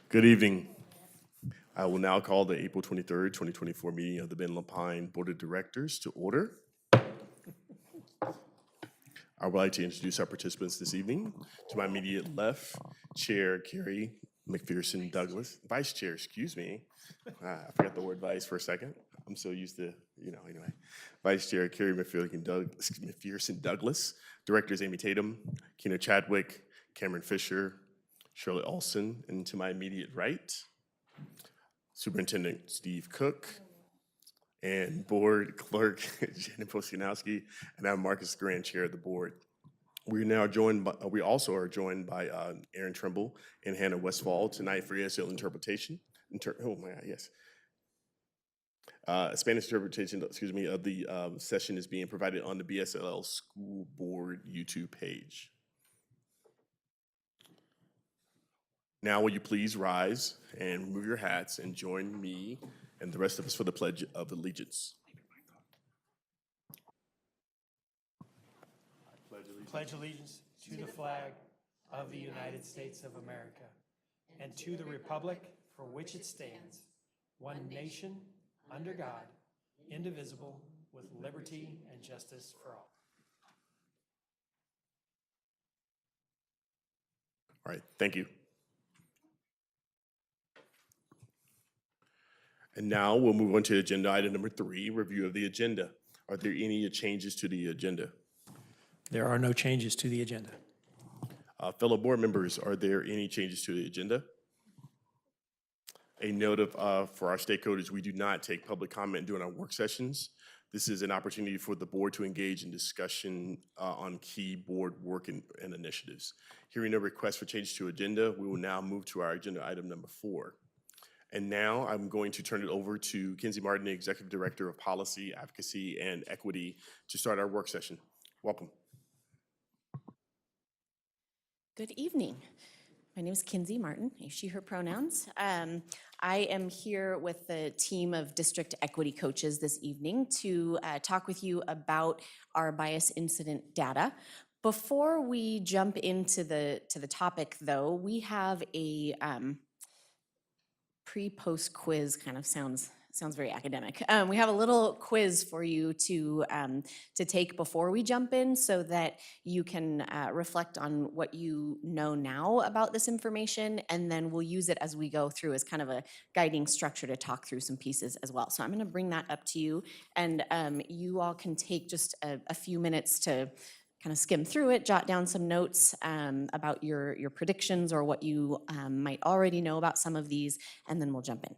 Good evening. I will now call the April 23rd, 2024 meeting of the Ben Lapine Board of Directors to order. I would like to introduce our participants this evening. To my immediate left, Chair Carrie McPherson Douglas. Vice Chair, excuse me. I forgot the word vice for a second. I'm so used to, anyway. Vice Chair Carrie McPherson Douglas. Directors Amy Tatum, Keno Chadwick, Cameron Fisher, Shirley Olson, and to my immediate right, Superintendent Steve Cook, and Board Clerk Janet Poskianowski, and I'm Marcus Grant, Chair of the Board. We also are joined by Aaron Trimble and Hannah Westfall tonight for ESL interpretation. Yes. Spanish interpretation, of the session is being provided on the BSLL School Board YouTube page. Now, will you please rise and remove your hats and join me and the rest of us for the Pledge of Allegiance. Pledge allegiance to the flag of the United States of America and to the republic for which it stands, one nation, under God, indivisible, with liberty and justice for all. All right, thank you. And now we'll move on to agenda item number 3, review of the agenda. Are there any changes to the agenda? There are no changes to the agenda. Fellow board members, are there any changes to the agenda? A note for our stakeholders, we do not take public comment during our work sessions. This is an opportunity for the board to engage in discussion on key board work and initiatives. Hearing no request for changes to agenda, we will now move to our agenda item number 4. And now I'm going to turn it over to Kinsey Martin, the Executive Director of Policy, Advocacy, and Equity, to start our work session. Welcome. Good evening. My name is Kinsey Martin, she, her pronouns. I am here with the team of district equity coaches this evening to talk with you about our bias incident data. Before we jump into the topic though, we have a pre-post quiz, kind of sounds very academic. We have a little quiz for you to take before we jump in so that you can reflect on what you know now about this information, and then we'll use it as we go through as kind of a guiding structure to talk through some pieces as well. So I'm gonna bring that up to you, and you all can take just a few minutes to kind of skim through it, jot down some notes about your predictions or what you might already know about some of these, and then we'll jump in.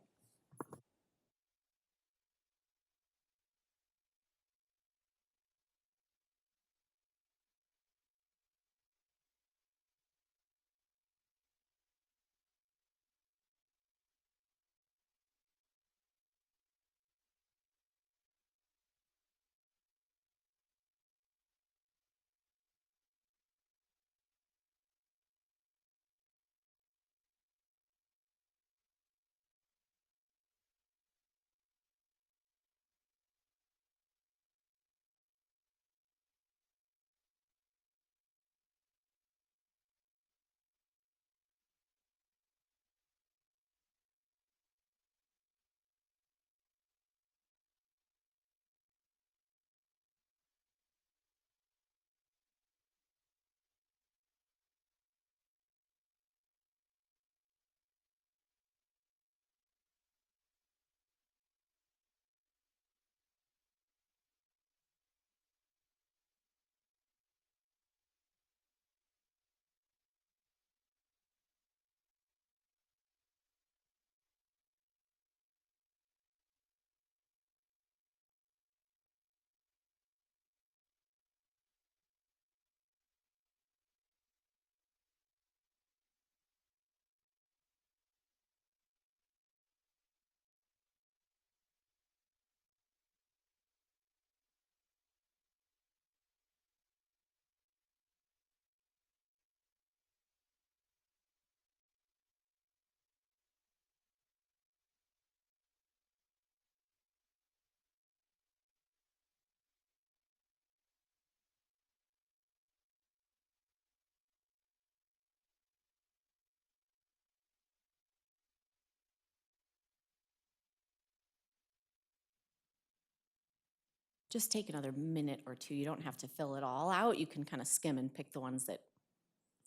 just take another minute or two. You don't have to fill it all out. You can kind of skim and pick the ones that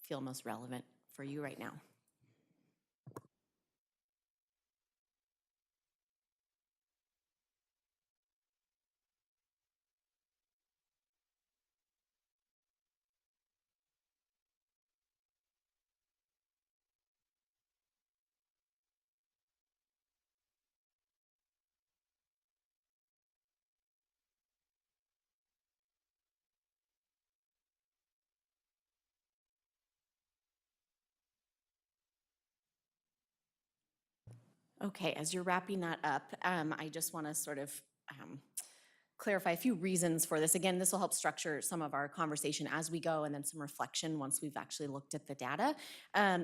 feel most relevant for you right now. Okay, as you're wrapping that up, I just want to sort of clarify a few reasons for this. Again, this will help structure some of our conversation as we go and then some reflection once we've actually looked at the data.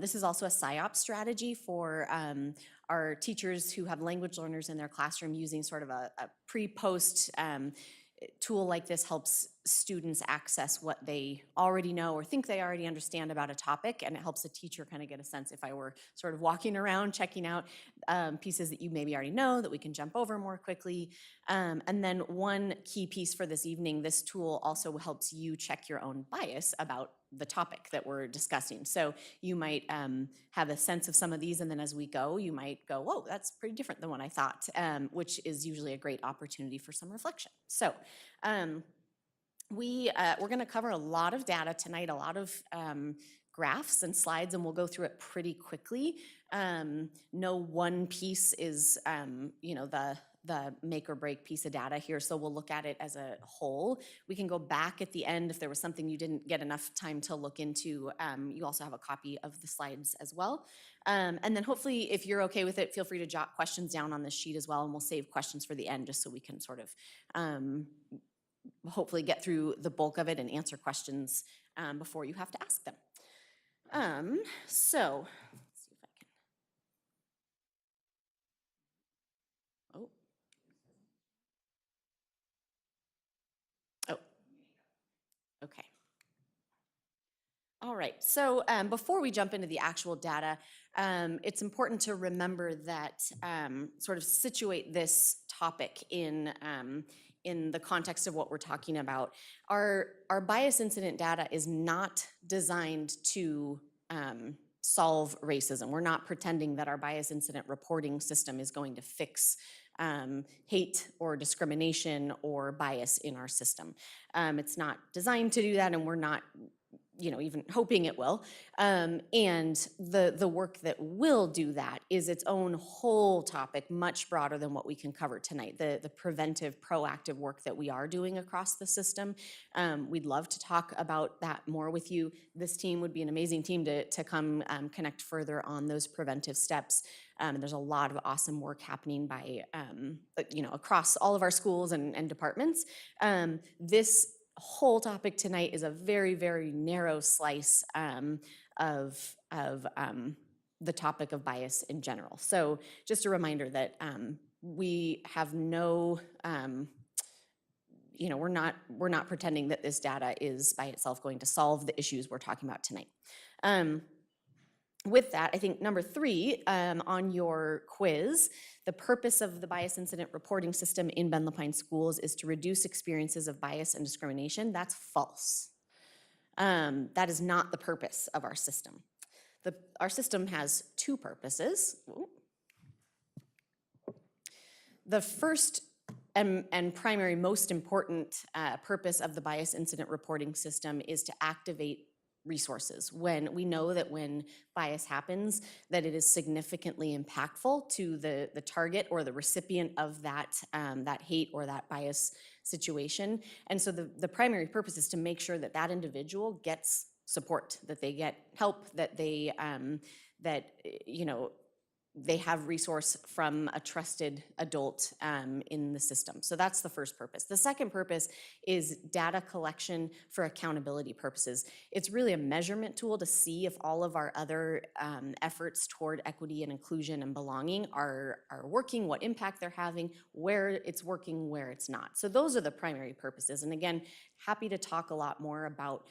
This is also a PSYOP strategy for our teachers who have language learners in their classroom using sort of a pre-post tool like this helps students access what they already know or think they already understand about a topic, and it helps a teacher kind of get a sense if I were sort of walking around checking out pieces that you maybe already know that we can jump over more quickly. And then one key piece for this evening, this tool also helps you check your own bias about the topic that we're discussing. So you might have a sense of some of these, and then as we go, you might go, whoa, that's pretty different than what I thought, which is usually a great opportunity for some reflection. So we're going to cover a lot of data tonight, a lot of graphs and slides, and we'll go through it pretty quickly. No one piece is, the make or break piece of data here, so we'll look at it as a whole. We can go back at the end if there was something you didn't get enough time to look into. You also have a copy of the slides as well. And then hopefully, if you're okay with it, feel free to jot questions down on this sheet as well, and we'll save questions for the end just so we can sort of hopefully get through the bulk of it and answer questions before you have to ask them. So let's see if I can. Oh, okay. All right, so before we jump into the actual data, it's important to remember that sort of situate this topic in the context of what we're talking about. Our bias incident data is not designed to solve racism. We're not pretending that our bias incident reporting system is going to fix hate or discrimination or bias in our system. It's not designed to do that, and we're not even hoping it will. And the work that will do that is its own whole topic, much broader than what we can cover tonight, the preventive, proactive work that we are doing across the system. We'd love to talk about that more with you. This team would be an amazing team to come connect further on those preventive steps. And there's a lot of awesome work happening by, across all of our schools and departments. This whole topic tonight is a very, very narrow slice of the topic of bias in general. So just a reminder that we have no, we're not pretending that this data is by itself going to solve the issues we're talking about tonight. With that, I think number 3 on your quiz, the purpose of the bias incident reporting system in Ben Lapine schools is to reduce experiences of bias and discrimination. That's false. That is not the purpose of our system. Our system has 2 purposes. The first and primary, most important purpose of the bias incident reporting system is to activate resources. When we know that when bias happens, that it is significantly impactful to the target or the recipient of that hate or that bias situation. And so the primary purpose is to make sure that that individual gets support, that they get help, that they they have resource from a trusted adult in the system. So that's the first purpose. The second purpose is data collection for accountability purposes. It's really a measurement tool to see if all of our other efforts toward equity and inclusion and belonging are working, what impact they're having, where it's working, where it's not. So those are the primary purposes. And again, happy to talk a lot more about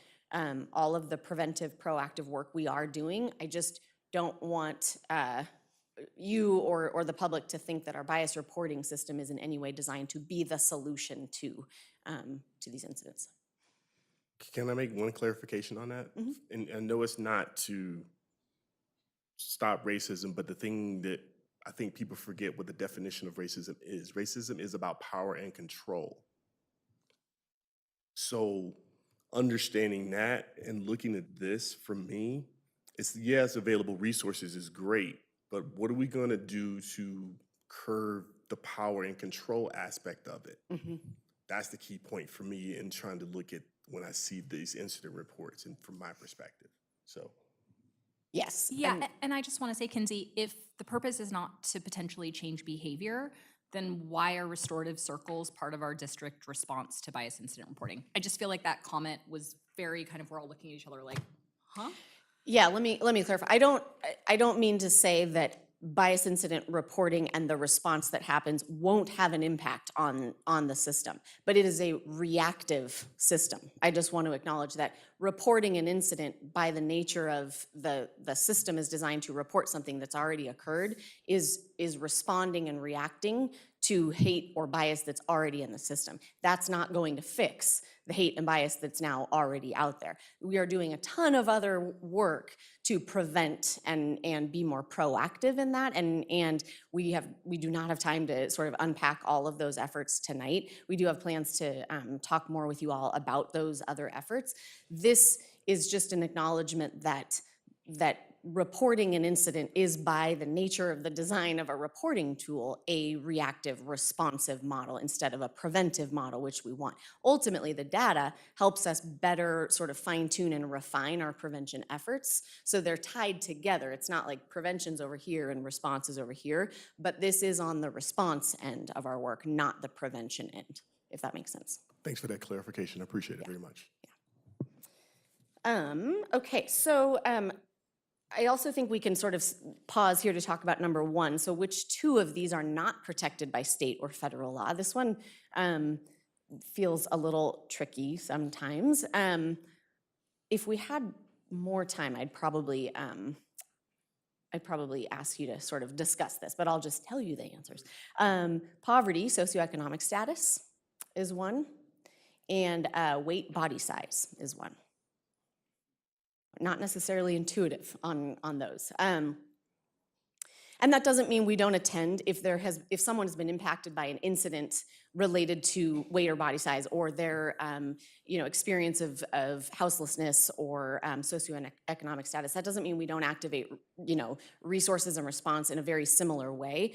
all of the preventive, proactive work we are doing. I just don't want you or the public to think that our bias reporting system is in any way designed to be the solution to to these incidents. Can I make one clarification on that? And I know it's not to stop racism, but the thing that I think people forget what the definition of racism is. Racism is about power and control. So understanding that and looking at this, for me, it's yes, available resources is great, but what are we going to do to curb the power and control aspect of it? That's the key point for me in trying to look at when I see these incident reports and from my perspective. So Yes. Yeah, and- and I just want to say, Kinsey, if the purpose is not to potentially change behavior, then why are restorative circles part of our district response to bias incident reporting? I just feel like that comment was very kind of, we're all looking at each other like, huh? Yeah, let me clarify. I don't mean to say that bias incident reporting and the response that happens won't have an impact on the system, but it is a reactive system. I just want to acknowledge that reporting an incident, by the nature of the system is designed to report something that's already occurred, is responding and reacting to hate or bias that's already in the system. That's not going to fix the hate and bias that's now already out there. We are doing a ton of other work to prevent and be more proactive in that, and we do not have time to sort of unpack all of those efforts tonight. We do have plans to talk more with you all about those other efforts. This is just an acknowledgement that reporting an incident is, by the nature of the design of a reporting tool, a reactive, responsive model instead of a preventive model, which we want. Ultimately, the data helps us better sort of fine-tune and refine our prevention efforts, so they're tied together. It's not like prevention's over here and response is over here, but this is on the response end of our work, not the prevention end, if that makes sense. thanks for that clarification. I appreciate it very much. Okay, so I also think we can sort of pause here to talk about number one. So which two of these are not protected by state or federal law? This one feels a little tricky sometimes. If we had more time, I'd probably ask you to sort of discuss this, but I'll just tell you the answers. Poverty, socioeconomic status is one, and weight, body size is one. Not necessarily intuitive on those. And that doesn't mean we don't attend if someone has been impacted by an incident related to weight or body size, or their experience of houselessness or socioeconomic status. That doesn't mean we don't activate resources and response in a very similar way.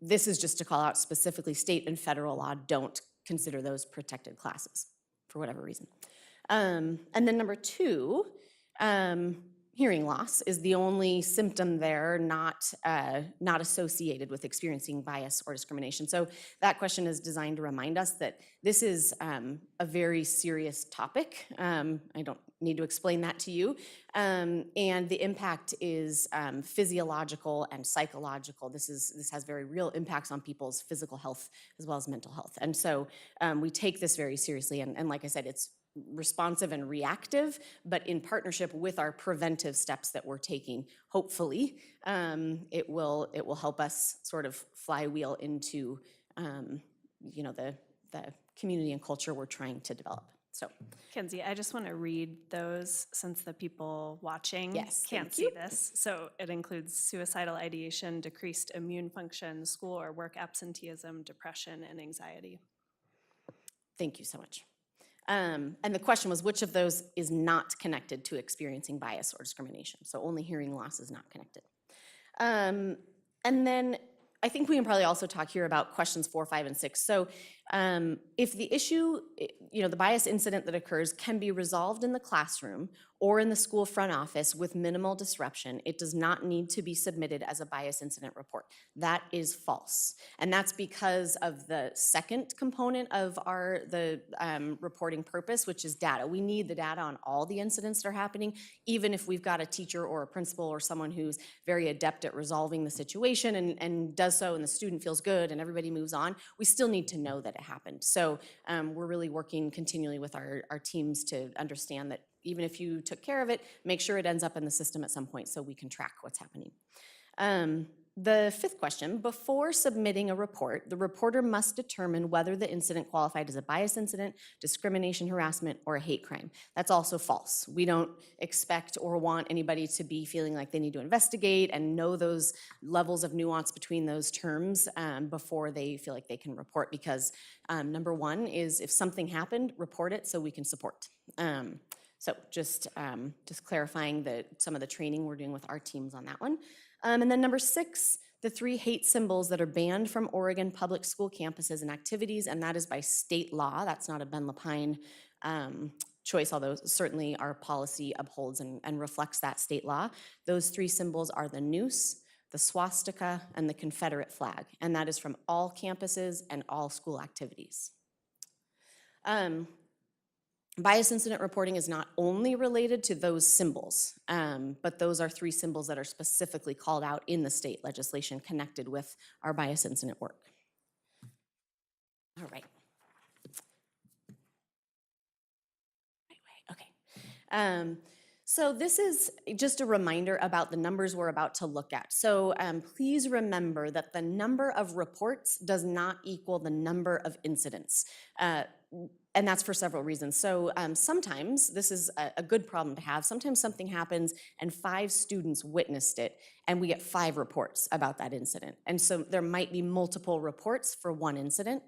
This is just to call out specifically state and federal law don't consider those protected classes for whatever reason. And then number two, hearing loss is the only symptom there not associated with experiencing bias or discrimination. So that question is designed to remind us that this is a very serious topic. I don't need to explain that to you. And the impact is physiological and psychological. This has very real impacts on people's physical health as well as mental health. And so we take this very seriously. And like I said, it's responsive and reactive, but in partnership with our preventive steps that we're taking, hopefully, it will help us sort of flywheel into the community and culture we're trying to develop. So, Kinsey, I just want to read those since the people watching Yes, can't thank see you. this. So it includes suicidal ideation, decreased immune function, school or work absenteeism, depression, and anxiety. thank you so much. And the question was, which of those is not connected to experiencing bias or discrimination? So only hearing loss is not connected. And then I think we can probably also talk here about questions 4, 5, and 6. So if the issue, the bias incident that occurs can be resolved in the classroom or in the school front office with minimal disruption, it does not need to be submitted as a bias incident report. That is false. And that's because of the second component of the reporting purpose, which is data. We need the data on all the incidents that are happening, even if we've got a teacher or a principal or someone who's very adept at resolving the situation and does so, and the student feels good and everybody moves on. We still need to know that it happened. So we're really working continually with our teams to understand that even if you took care of it, make sure it ends up in the system at some point so we can track what's happening. The fifth question, before submitting a report, the reporter must determine whether the incident qualified as a bias incident, discrimination, harassment, or a hate crime. That's also false. We don't expect or want anybody to be feeling like they need to investigate and know those levels of nuance between those terms before they feel like they can report, because number one is if something happened, report it so we can support. So just clarifying that some of the training we're doing with our teams on that one. And then number 6, the 3 hate symbols that are banned from Oregon public school campuses and activities, and that is by state law. That's not a Ben Lapine choice, although certainly our policy upholds and reflects that state law. Those 3 symbols are the noose, the swastika, and the Confederate flag, and that is from all campuses and all school activities. Bias incident reporting is not only related to those symbols, but those are 3 symbols that are specifically called out in the state legislation connected with our bias incident work. All right. Okay. So this is just a reminder about the numbers we're about to look at. So please remember that the number of reports does not equal the number of incidents. And that's for several reasons. So sometimes, this is a good problem to have, sometimes something happens and 5 students witnessed it and we get 5 reports about that incident. And so there might be multiple reports for one incident.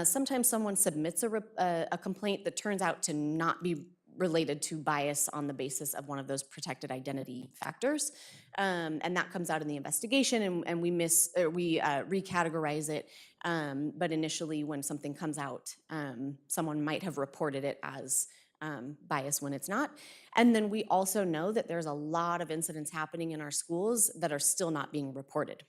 Sometimes someone submits a complaint that turns out to not be related to bias on the basis of one of those protected identity factors. And that comes out in the investigation and we recategorize it. But initially when something comes out, someone might have reported it as bias when it's not. And then we also know that there's a lot of incidents happening in our schools that are still not being reported.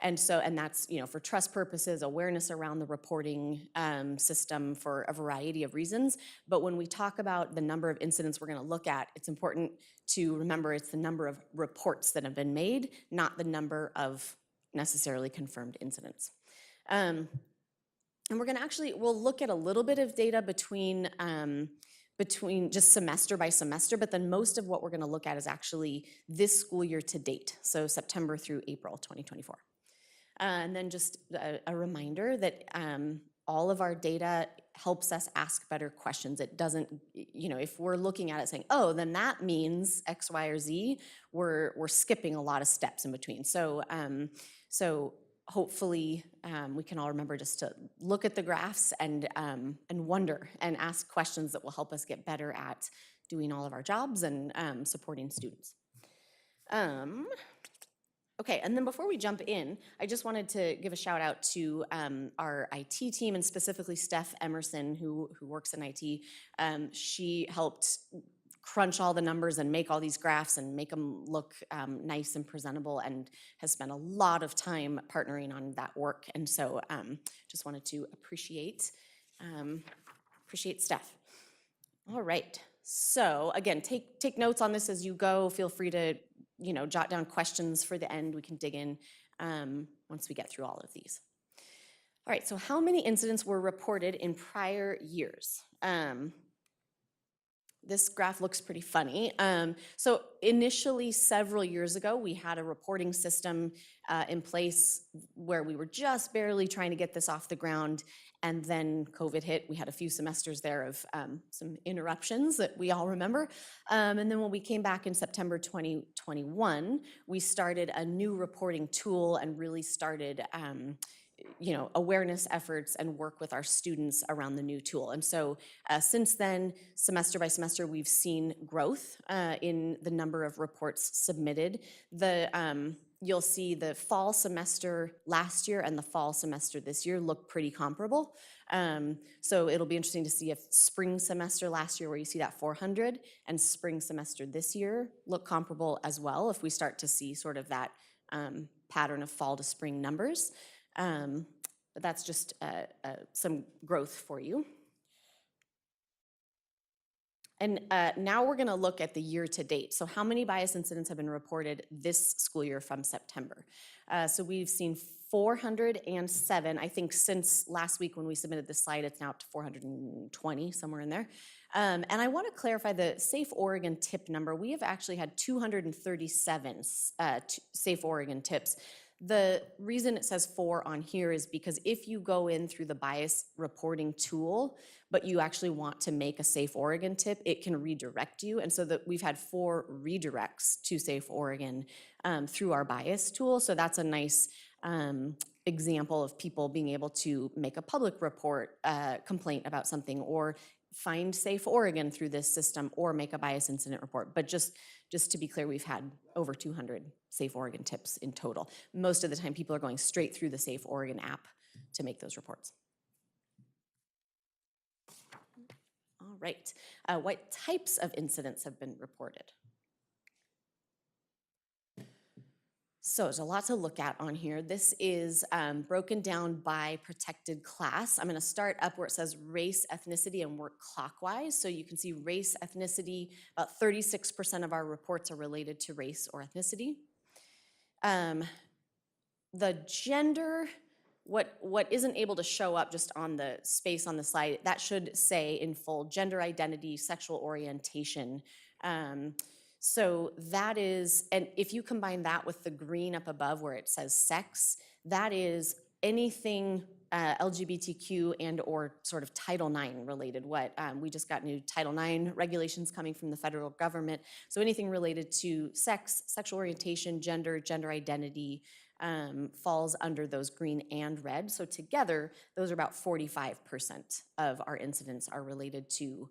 And that's, for trust purposes, awareness around the reporting system for a variety of reasons. But when we talk about the number of incidents we're going to look at, it's important to remember it's the number of reports that have been made, not the number of necessarily confirmed incidents. And we're going to we'll look at a little bit of data between just semester by semester, but then most of what we're going to look at is actually this school year to date, so September through April 2024. And then just a reminder that all of our data helps us ask better questions. It doesn't, if we're looking at it saying, oh, then that means X, Y, or Z, we're skipping a lot of steps in between. So hopefully we can all remember just to look at the graphs and wonder and ask questions that will help us get better at doing all of our jobs and supporting students. Okay, and then before we jump in, I just wanted to give a shout out to our IT team and specifically Steph Emerson, who works in IT. She helped crunch all the numbers and make all these graphs and make them look nice and presentable, and has spent a lot of time partnering on that work. And so just wanted to appreciate Steph. All right, so again, take notes on this as you go. Feel free to jot down questions for the end. We can dig in once we get through all of these. All right, so how many incidents were reported in prior years? This graph looks pretty funny. So initially, several years ago, we had a reporting system in place where we were just barely trying to get this off the ground, and then COVID hit. We had a few semesters there of some interruptions that we all remember. And then when we came back in September 2021, we started a new reporting tool and really started awareness efforts and work with our students around the new tool. And so since then, semester by semester, we've seen growth in the number of reports submitted. You'll see the fall semester last year and the fall semester this year look pretty comparable. So it'll be interesting to see if spring semester last year, where you see that 400, and spring semester this year look comparable as well, if we start to see sort of that pattern of fall to spring numbers. But that's just some growth for you. And now we're going to look at the year to date. So how many bias incidents have been reported this school year from September? So we've seen 407. I think since last week when we submitted this slide, it's now up to 420, somewhere in there. And I want to clarify the Safe Oregon tip number. We have actually had 237 Safe Oregon tips. The reason it says 4 on here is because if you go in through the bias reporting tool, but you actually want to make a Safe Oregon tip, it can redirect you. And so that we've had 4 redirects to Safe Oregon through our bias tool. So that's a nice example of people being able to make a public report complaint about something, or find Safe Oregon through this system, or make a bias incident report. But just to be clear, we've had over 200 Safe Oregon tips in total. Most of the time, people are going straight through the Safe Oregon app to make those reports. All right, what types of incidents have been reported? So there's a lot to look at on here. This is broken down by protected class. I'm going to start up where it says race, ethnicity, and work clockwise. So you can see race, ethnicity, about 36% of our reports are related to race or ethnicity. The gender, what isn't able to show up just on the space on the slide, that should say in full gender identity, sexual orientation. So that is, and if you combine that with the green up above where it says sex, that is anything LGBTQ and or sort of Title IX related. We just got new Title IX regulations coming from the federal government. So anything related to sex, sexual orientation, gender identity falls under those green and red. So together, those are about 45% of our incidents are related to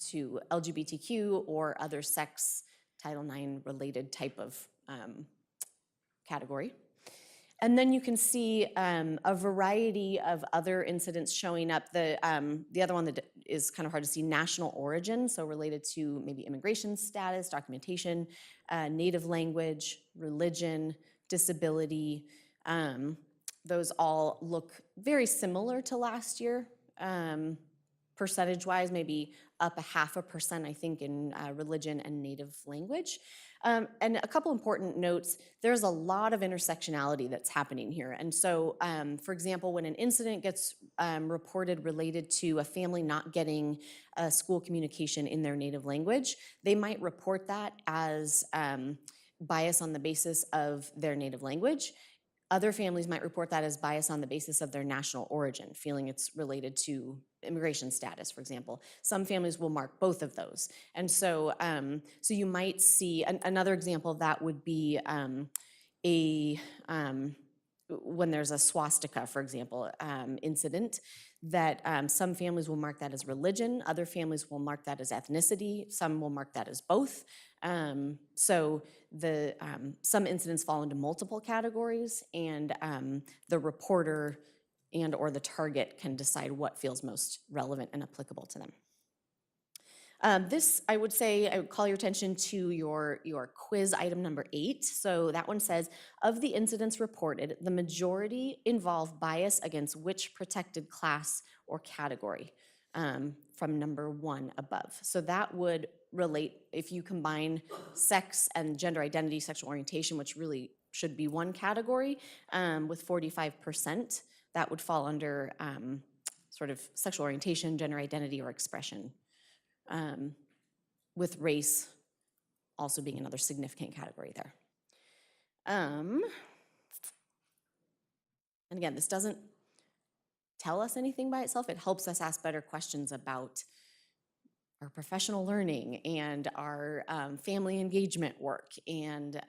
LGBTQ or other sex, Title IX related type of category. And then you can see a variety of other incidents showing up. The other one that is kind of hard to see, national origin, so related to maybe immigration status, documentation, native language, religion, disability. Those all look very similar to last year. Percentage-wise, maybe up 0.5%, I think, in religion and native language. And a couple important notes, there's a lot of intersectionality that's happening here. And so, for example, when an incident gets reported related to a family not getting school communication in their native language, they might report that as bias on the basis of their native language. Other families might report that as bias on the basis of their national origin, feeling it's related to immigration status, for example. Some families will mark both of those. And so, so you might see, another example of that would be when there's a swastika, for example, incident, that some families will mark that as religion, other families will mark that as ethnicity, some will mark that as both. So some incidents fall into multiple categories, and the reporter and or the target can decide what feels most relevant and applicable to them. This, I would say, I would call your attention to your quiz item number 8. So that one says, of the incidents reported, the majority involve bias against which protected class or category, from number 1 above. So that would relate, if you combine sex and gender identity, sexual orientation, which really should be one category, with 45%, that would fall under sort of sexual orientation, gender identity, or expression. With race also being another significant category there. And again, this doesn't tell us anything by itself. It helps us ask better questions about our professional learning and our family engagement work and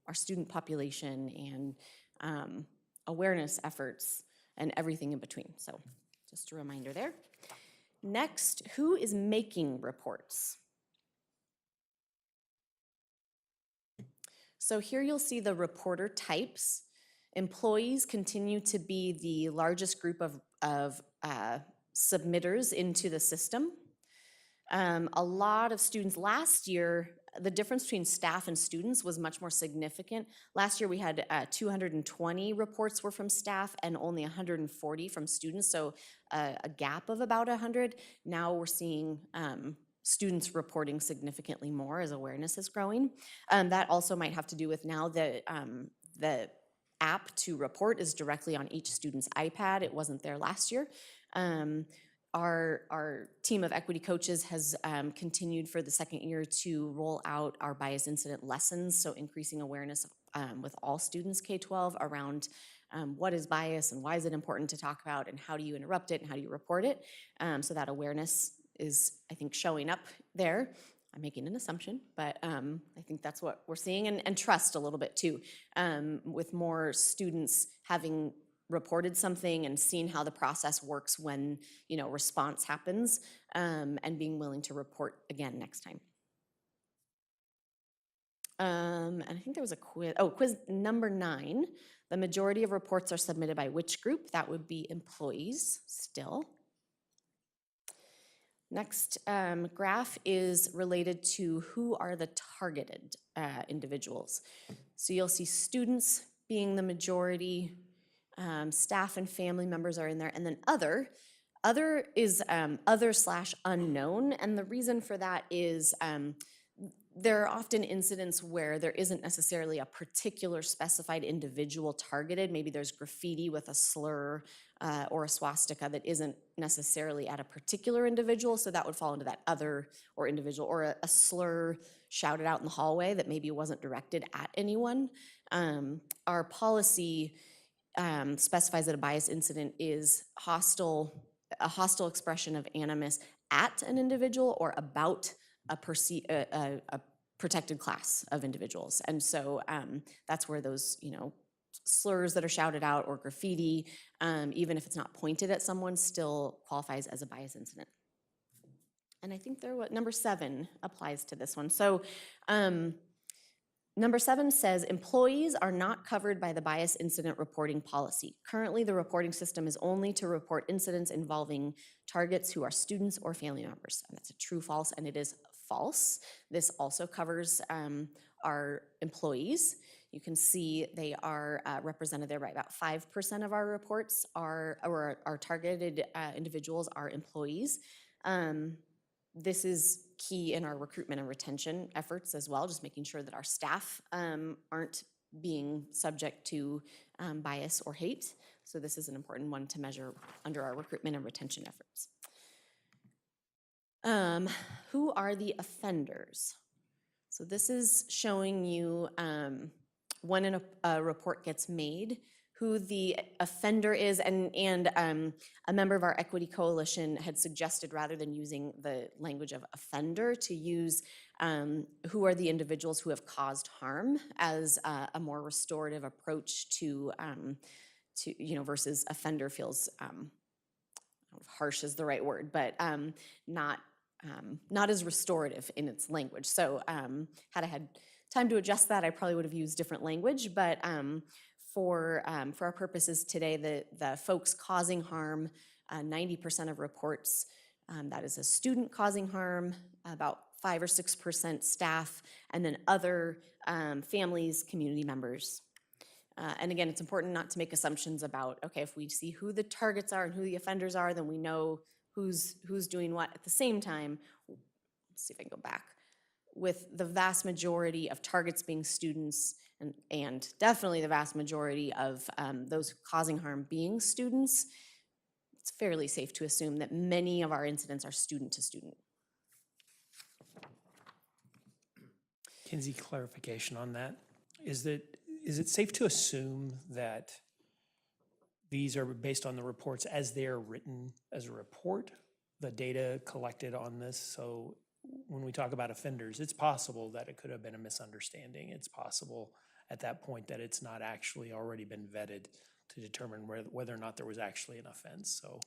our student population and awareness efforts and everything in between. So just a reminder there. Next, who is making reports? So here you'll see the reporter types. Employees continue to be the largest group of submitters into the system. A lot of students last year, the difference between staff and students was much more significant. Last year we had 220 reports were from staff and only 140 from students, so a gap of about 100. Now we're seeing students reporting significantly more as awareness is growing. That also might have to do with now the app to report is directly on each student's iPad. It wasn't there last year. Our team of equity coaches has continued for the second year to roll out our bias incident lessons, so increasing awareness with all students K-12 around what is bias and why is it important to talk about and how do you interrupt it and how do you report it. So that awareness is, I think, showing up there. I'm making an assumption, but I think that's what we're seeing, and trust a little bit too, with more students having reported something and seen how the process works when, response happens, and being willing to report again next time. And I think there was a quiz, quiz number 9. The majority of reports are submitted by which group? That would be employees still. Next graph is related to who are the targeted individuals. So you'll see students being the majority, staff and family members are in there, and then other is other/unknown, and the reason for that is there are often incidents where there isn't necessarily a particular specified individual targeted. Maybe there's graffiti with a slur or a swastika that isn't necessarily at a particular individual, so that would fall into that other or individual, or a slur shouted out in the hallway that maybe wasn't directed at anyone. Our policy specifies that a bias incident is a hostile expression of animus at an individual or about a protected class of individuals. And so that's where those, slurs that are shouted out or graffiti, even if it's not pointed at someone, still qualifies as a bias incident. And I think number 7 applies to this one. So number 7 says employees are not covered by the bias incident reporting policy. Currently, the reporting system is only to report incidents involving targets who are students or family members. And that's a true false, and it is false. This also covers our employees. You can see they are represented there by about 5% of our reports or our targeted individuals are employees. This is key in our recruitment and retention efforts as well, just making sure that our staff aren't being subject to bias or hate. So this is an important one to measure under our recruitment and retention efforts. Who are the offenders? So this is showing you when a report gets made, who the offender is, and a member of our equity coalition had suggested, rather than using the language of offender, to use who are the individuals who have caused harm as a more restorative approach to versus offender feels, I don't know if harsh is the right word, but not as restorative in its language. So had I had time to adjust that, I probably would have used different language, but for our purposes today, the folks causing harm, 90% of reports, that is a student causing harm, about 5 or 6% staff, and then other families, community members. And again, it's important not to make assumptions about, okay, if we see who the targets are and who the offenders are, then we know who's doing what. At the same time, let's see if I can go back. With the vast majority of targets being students, and definitely the vast majority of those causing harm being students, it's fairly safe to assume that many of our incidents are student to student. Kinsey, clarification on that. Is it safe to assume that these are based on the reports as they're written as a report, the data collected on this? So when we talk about offenders, it's possible that it could have been a misunderstanding. It's possible at that point that it's not actually already been vetted to determine whether or not there was actually an offense. So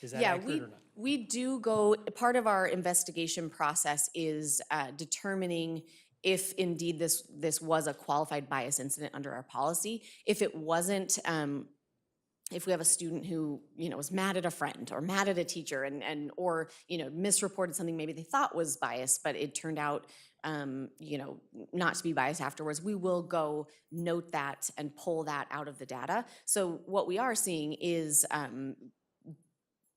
is that accurate or not? We do go, part of our investigation process is determining if indeed this was a qualified bias incident under our policy. If it wasn't, if we have a student who was mad at a friend or mad at a teacher or misreported something maybe they thought was biased, but it turned out not to be biased afterwards, we will go note that and pull that out of the data. So what we are seeing is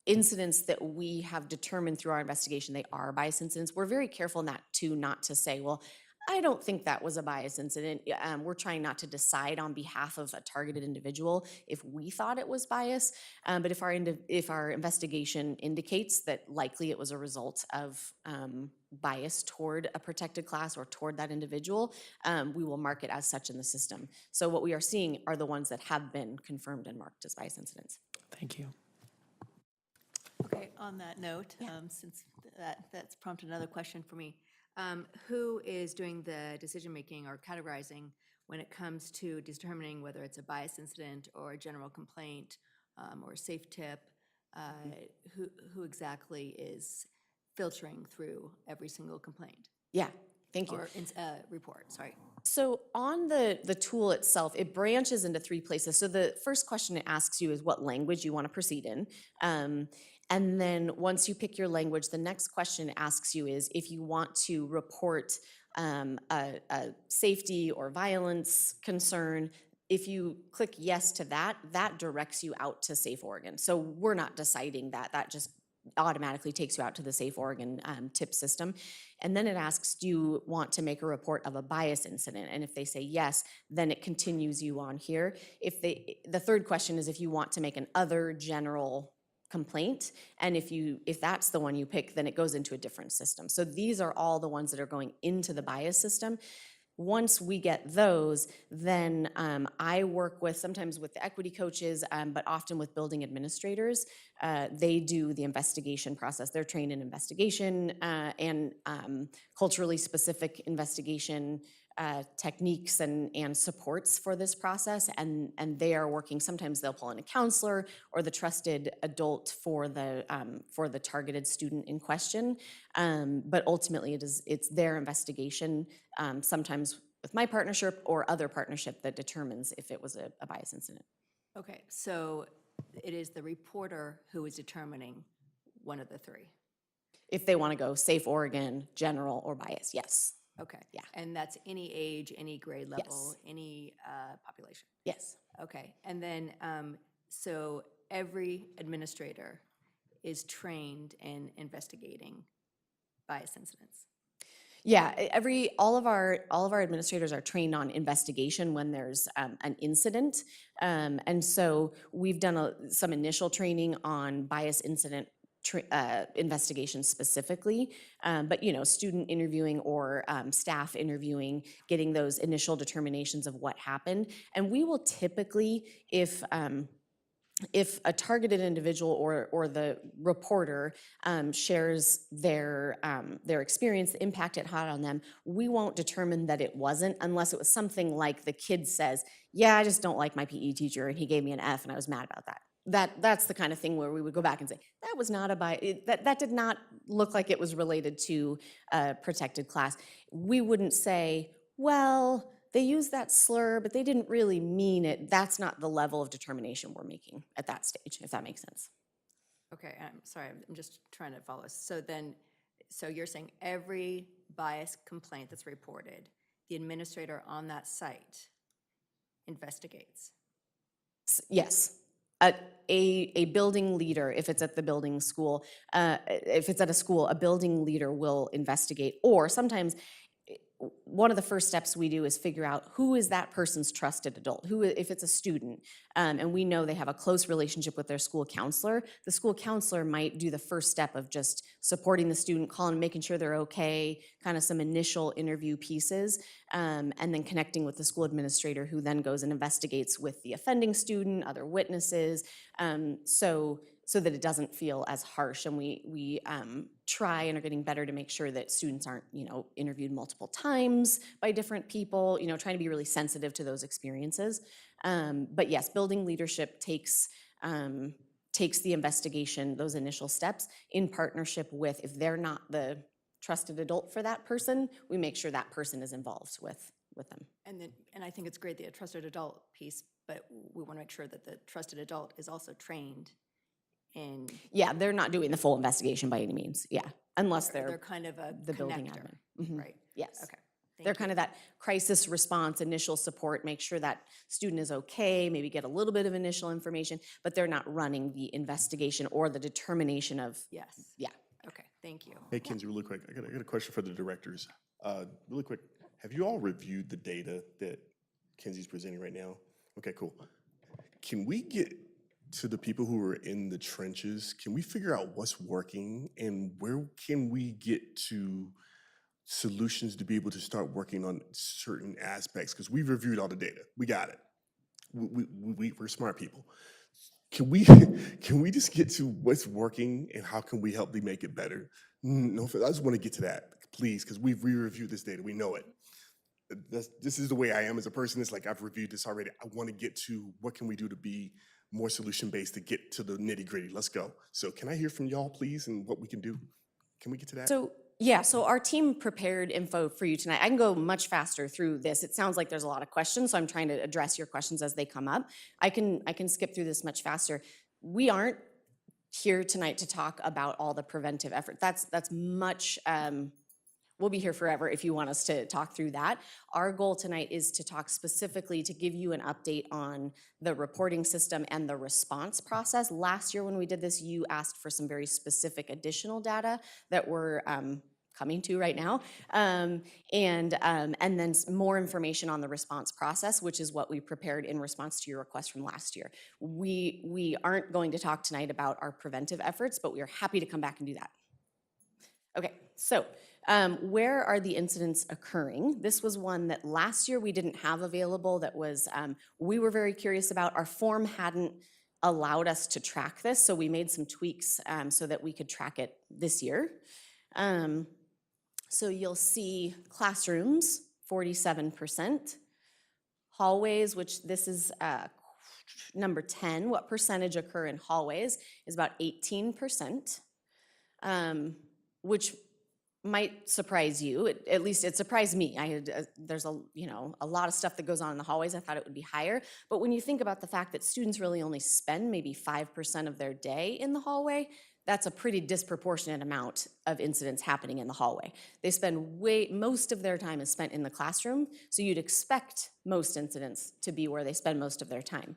incidents that we have determined through our investigation they are bias incidents. We're very careful not to say, well, I don't think that was a bias incident. We're trying not to decide on behalf of a targeted individual if we thought it was bias. But if our investigation indicates that likely it was a result of bias toward a protected class or toward that individual, we will mark it as such in the system. So what we are seeing are the ones that have been confirmed and marked as bias incidents. Thank you. Okay, on that note, since that's prompted another question for me, who is doing the decision-making or categorizing when it comes to determining whether it's a bias incident or a general complaint or a safe tip? Who exactly is filtering through every single complaint Yeah, thank you. or report? Sorry. So on the tool itself, it branches into 3 places. So the first question it asks you is what language you want to proceed in. And then once you pick your language, the next question it asks you is if you want to report a safety or violence concern. If you click yes to that, that directs you out to Safe Oregon. So we're not deciding that. That just automatically takes you out to the Safe Oregon tip system. And then it asks, do you want to make a report of a bias incident? And if they say yes, then it continues you on here. The third question is if you want to make an other general complaint, and if that's the one you pick, then it goes into a different system. So these are all the ones that are going into the bias system. Once we get those, then I work sometimes with the equity coaches, but often with building administrators. They do the investigation process. They're trained in investigation and culturally specific investigation techniques and supports for this process. And they are working, sometimes they'll pull in a counselor or the trusted adult for the targeted student in question. But ultimately it's their investigation, sometimes with my partnership or other partnership, that determines if it was a bias incident. Okay, so it is the reporter who is determining one of the 3. If they want to go Safe Oregon, general, or bias, yes. Okay. Yeah. And that's any age, any grade level, Yes. any population? Yes. Okay. And then, so every administrator is trained in investigating bias incidents? Yeah, all of our administrators are trained on investigation when there's an incident. And so we've done some initial training on bias incident investigation specifically, but student interviewing or staff interviewing, getting those initial determinations of what happened. And we will typically, if a targeted individual or the reporter shares their experience, the impact it had on them, we won't determine that it wasn't unless it was something like the kid says, yeah, I just don't like my PE teacher and he gave me an F and I was mad about that. That's the kind of thing where we would go back and say, that was not a bias, that did not look like it was related to a protected class. We wouldn't say, well, they used that slur, but they didn't really mean it. That's not the level of determination we're making at that stage, if that makes sense. Okay, I'm sorry, I'm just trying to follow. So you're saying every bias complaint that's reported, the administrator on that site investigates? Yes. A building leader, if it's at the building school, if it's at a school, a building leader will investigate. Or sometimes one of the first steps we do is figure out who is that person's trusted adult, if it's a student, and we know they have a close relationship with their school counselor, the school counselor might do the first step of just supporting the student, calling, making sure they're okay, kind of some initial interview pieces, and then connecting with the school administrator who then goes and investigates with the offending student, other witnesses, so that it doesn't feel as harsh. And we try and are getting better to make sure that students aren't, interviewed multiple times by different people, trying to be really sensitive to those experiences. But yes, building leadership takes the investigation, those initial steps, in partnership with, if they're not the trusted adult for that person, we make sure that person is involved with them. And I think it's great, the trusted adult piece, but we want to make sure that the trusted adult is also trained in. Yeah, they're not doing the full investigation by any means, yeah, unless They're they're kind of a the building connector, admin. Mhm. right? Yes. Okay. They're kind of that crisis response, initial support, make sure that student is okay, maybe get a little bit of initial information, but they're not running the investigation or the determination of, Yes. yeah. Okay, thank you. Hey, Kenzie, really quick, I got a question for the directors. Really quick, Have you all reviewed the data that Kenzie's presenting right now? Okay, cool. Can we get to the people who are in the trenches? Can we figure out what's working and where can we get to solutions to be able to start working on certain aspects? Because we've reviewed all the data. We got it. We're smart people. Can we can we just get to what's working and how can we help to make it better? No, I just want to get to that, please, because we reviewed this data. We know it. This is the way I am as a person. It's like I've reviewed this already. I want to get to what can we do to be more solution-based to get to the nitty-gritty. Let's go. So can I hear from y'all, please, and what we can do? Can we get to that? So, yeah, so our team prepared info for you tonight. I can go much faster through this. It sounds like there's a lot of questions, so I'm trying to address your questions as they come up. I can skip through this much faster. We aren't here tonight to talk about all the preventive effort. That's much, we'll be here forever if you want us to talk through that. Our goal tonight is to talk specifically to give you an update on the reporting system and the response process. Last year when we did this, you asked for some very specific additional data that we're coming to right now, and then more information on the response process, which is what we prepared in response to your request from last year. We aren't going to talk tonight about our preventive efforts, but we are happy to come back and do that. Okay, so where are the incidents occurring? This was one that last year we didn't have available that was, we were very curious about. Our form hadn't allowed us to track this, so we made some tweaks so that we could track it this year. So you'll see classrooms, 47%. Hallways, which this is number 10, what percentage occur in hallways is about 18%, which might surprise you. At least it surprised me. There's a lot of stuff that goes on in the hallways. I thought it would be higher. But when you think about the fact that students really only spend maybe 5% of their day in the hallway, that's a pretty disproportionate amount of incidents happening in the hallway. They spend most of their time is spent in the classroom, so you'd expect most incidents to be where they spend most of their time.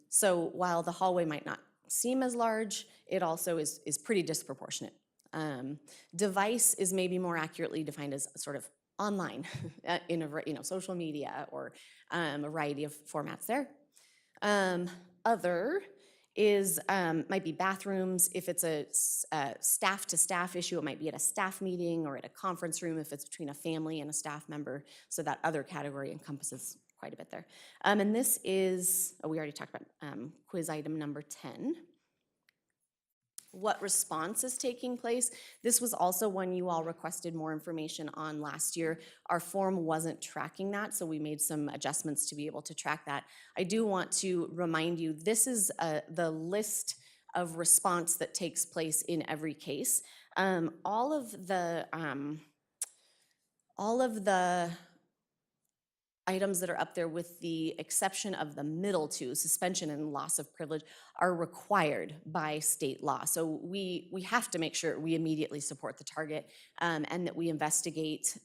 So while the hallway might not seem as large, it also is pretty disproportionate. Device is maybe more accurately defined as sort of online in social media or a variety of formats there. Other is might be bathrooms. If it's a staff-to-staff issue, it might be at a staff meeting or at a conference room if it's between a family and a staff member. So that other category encompasses quite a bit there. And this is, we already talked about quiz item number 10. What response is taking place? This was also one you all requested more information on last year. Our form wasn't tracking that, so we made some adjustments to be able to track that. I do want to remind you, this is the list of response that takes place in every case. All of the items that are up there, with the exception of the middle two, suspension and loss of privilege, are required by state law. So we have to make sure we immediately support the target and that we investigate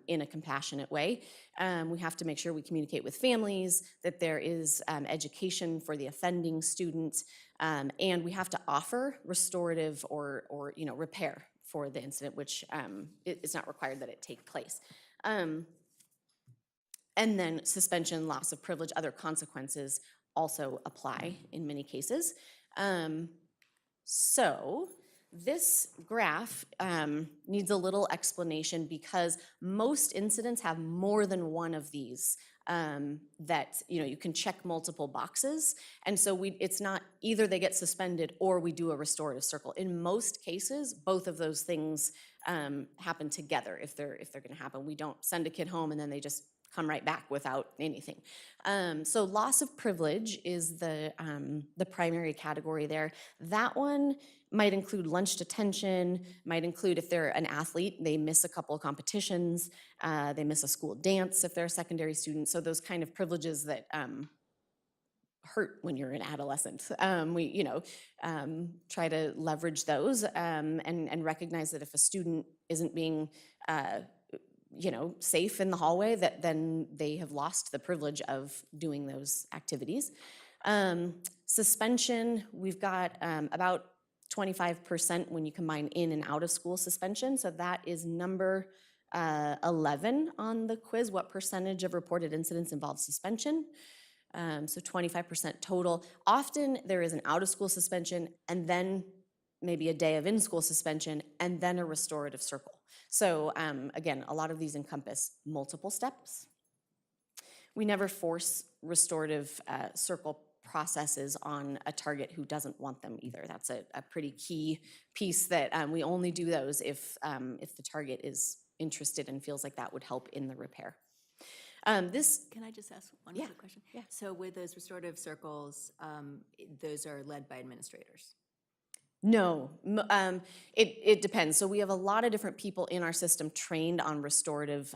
in a compassionate way. We have to make sure we communicate with families, that there is education for the offending student, and we have to offer restorative or repair for the incident, which it's not required that it take place. And then suspension, loss of privilege, other consequences also apply in many cases. So this graph needs a little explanation because most incidents have more than one of these that you can check multiple boxes. And so it's not either they get suspended or we do a restorative circle. In most cases, both of those things happen together if they're going to happen. We don't send a kid home and then they just come right back without anything. So loss of privilege is the primary category there. That one might include lunch detention, might include if they're an athlete, they miss a couple of competitions, they miss a school dance if they're a secondary student. So those kind of privileges that hurt when you're an adolescent. We try to leverage those and recognize that if a student isn't being safe in the hallway, that then they have lost the privilege of doing those activities. Suspension, we've got about 25% when you combine in and out of school suspension. So that is number 11 on the quiz, what percentage of reported incidents involve suspension? So 25% total. Often there is an out-of-school suspension and then maybe a day of in-school suspension and then a restorative circle. So again, a lot of these encompass multiple steps. We never force restorative circle processes on a target who doesn't want them either. That's a pretty key piece that we only do those if the target is interested and feels like that would help in the repair. This, Can I just ask one Yeah, quick question? yeah. So with those restorative circles, those are led by administrators? no, it depends. So we have a lot of different people in our system trained on restorative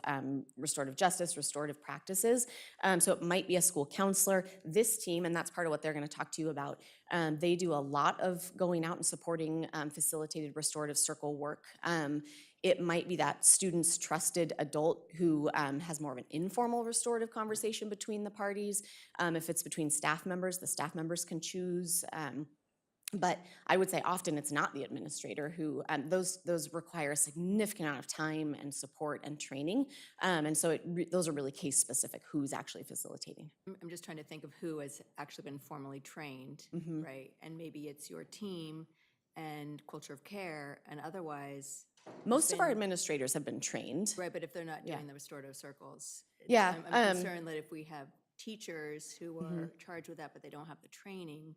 justice, restorative practices. So it might be a school counselor. This team, and that's part of what they're going to talk to you about, they do a lot of going out and supporting facilitated restorative circle work. It might be that student's trusted adult who has more of an informal restorative conversation between the parties. If it's between staff members, the staff members can choose. But I would say often it's not the administrator who, those require a significant amount of time and support and training. And so those are really case specific, who's actually facilitating. I'm just trying to think of who has actually been formally trained, right? And maybe it's your team and culture of care, and otherwise, Most of our administrators have been trained. right, but if they're not Yeah. doing the restorative circles. Yeah, I'm concerned that if we have teachers who are charged with that, but they don't have the training,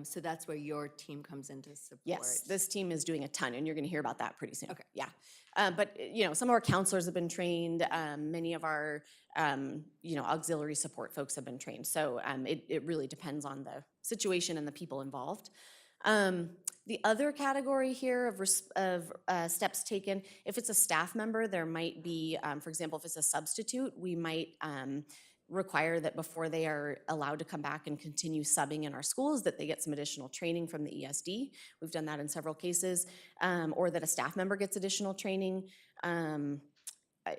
so that's where your team comes in to support. Yes, this team is doing a ton, and you're going to hear about that pretty soon. Okay. Yeah, but some of our counselors have been trained. Many of our auxiliary support folks have been trained. So it really depends on the situation and the people involved. The other category here of steps taken, if it's a staff member, there might be, for example, if it's a substitute, we might require that before they are allowed to come back and continue subbing in our schools, that they get some additional training from the ESD. We've done that in several cases, or that a staff member gets additional training.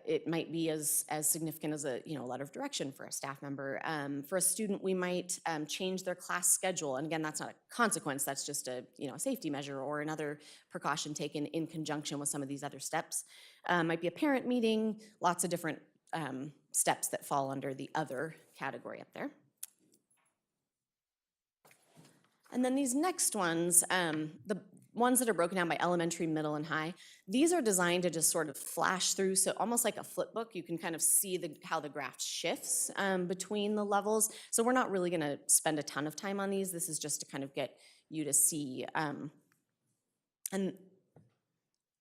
It might be as significant as a letter of direction for a staff member. For a student, we might change their class schedule, and again, that's not a consequence. That's just a safety measure or another precaution taken in conjunction with some of these other steps. Might be a parent meeting. Lots of different steps that fall under the other category up there. And then these next ones, the ones that are broken down by elementary, middle, and high, these are designed to just sort of flash through, so almost like a flip book, you can kind of see how the graph shifts between the levels. So we're not really gonna spend a ton of time on these. This is just to kind of get you to see, and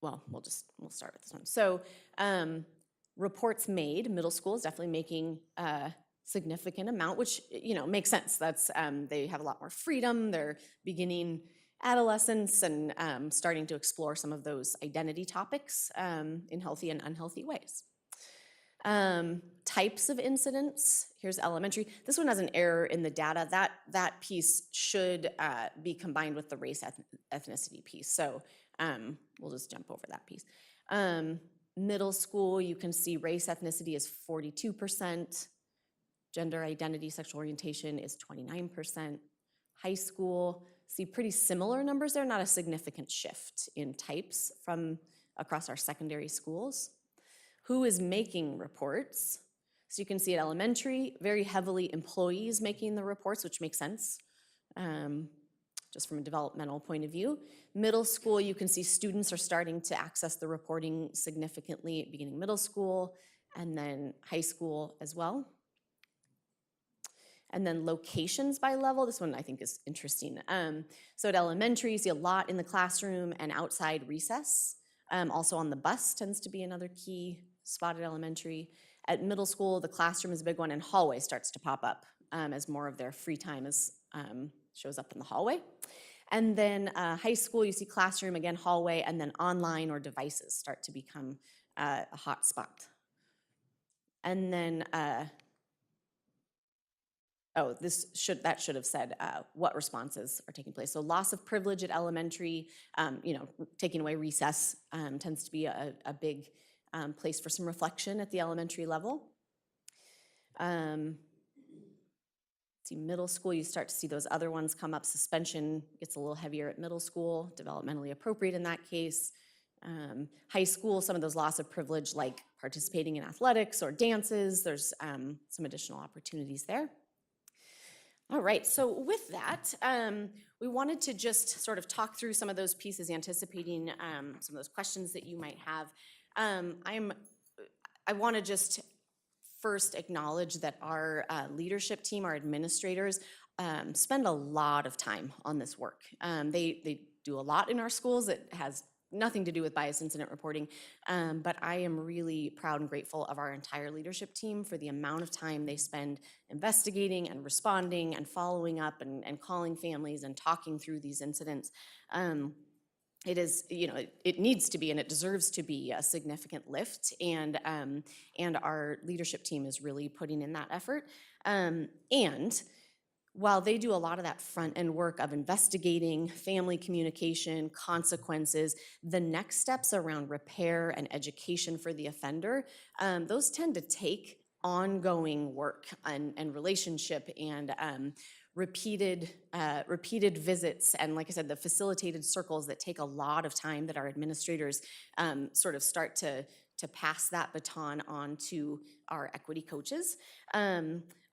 well, we'll start with this one. So reports made, middle school is definitely making a significant amount, which makes sense. That's they have a lot more freedom. They're beginning adolescence and starting to explore some of those identity topics in healthy and unhealthy ways. Types of incidents, here's elementary. This one has an error in the data. That piece should be combined with the race ethnicity piece. So we'll just jump over that piece. Middle school, you can see race ethnicity is 42%. Gender identity, sexual orientation is 29%. High school, see pretty similar numbers there, not a significant shift in types from across our secondary schools. Who is making reports? So you can see at elementary, very heavily employees making the reports, which makes sense, just from a developmental point of view. Middle school, you can see students are starting to access the reporting significantly beginning middle school, and then high school as well. And then locations by level, this one I think is interesting. So at elementary, you see a lot in the classroom and outside recess. Also on the bus tends to be another key spot at elementary. At middle school, the classroom is a big one, and hallway starts to pop up as more of their free time shows up in the hallway. And then high school, you see classroom, again, hallway, and then online or devices start to become a hot spot. And then, that should have said what responses are taking place. So loss of privilege at elementary, taking away recess tends to be a big place for some reflection at the elementary level. See, middle school, you start to see those other ones come up. Suspension gets a little heavier at middle school, developmentally appropriate in that case. High school, some of those loss of privilege, like participating in athletics or dances, there's some additional opportunities there. All right, so with that, we wanted to just sort of talk through some of those pieces, anticipating some of those questions that you might have. I want to just first acknowledge that our leadership team, our administrators, spend a lot of time on this work. They do a lot in our schools that has nothing to do with bias incident reporting, but I am really proud and grateful of our entire leadership team for the amount of time they spend investigating and responding and following up and calling families and talking through these incidents. It is, it needs to be and it deserves to be a significant lift, and our leadership team is really putting in that effort. And while they do a lot of that front end work of investigating, family communication, consequences, the next steps around repair and education for the offender, those tend to take ongoing work and relationship and repeated visits, and like I said, the facilitated circles that take a lot of time that our administrators sort of start to pass that baton on to our equity coaches.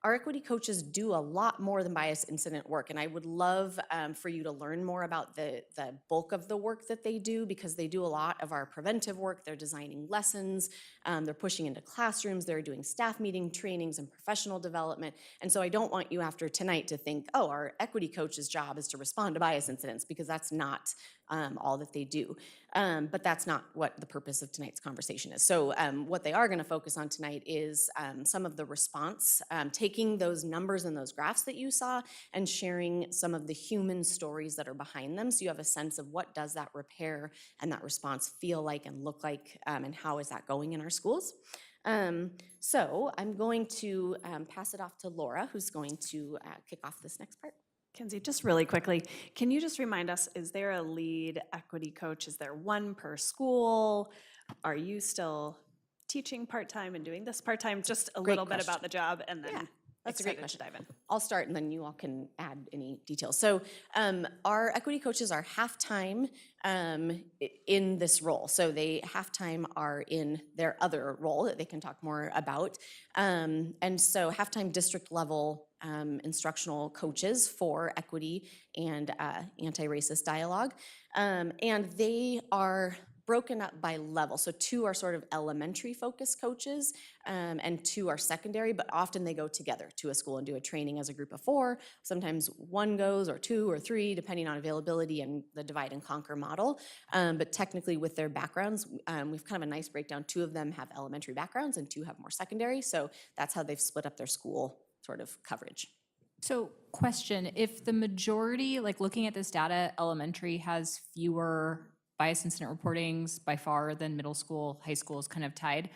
Our equity coaches do a lot more than bias incident work, and I would love for you to learn more about the bulk of the work that they do, because they do a lot of our preventive work. They're designing lessons, they're pushing into classrooms, they're doing staff meeting trainings and professional development. And so I don't want you after tonight to think, oh, our equity coach's job is to respond to bias incidents, because that's not all that they do. But that's not what the purpose of tonight's conversation is. So what they are going to focus on tonight is some of the response, taking those numbers and those graphs that you saw and sharing some of the human stories that are behind them, so you have a sense of what does that repair and that response feel like and look like, and how is that going in our schools. So I'm going to pass it off to Laura, who's going to kick off this next part. Kenzie, just really quickly, can you just remind us, is there a lead equity coach? Is there one per school? Are you still teaching part-time and doing this part-time? Just a Great little bit about question. the job, and then Yeah, that's a great excited to question. dive in. I'll start and then you all can add any details. So our equity coaches are half-time in this role. So they half-time are in their other role that they can talk more about. And so half-time district level instructional coaches for equity and anti-racist dialogue. And they are broken up by level. So 2 are sort of elementary focus coaches and 2 are secondary, but often they go together to a school and do a training as a group of 4. Sometimes 1 goes, or 2 or 3, depending on availability and the divide and conquer model. But technically with their backgrounds, we've kind of a nice breakdown. 2 of them have elementary backgrounds and 2 have more secondary. So that's how they've split up their school sort of coverage. So question, if the majority, like looking at this data, elementary has fewer bias incident reportings by far than middle school, high school is kind of tied,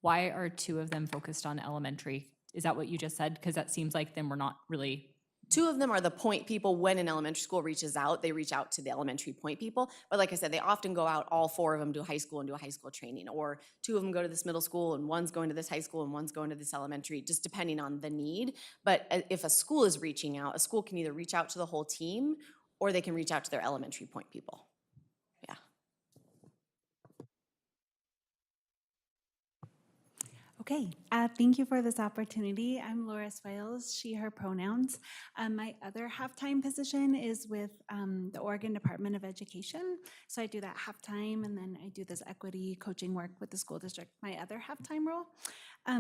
why are 2 of them focused on elementary? Is that what you just said? Because that seems like then we're not really. 2 of them are the point people. When an elementary school reaches out, they reach out to the elementary point people. But like I said, they often go out, all 4 of them do high school and do a high school training, or 2 of them go to this middle school and one's going to this high school and one's going to this elementary, just depending on the need. But if a school is reaching out, a school can either reach out to the whole team or they can reach out to their elementary point people. Yeah. Okay, thank you for this opportunity. I'm Laura Swales, she, her pronouns. My other half-time position is with the Oregon Department of Education. So I do that half-time, and then I do this equity coaching work with the school district, my other half-time role.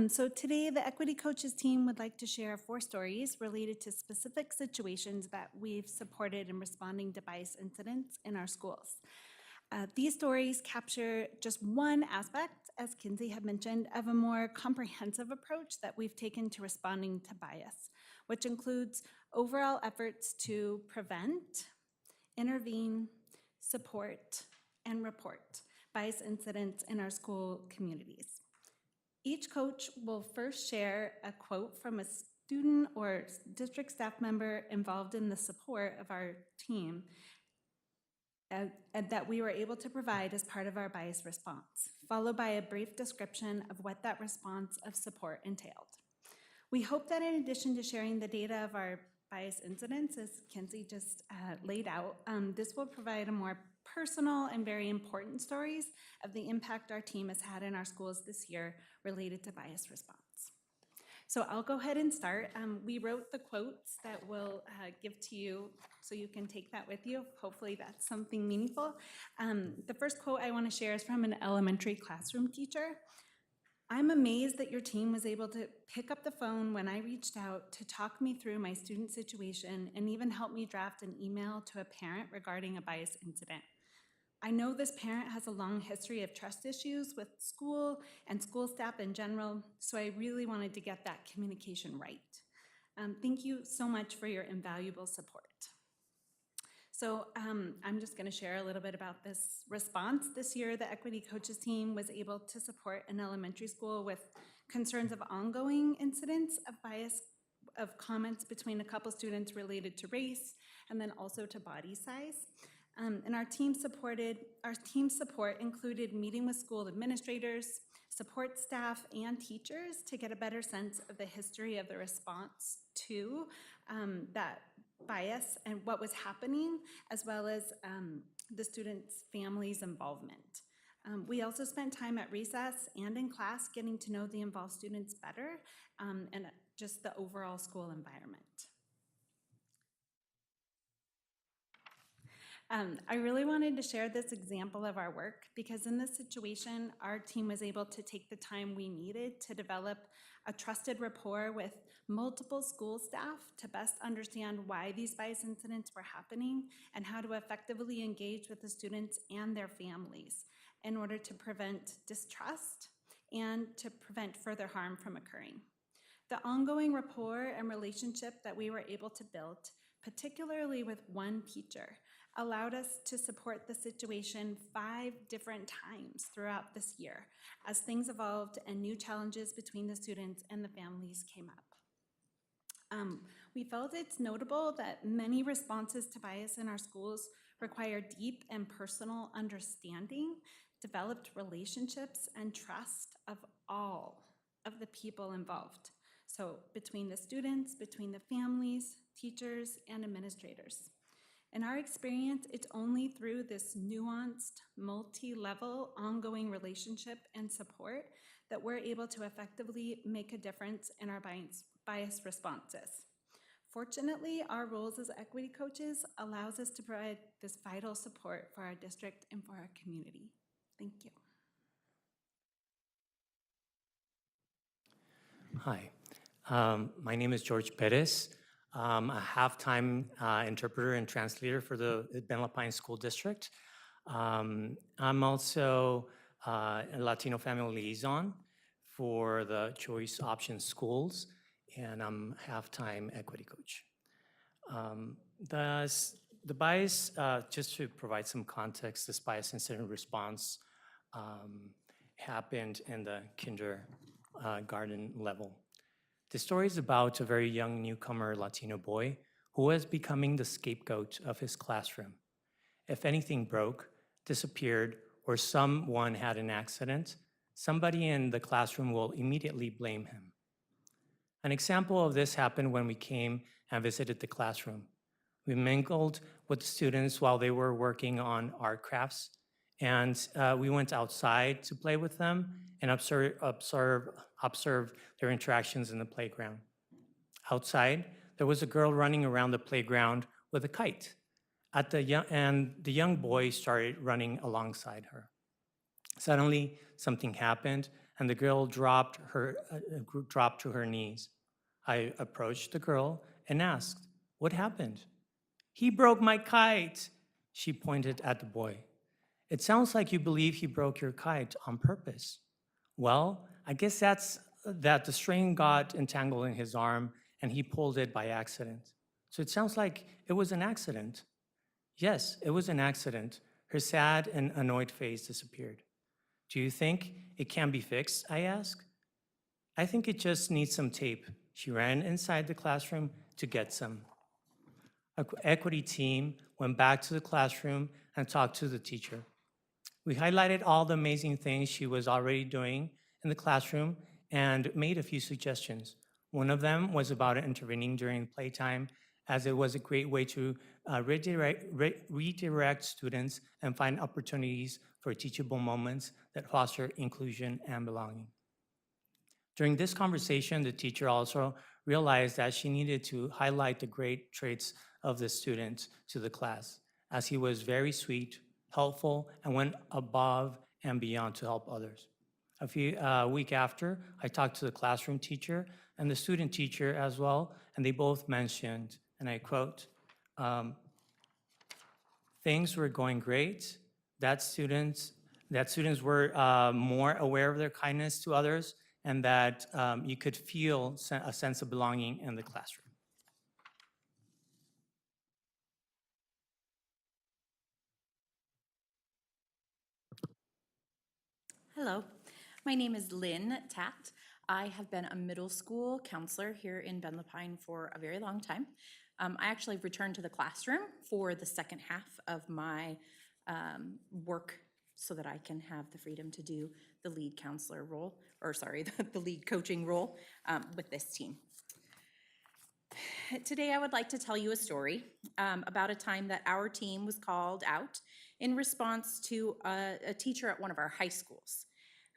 So today, the equity coaches team would like to share 4 stories related to specific situations that we've supported in responding to bias incidents in our schools. These stories capture just one aspect, as Kinsey had mentioned, of a more comprehensive approach that we've taken to responding to bias, which includes overall efforts to prevent, intervene, support, and report bias incidents in our school communities. Each coach will first share a quote from a student or district staff member involved in the support of our team and that we were able to provide as part of our bias response, followed by a brief description of what that response of support entailed. We hope that in addition to sharing the data of our bias incidents, as Kenzie just laid out, this will provide a more personal and very important stories of the impact our team has had in our schools this year related to bias response. So I'll go ahead and start. We wrote the quotes that we'll give to you so you can take that with you. Hopefully that's something meaningful. The first quote I want to share is from an elementary classroom teacher. "I'm amazed that your team was able to pick up the phone when I reached out to talk me through my student situation and even help me draft an email to a parent regarding a bias incident. I know this parent has a long history of trust issues with school and school staff in general, so I really wanted to get that communication right. Thank you so much for your invaluable support." So I'm just going to share a little bit about this response. This year, the Equity Coaches team was able to support an elementary school with concerns of ongoing incidents of bias of comments between a couple students related to race and then also to body size. And our team support included meeting with school administrators, support staff, and teachers to get a better sense of the history of the response to that bias and what was happening, as well as the students' families' involvement. We also spent time at recess and in class getting to know the involved students better and just the overall school environment. I really wanted to share this example of our work because in this situation, our team was able to take the time we needed to develop a trusted rapport with multiple school staff to best understand why these bias incidents were happening and how to effectively engage with the students and their families in order to prevent distrust and to prevent further harm from occurring. The ongoing rapport and relationship that we were able to build, particularly with one teacher, allowed us to support the situation 5 different times throughout this year as things evolved and new challenges between the students and the families came up. We felt it's notable that many responses to bias in our schools require deep and personal understanding, developed relationships, and trust of all of the people involved. So between the students, between the families, teachers, and administrators. In our experience, it's only through this nuanced, multi-level, ongoing relationship and support that we're able to effectively make a difference in our bias responses. Fortunately, our roles as equity coaches allows us to provide this vital support for our district and for our community. Thank you. Hi, my name is George Perez. I'm a half-time interpreter and translator for the Benla Pines School District. I'm also a Latino family liaison for the Choice Option Schools, and I'm half-time equity coach. The bias, just to provide some context, this bias incident response happened in the kindergarten level. The story is about a very young newcomer Latino boy who was becoming the scapegoat of his classroom. If anything broke, disappeared, or someone had an accident, somebody in the classroom will immediately blame him. An example of this happened when we came and visited the classroom. We mingled with the students while they were working on art crafts, and we went outside to play with them and observe their interactions in the playground. Outside, there was a girl running around the playground with a kite, and the young boy started running alongside her. Suddenly, something happened, and the girl dropped to her knees. I approached the girl and asked, "What happened?" "He broke my kite," she pointed at the boy. "It sounds like you believe he broke your kite on purpose." "Well, I guess that the string got entangled in his arm and he pulled it by accident. So it sounds like it was an accident." "Yes, it was an accident." Her sad and annoyed face disappeared. "Do you think it can be fixed?" I asked. "I think it just needs some tape." She ran inside the classroom to get some. Our equity team went back to the classroom and talked to the teacher. We highlighted all the amazing things she was already doing in the classroom and made a few suggestions. One of them was about intervening during playtime as it was a great way to redirect students and find opportunities for teachable moments that foster inclusion and belonging. During this conversation, the teacher also realized that she needed to highlight the great traits of the student to the class, as he was very sweet, helpful, and went above and beyond to help others. A week after, I talked to the classroom teacher and the student teacher as well, and they both mentioned, and I quote, things were going great, that students were more aware of their kindness to others, and that you could feel a sense of belonging in the classroom. Hello, my name is Lynn Tatt. I have been a middle school counselor here in Ben Lapine for a very long time. I actually returned to the classroom for the second half of my work so that I can have the freedom to do the lead counselor role, or sorry, the lead coaching role with this team. Today I would like to tell you a story about a time that our team was called out in response to a teacher at one of our high schools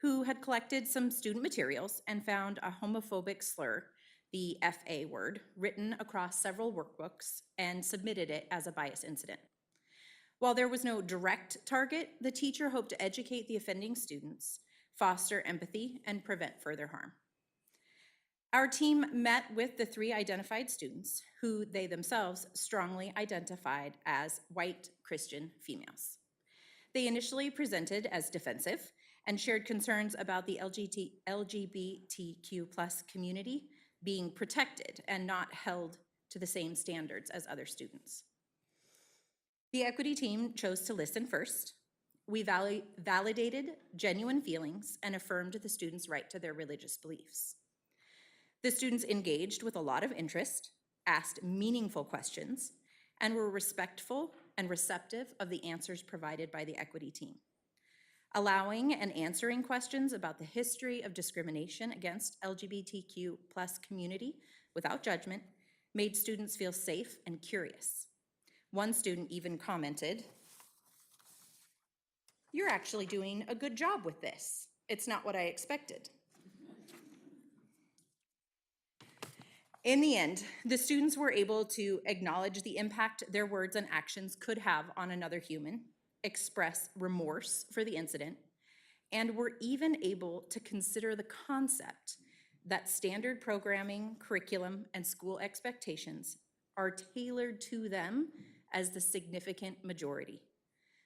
who had collected some student materials and found a homophobic slur, the FA word, written across several workbooks and submitted it as a bias incident. While there was no direct target, the teacher hoped to educate the offending students, foster empathy, and prevent further harm. Our team met with the 3 identified students who they themselves strongly identified as white Christian females. They initially presented as defensive and shared concerns about the LGBTQ+ community being protected and not held to the same standards as other students. The equity team chose to listen first. We validated genuine feelings and affirmed the students' right to their religious beliefs. The students engaged with a lot of interest, asked meaningful questions, and were respectful and receptive of the answers provided by the equity team. Allowing and answering questions about the history of discrimination against LGBTQ+ community without judgment made students feel safe and curious. One student even commented, "You're actually doing a good job with this. It's not what I expected." In the end, the students were able to acknowledge the impact their words and actions could have on another human, express remorse for the incident, and were even able to consider the concept that standard programming, curriculum, and school expectations are tailored to them as the significant majority,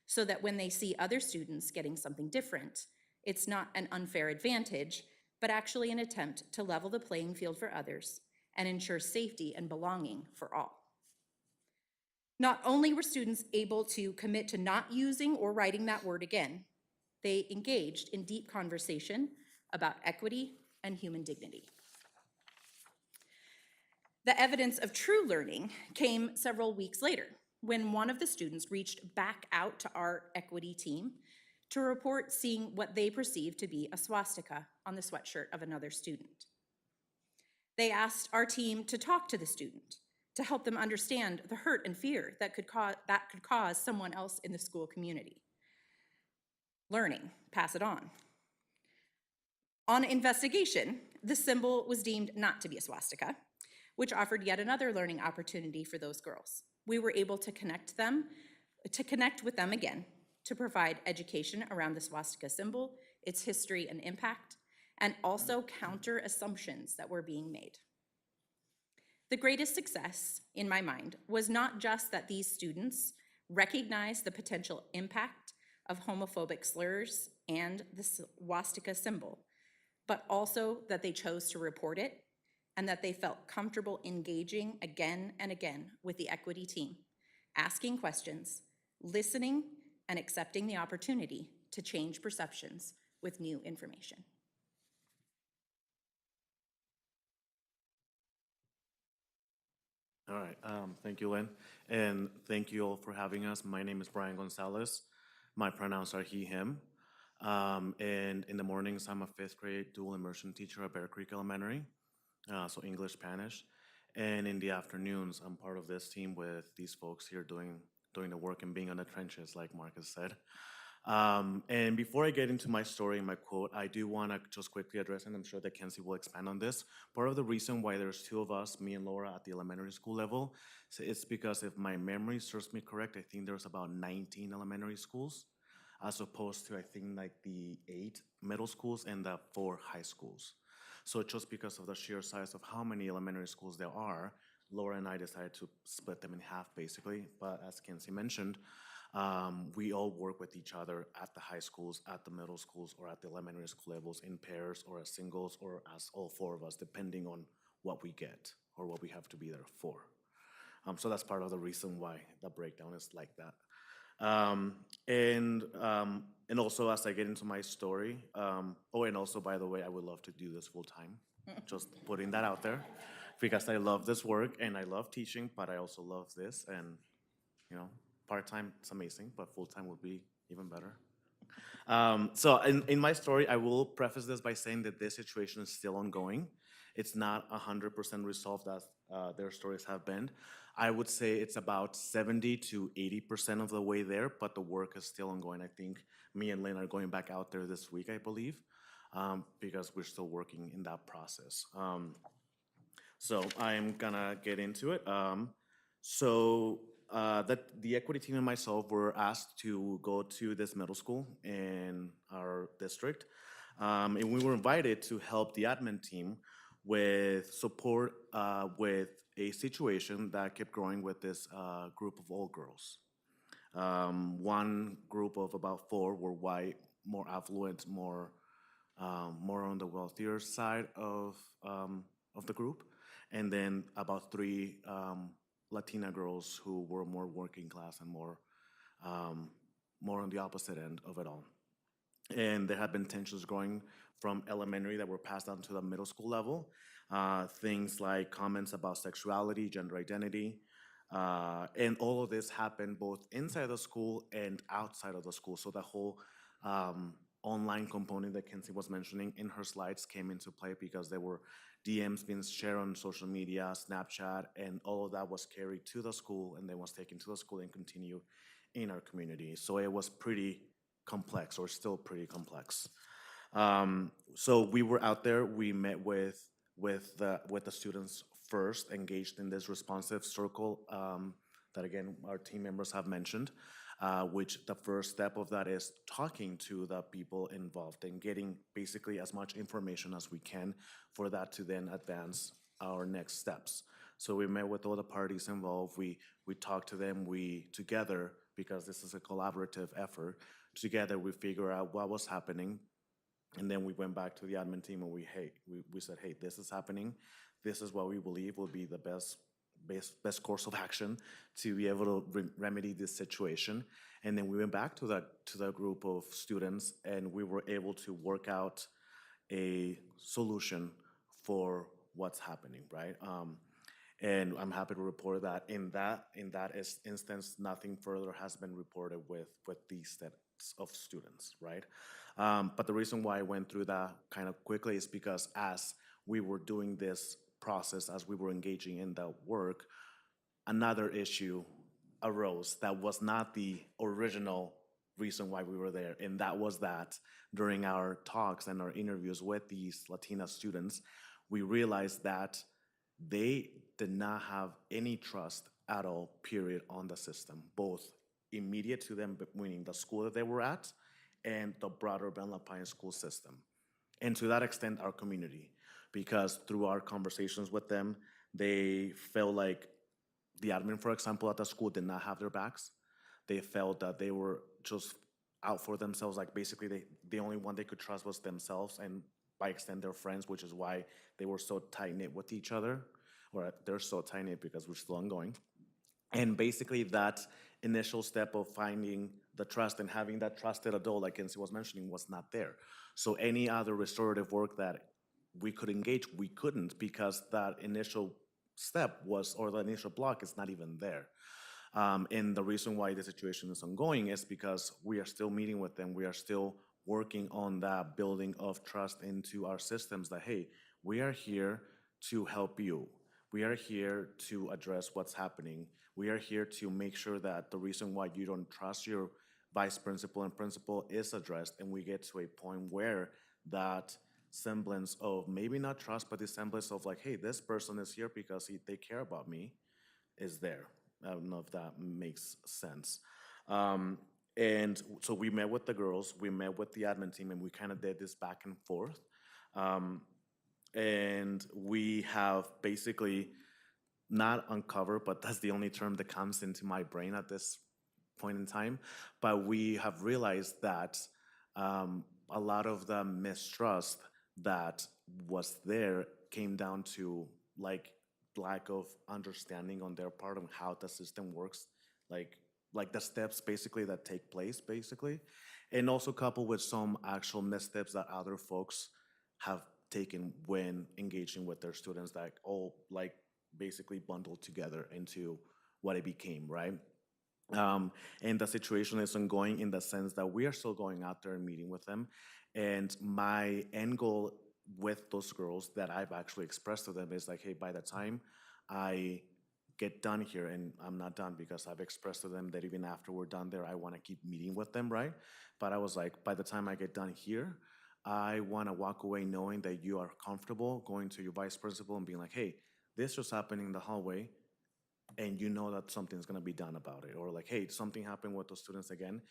so that when they see other students getting something different, it's not an unfair advantage, but actually an attempt to level the playing field for others and ensure safety and belonging for all. Not only were students able to commit to not using or writing that word again, they engaged in deep conversation about equity and human dignity. The evidence of true learning came several weeks later when one of the students reached back out to our equity team to report seeing what they perceived to be a swastika on the sweatshirt of another student. They asked our team to talk to the student to help them understand the hurt and fear that could cause someone else in the school community. Learning, pass it on. On investigation, the symbol was deemed not to be a swastika, which offered yet another learning opportunity for those girls. We were able to connect with them again, to provide education around the swastika symbol, its history and impact, and also counter assumptions that were being made. The greatest success, in my mind, was not just that these students recognized the potential impact of homophobic slurs and the swastika symbol, but also that they chose to report it and that they felt comfortable engaging again and again with the equity team, asking questions, listening, and accepting the opportunity to change perceptions with new information. All right, thank you, Lynn, and thank you all for having us. My name is Brian Gonzalez. My pronouns are he, him. And in the mornings, I'm a 5th grade dual immersion teacher at Bear Creek Elementary, so English, Spanish. And in the afternoons, I'm part of this team with these folks here doing the work and being on the trenches, like Marcus said. And before I get into my story and my quote, I do want to just quickly address, and I'm sure that Kenzie will expand on this. Part of the reason why there's two of us, me and Laura, at the elementary school level, so it's because if my memory serves me correct, I think there's about 19 elementary schools, as opposed to I think like the 8 middle schools and the 4 high schools. So just because of the sheer size of how many elementary schools there are, Laura and I decided to split them in half basically. But as Kenzie mentioned, we all work with each other at the high schools, at the middle schools, or at the elementary school levels in pairs or as singles or as all 4 of us, depending on what we get or what we have to be there for. So that's part of the reason why the breakdown is like that. And also as I get into my story, and also by the way, I would love to do this full time. Just putting that out there, because I love this work and I love teaching, but I also love this, and part-time, it's amazing, but full-time would be even better. So in my story, I will preface this by saying that this situation is still ongoing. It's not 100% resolved as their stories have been. I would say it's about 70 to 80% of the way there, but the work is still ongoing. I think me and Lynn are going back out there this week, I believe, because we're still working in that process. So I'm gonna get into it. That the equity team and myself were asked to go to this middle school in our district. And we were invited to help the admin team with support with a situation that kept growing with this group of all girls. One group of about 4 were white, more affluent, more on the wealthier side of the group. And then about 3 Latina girls who were more working class and more on the opposite end of it all. And there have been tensions growing from elementary that were passed down to the middle school level. Things like comments about sexuality, gender identity, and all of this happened both inside the school and outside of the school. So the whole online component that Kenzie was mentioning in her slides came into play because there were DMs being shared on social media, Snapchat, and all of that was carried to the school and then was taken to the school and continued in our community. So it was pretty complex, or still pretty complex. So we were out there. We met with the students first, engaged in this responsive circle that again our team members have mentioned. Which the first step of that is talking to the people involved and getting basically as much information as we can for that to then advance our next steps. So we met with all the parties involved. We talked to them. We together, because this is a collaborative effort, together we figure out what was happening. And then we went back to the admin team and we said, hey, this is happening. This is what we believe will be the best course of action to be able to remedy this situation. And then we went back to the group of students and we were able to work out a solution for what's happening, right? And I'm happy to report that in that instance, nothing further has been reported with these sets of students, right? But the reason why I went through that kind of quickly is because as we were doing this process, as we were engaging in the work, another issue arose that was not the original reason why we were there. And that was that during our talks and our interviews with these Latina students, we realized that they did not have any trust at all, period, on the system, both immediate to them, meaning the school that they were at, and the broader Ben LaPine school system. And to that extent, our community, because through our conversations with them, they felt like the admin, for example, at the school did not have their backs. They felt that they were just out for themselves, like basically the only one they could trust was themselves and by extent their friends, which is why they were so tight-knit with each other, or they're so tight-knit because we're still ongoing. And basically that initial step of finding the trust and having that trusted adult, like Kenzie was mentioning, was not there. So any other restorative work that we could engage, we couldn't, because that initial step was, or the initial block is not even there. And the reason why the situation is ongoing is because we are still meeting with them. We are still working on that building of trust into our systems that, hey, we are here to help you. We are here to address what's happening. We are here to make sure that the reason why you don't trust your vice principal and principal is addressed, and we get to a point where that semblance of maybe not trust, but the semblance of like, hey, this person is here because they care about me, is there. I don't know if that makes sense. And so we met with the girls, we met with the admin team, and we kind of did this back and forth. And we have basically not uncovered, but that's the only term that comes into my brain at this point in time. But we have realized that a lot of the mistrust that was there came down to like lack of understanding on their part on how the system works, like the steps basically that take place basically, and also coupled with some actual missteps that other folks have taken when engaging with their students that all like basically bundled together into what it became, right? And the situation is ongoing in the sense that we are still going out there and meeting with them. And my end goal with those girls that I've actually expressed to them is like, hey, by the time I get done here, and I'm not done because I've expressed to them that even after we're done there, I want to keep meeting with them, right? But I was like, by the time I get done here, I want to walk away knowing that you are comfortable going to your vice principal and being like, hey, this just happened in the hallway, and you know that something's going to be done about it. Or like, hey, something happened with those students again,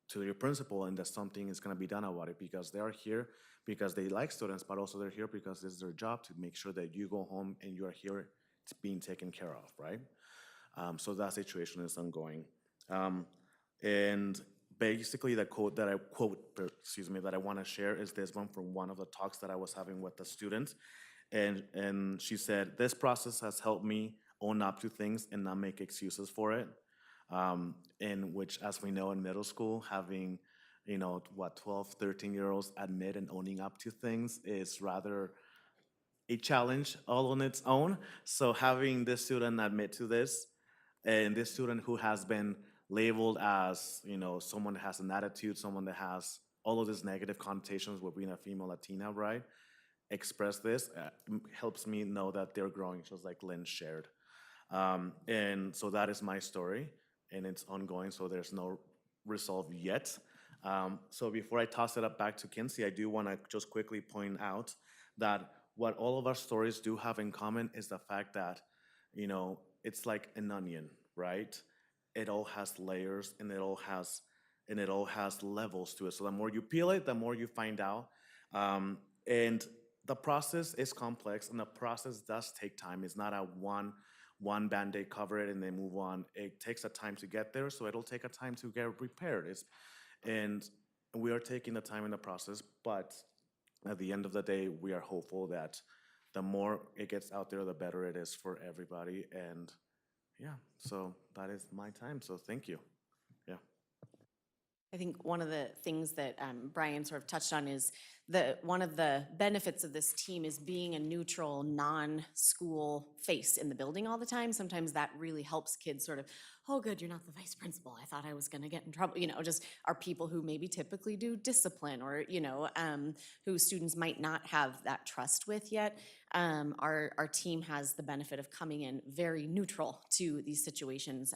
to your principal, and that something is going to be done about it, because they are here because they like students, but also they're here because this is their job to make sure that you go home and you are here being taken care of, right? So that situation is ongoing. And basically the quote that that I want to share is this one from one of the talks that I was having with the students. And she said, this process has helped me own up to things and not make excuses for it. In which, as we know in middle school, having, 12, 13-year-olds admit and owning up to things is rather a challenge all on its own. So having this student admit to this, and this student who has been labeled as, someone that has an attitude, someone that has all of these negative connotations with being a female Latina, right, express this, helps me know that they're growing, just like Lynn shared. And so that is my story, and it's ongoing, so there's no resolve yet. So before I toss it up back to Kinsey, I do want to just quickly point out that what all of our stories do have in common is the fact that, it's like an onion, right? It all has layers, and it all has levels to it. So the more you peel it, the more you find out. And the process is complex, and the process does take time. It's not a one Band-Aid, cover it, and then move on. It takes a time to get there, so it'll take a time to get repaired. And we are taking the time in the process, but at the end of the day, we are hopeful that the more it gets out there, the better it is for everybody. And yeah, so that is my time, so thank you. Yeah. I think one of the things that Brian sort of touched on is one of the benefits of this team is being a neutral, non-school face in the building all the time. Sometimes that really helps kids sort of, oh, good, you're not the vice principal. I thought I was going to get in trouble. Just are people who maybe typically do discipline, or, who students might not have that trust with yet. Our team has the benefit of coming in very neutral to these situations.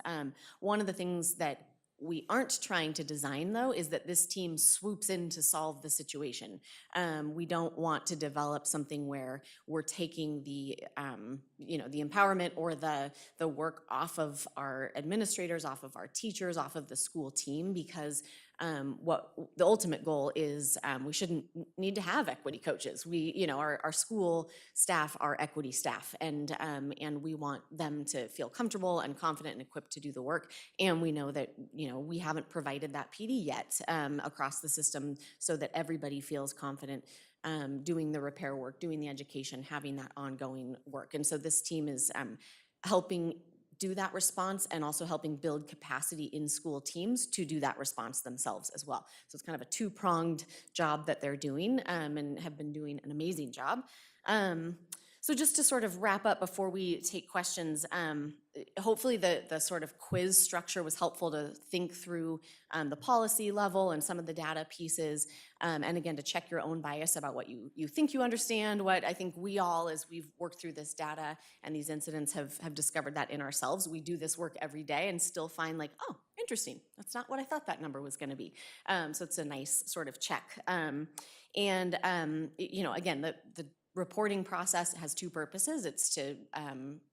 One of the things that we aren't trying to design, though, is that this team swoops in to solve the situation. We don't want to develop something where we're taking the empowerment or the work off of our administrators, off of our teachers, off of the school team, because what the ultimate goal is, we shouldn't need to have equity coaches. Our school staff are equity staff, and we want them to feel comfortable and confident and equipped to do the work. And we know that, we haven't provided that PD yet across the system, so that everybody feels confident doing the repair work, doing the education, having that ongoing work. And so this team is helping do that response, and also helping build capacity in school teams to do that response themselves as well. So it's kind of a two-pronged job that they're doing, and have been doing an amazing job. So just to sort of wrap up before we take questions, hopefully the sort of quiz structure was helpful to think through the policy level and some of the data pieces. And again, to check your own bias about what you think you understand, what I think we all, as we've worked through this data and these incidents, have discovered that in ourselves. We do this work every day and still find like, oh, interesting, that's not what I thought that number was gonna be. So it's a nice sort of check. You know, again, the reporting process has two purposes. It's to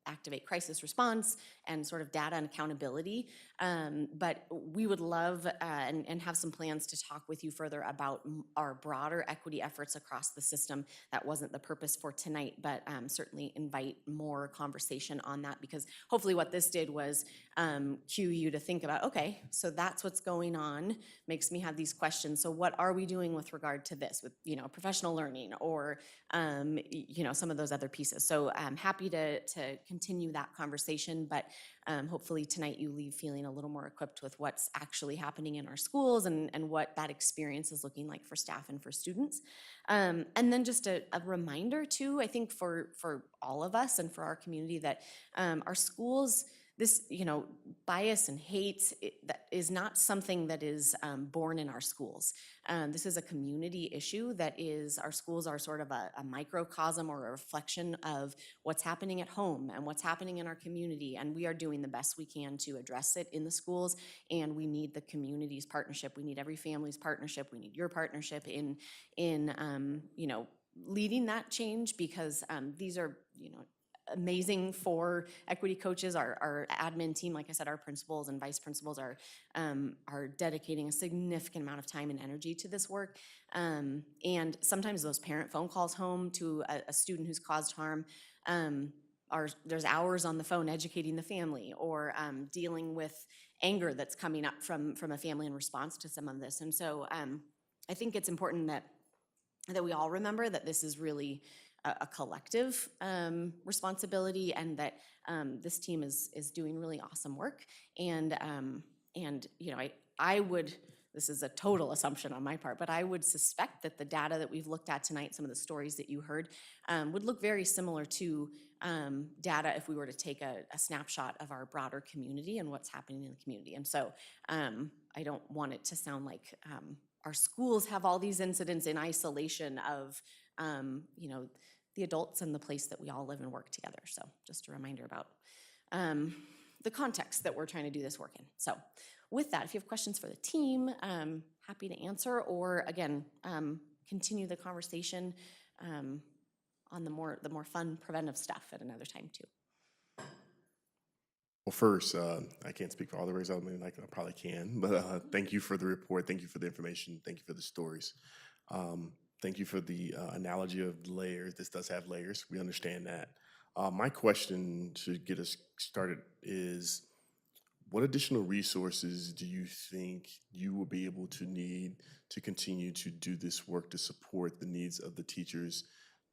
activate crisis response and sort of data and accountability. But we would love and have some plans to talk with you further about our broader equity efforts across the system. That wasn't the purpose for tonight, but certainly invite more conversation on that, because hopefully what this did was cue you to think about, okay, so that's what's going on, makes me have these questions. So what are we doing with regard to this, with, you know, professional learning or, you know, some of those other pieces. So I'm happy to continue that conversation, but hopefully tonight you leave feeling a little more equipped with what's actually happening in our schools and what that experience is looking like for staff and for students. And then just a reminder too, I think for all of us and for our community, that our schools, this, you know, bias and hate, that is not something that is born in our schools. This is a community issue that is, our schools are sort of a microcosm or a reflection of what's happening at home and what's happening in our community. And we are doing the best we can to address it in the schools. And we need the community's partnership. We need every family's partnership. We need your partnership in you know, leading that change, because these are, you know, amazing for equity coaches. Our admin team, like I said, our principals and vice principals are dedicating a significant amount of time and energy to this work. And sometimes those parent phone calls home to a student who's caused harm, there's hours on the phone educating the family, or dealing with anger that's coming up from a family in response to some of this. And so I think it's important that we all remember that this is really a collective responsibility, and that this team is doing really awesome work. And you know, I would, this is a total assumption on my part, but I would suspect that the data that we've looked at tonight, some of the stories that you heard, would look very similar to data if we were to take a snapshot of our broader community and what's happening in the community. And so I don't want it to sound like our schools have all these incidents in isolation of, you know, the adults and the place that we all live and work together. So just a reminder about the context that we're trying to do this work in. So with that, if you have questions for the team, happy to answer, or again, continue the conversation on the more fun preventive stuff at another time too. Well, first, I can't speak for all the ways. I mean, I probably can, but thank you for the report. Thank you for the information. Thank you for the stories. Thank you for the analogy of layers. This does have layers. We understand that. My question to get us started is, what additional resources do you think you will be able to need to continue to do this work to support the needs of the teachers,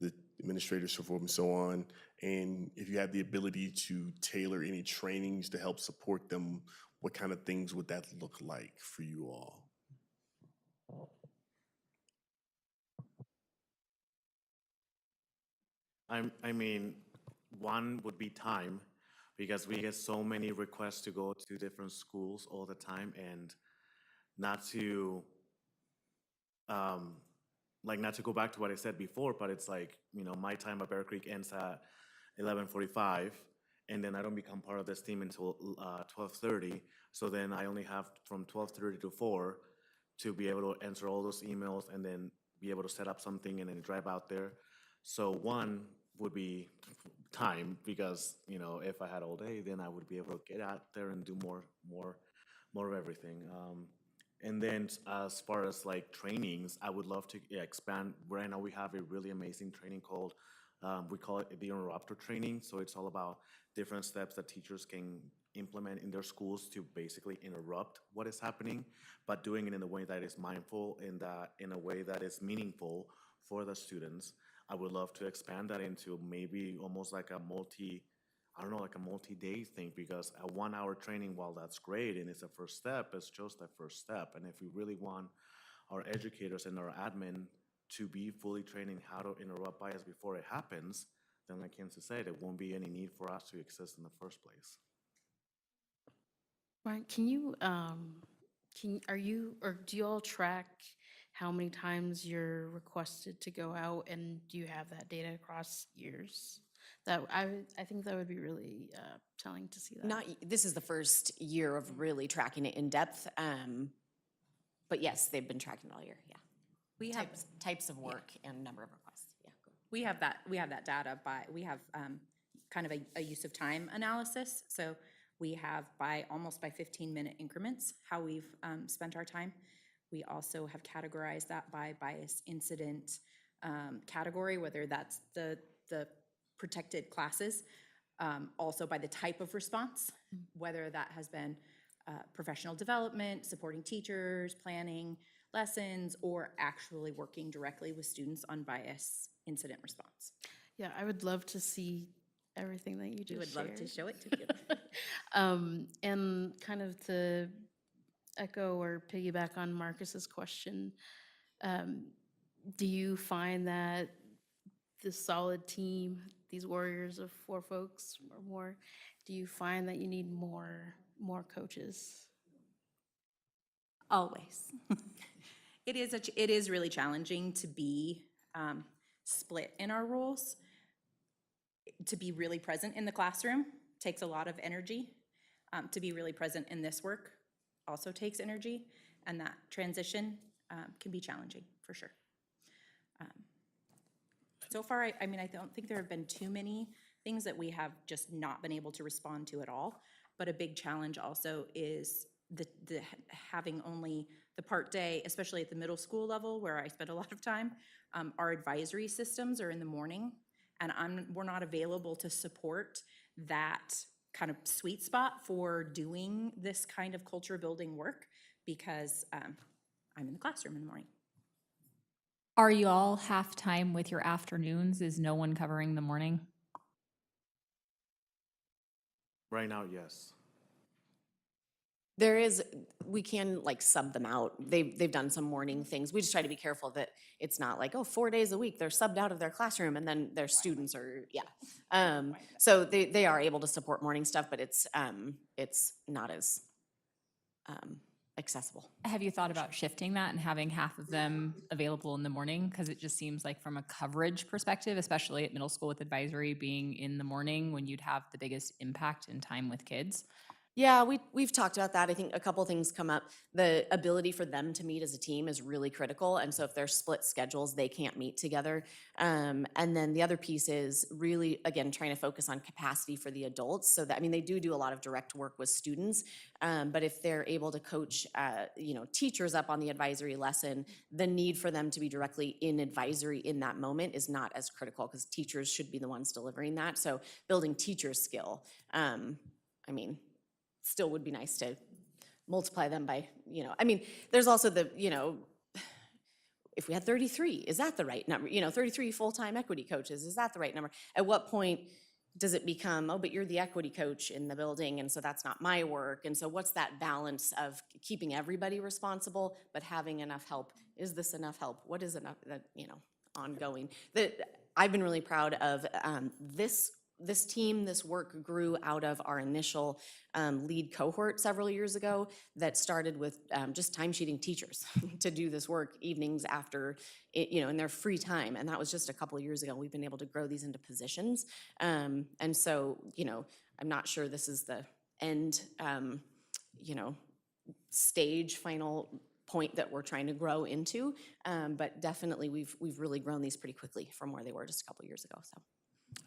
the administrators, so forth and so on? And if you have the ability to tailor any trainings to help support them, what kind of things would that look like for you all? I mean, one would be time, because we get so many requests to go to different schools all the time, and not to, not to go back to what I said before, but it's like, you know, my time at Bear Creek ends at 11:45, and then I don't become part of this team until 12:30. So then I only have from 12:30 to 4 to be able to answer all those emails and then be able to set up something and then drive out there. So one would be time, because, you know, if I had all day, then I would be able to get out there and do more of everything. And then as far as like trainings, I would love to expand. Right now we have a really amazing training called, we call it the Interrupter training. So it's all about different steps that teachers can implement in their schools to basically interrupt what is happening, but doing it in a way that is mindful and in a way that is meaningful for the students. I would love to expand that into maybe almost like a multi-day thing, because a 1 hour training, while that's great and it's a first step, it's just a first step. And if we really want our educators and our admin to be fully trained in how to interrupt bias before it happens, then like Kenzie said, there won't be any need for us to exist in the first place. Brian, are you, or do you all track how many times you're requested to go out, and do you have that data across years? That, I think that would be really telling to see that. Not, this is the first year of really tracking it in depth. But yes, they've been tracking it all year, yeah. We have, Types of work and number of requests, yeah. we have that data by, we have kind of a use of time analysis. So we have almost by 15-minute increments how we've spent our time. We also have categorized that by bias incident category, whether that's the protected classes, also by the type of response, whether that has been professional development, supporting teachers, planning lessons, or actually working directly with students on bias incident response. Yeah, I would love to see everything that you just We would love to shared. show it to you. And kind of to echo or piggyback on Marcus's question, do you find that this solid team, these warriors of 4 folks or more, do you find that you need more coaches? Always. It is really challenging to be split in our roles. To be really present in the classroom takes a lot of energy. To be really present in this work also takes energy, and that transition can be challenging for sure. So far, I mean, I don't think there have been too many things that we have just not been able to respond to at all. But a big challenge also is the having only the part day, especially at the middle school level where I spend a lot of time. Our advisory systems are in the morning, and we're not available to support that kind of sweet spot for doing this kind of culture building work because I'm in the classroom in the morning. Are you all half-time with your afternoons? Is no one covering the morning? Right now, yes. There is, we can like sub them out. They've done some morning things. We just try to be careful that it's not like, oh, 4 days a week, they're subbed out of their classroom and then their students are, yeah. So they are able to support morning stuff, but it's not as accessible. Have you thought about shifting that and having half of them available in the morning? Because it just seems like from a coverage perspective, especially at middle school with advisory being in the morning when you'd have the biggest impact in time with kids. Yeah, we've talked about that. I think a couple things come up. The ability for them to meet as a team is really critical. And so if they're split schedules, they can't meet together. And then the other piece is really, again, trying to focus on capacity for the adults. So that, I mean, they do a lot of direct work with students. But if they're able to coach, teachers up on the advisory lesson, the need for them to be directly in advisory in that moment is not as critical because teachers should be the ones delivering that. So building teacher skill, still would be nice to multiply them by, there's also the, if we had 33, is that the right number? 33 full-time equity coaches, is that the right number? At what point does it become, oh, but you're the equity coach in the building, and so that's not my work? And so what's that balance of keeping everybody responsible, but having enough help? Is this enough help? What is enough, ongoing? I've been really proud of this team. This work grew out of our initial lead cohort several years ago that started with just timesheeting teachers to do this work evenings after, in their free time. And that was just a couple of years ago. We've been able to grow these into positions. And so, I'm not sure this is the end, stage, final point that we're trying to grow into. But definitely we've really grown these pretty quickly from where they were just a couple of years ago, so.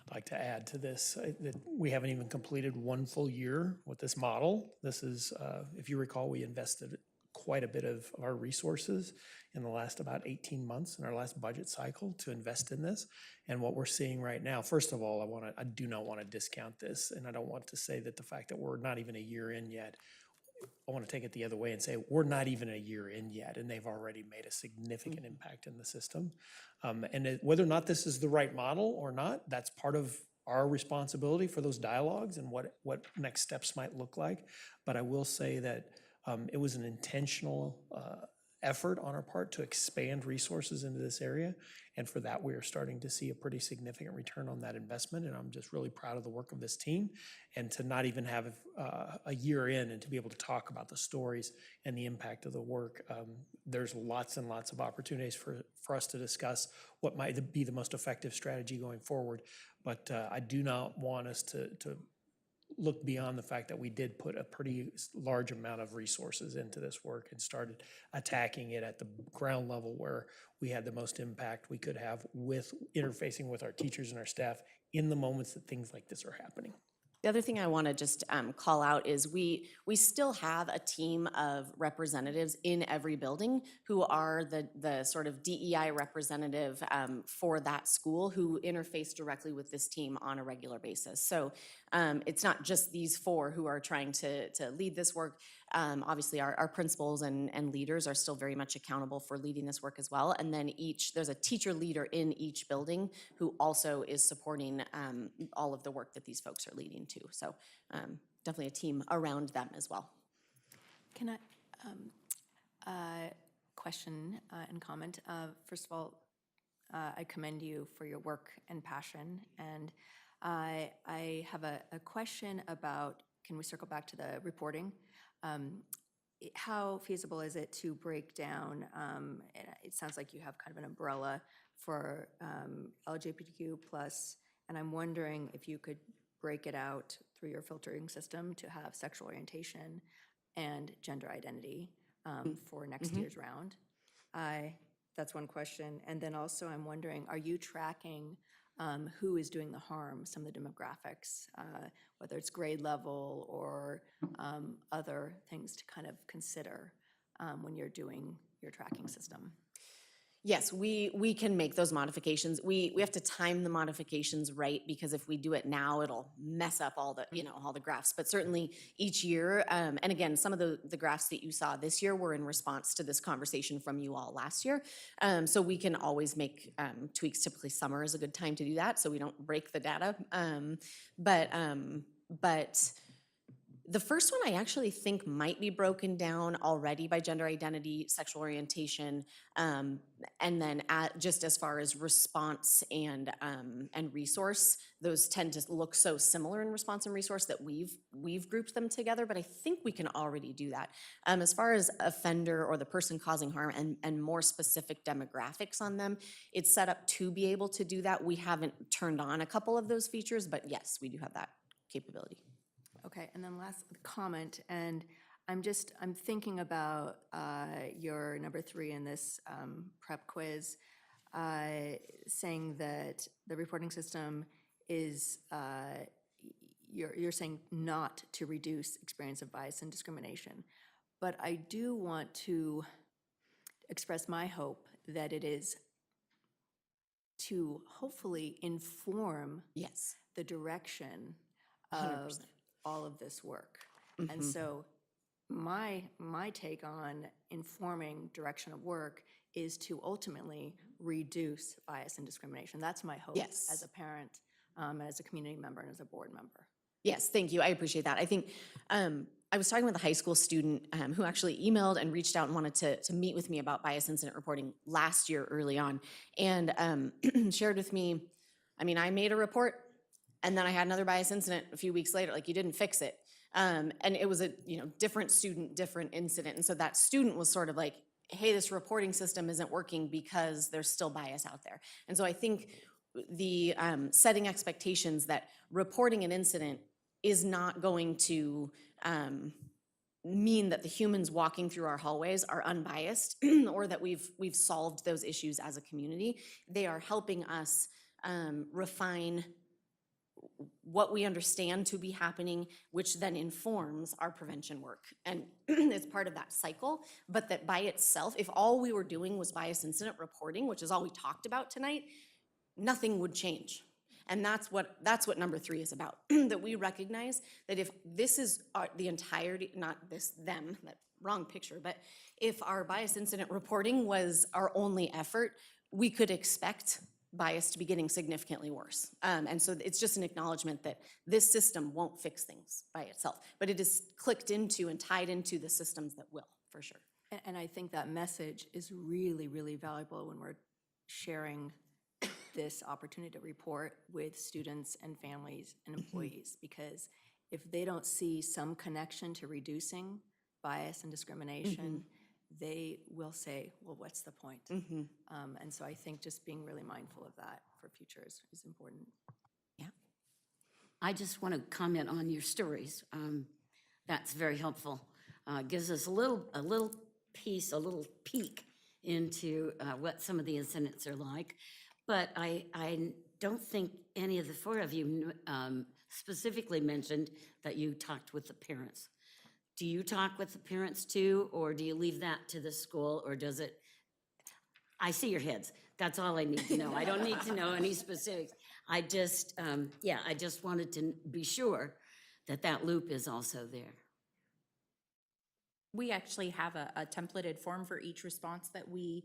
I'd like to add to this that we haven't even completed 1 full year with this model. This is, if you recall, we invested quite a bit of our resources in the last about 18 months in our last budget cycle to invest in this. And what we're seeing right now, first of all, I do not want to discount this, and I don't want to say that the fact that we're not even a year in yet, I want to take it the other way and say we're not even a year in yet, and they've already made a significant impact in the system. Whether or not this is the right model or not, that's part of our responsibility for those dialogues and what next steps might look like. But I will say that it was an intentional effort on our part to expand resources into this area. And for that, we are starting to see a pretty significant return on that investment. And I'm just really proud of the work of this team. And to not even have a year in and to be able to talk about the stories and the impact of the work, there's lots and lots of opportunities for us to discuss what might be the most effective strategy going forward. But I do not want us to look beyond the fact that we did put a pretty large amount of resources into this work and started attacking it at the ground level where we had the most impact we could have with interfacing with our teachers and our staff in the moments that things like this are happening. The other thing I want to just call out is we still have a team of representatives in every building who are the sort of DEI representative for that school who interface directly with this team on a regular basis. So it's not just these 4 who are trying to lead this work. Obviously, our principals and leaders are still very much accountable for leading this work as well. And then there's a teacher leader in each building who also is supporting all of the work that these folks are leading to. So definitely a team around them as well. Can I, question and comment. First of all, I commend you for your work and passion. And I have a question about, can we circle back to the reporting? How feasible is it to break down, it sounds like you have kind of an umbrella for LGBTQ+, and I'm wondering if you could break it out through your filtering system to have sexual orientation and gender identity for next year's round. That's one question. And then also I'm wondering, are you tracking who is doing the harm, some of the demographics, whether it's grade level or other things to kind of consider when you're doing your tracking system? Yes, we can make those modifications. We have to time the modifications right, because if we do it now, it'll mess up all the, all the graphs. But certainly each year, and again, some of the graphs that you saw this year were in response to this conversation from you all last year. So we can always make tweaks. Typically summer is a good time to do that so we don't break the data. But the first one I actually think might be broken down already by gender identity, sexual orientation, and then just as far as response and resource, those tend to look so similar in response and resource that we've grouped them together, but I think we can already do that. As far as offender or the person causing harm and more specific demographics on them, it's set up to be able to do that. We haven't turned on a couple of those features, but yes, we do have that capability. Okay, and then last comment, and I'm thinking about your number 3 in this prep quiz, saying that the reporting system is, you're saying not to reduce experience of bias and discrimination. But I do want to express my hope that it is to hopefully inform Yes. the direction 100%. of all of this work. And so my take on informing direction of work is to ultimately reduce bias and discrimination. That's my hope Yes. as a parent, and as a community member, and as a board member. Yes, thank you. I appreciate that. I think I was talking with a high school student who actually emailed and reached out and wanted to meet with me about bias incident reporting last year early on, and shared with me, I made a report, and then I had another bias incident a few weeks later, like, you didn't fix it. And it was a different student, different incident. And so that student was sort of like, hey, this reporting system isn't working because there's still bias out there. And so I think the setting expectations that reporting an incident is not going to mean that the humans walking through our hallways are unbiased or that we've solved those issues as a community. They are helping us refine what we understand to be happening, which then informs our prevention work. And it's part of that cycle, but that by itself, if all we were doing was bias incident reporting, which is all we talked about tonight, nothing would change. And that's what number 3 is about, that we recognize that if this is the entirety, not this, them, that wrong picture, but if our bias incident reporting was our only effort, we could expect bias to be getting significantly worse. And so it's just an acknowledgement that this system won't fix things by itself, but it is clicked into and tied into the systems that will, for sure. And I think that message is really, really valuable when we're sharing this opportunity to report with students and families and employees, because if they don't see some connection to reducing bias and discrimination, they will say, well, what's the point? And so I think just being really mindful of that for future is important. I just want to comment on your stories. That's very helpful. Gives us a little piece, a little peek into what some of the incidents are like. But I don't think any of the four of you specifically mentioned that you talked with the parents. Do you talk with the parents too, or do you leave that to the school, or does it? I see your heads. That's all I need to know. I don't need to know any specifics. I just, I just wanted to be sure that that loop is also there. We actually have a templated form for each response that we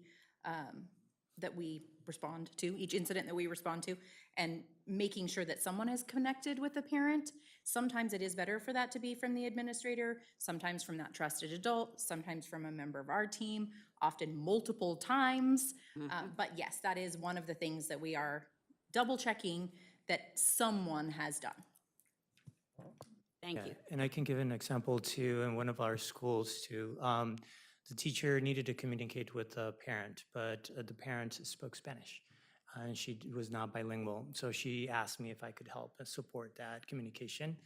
respond to, each incident that we respond to, and making sure that someone is connected with the parent. Sometimes it is better for that to be from the administrator, sometimes from that trusted adult, sometimes from a member of our team, often multiple times. But yes, that is one of the things that we are double checking that someone has done. Thank Yeah, you. and I can give an example too, in one of our schools too. The teacher needed to communicate with the parent, but the parent spoke Spanish, and she was not bilingual. So she asked me if I could help support that communication,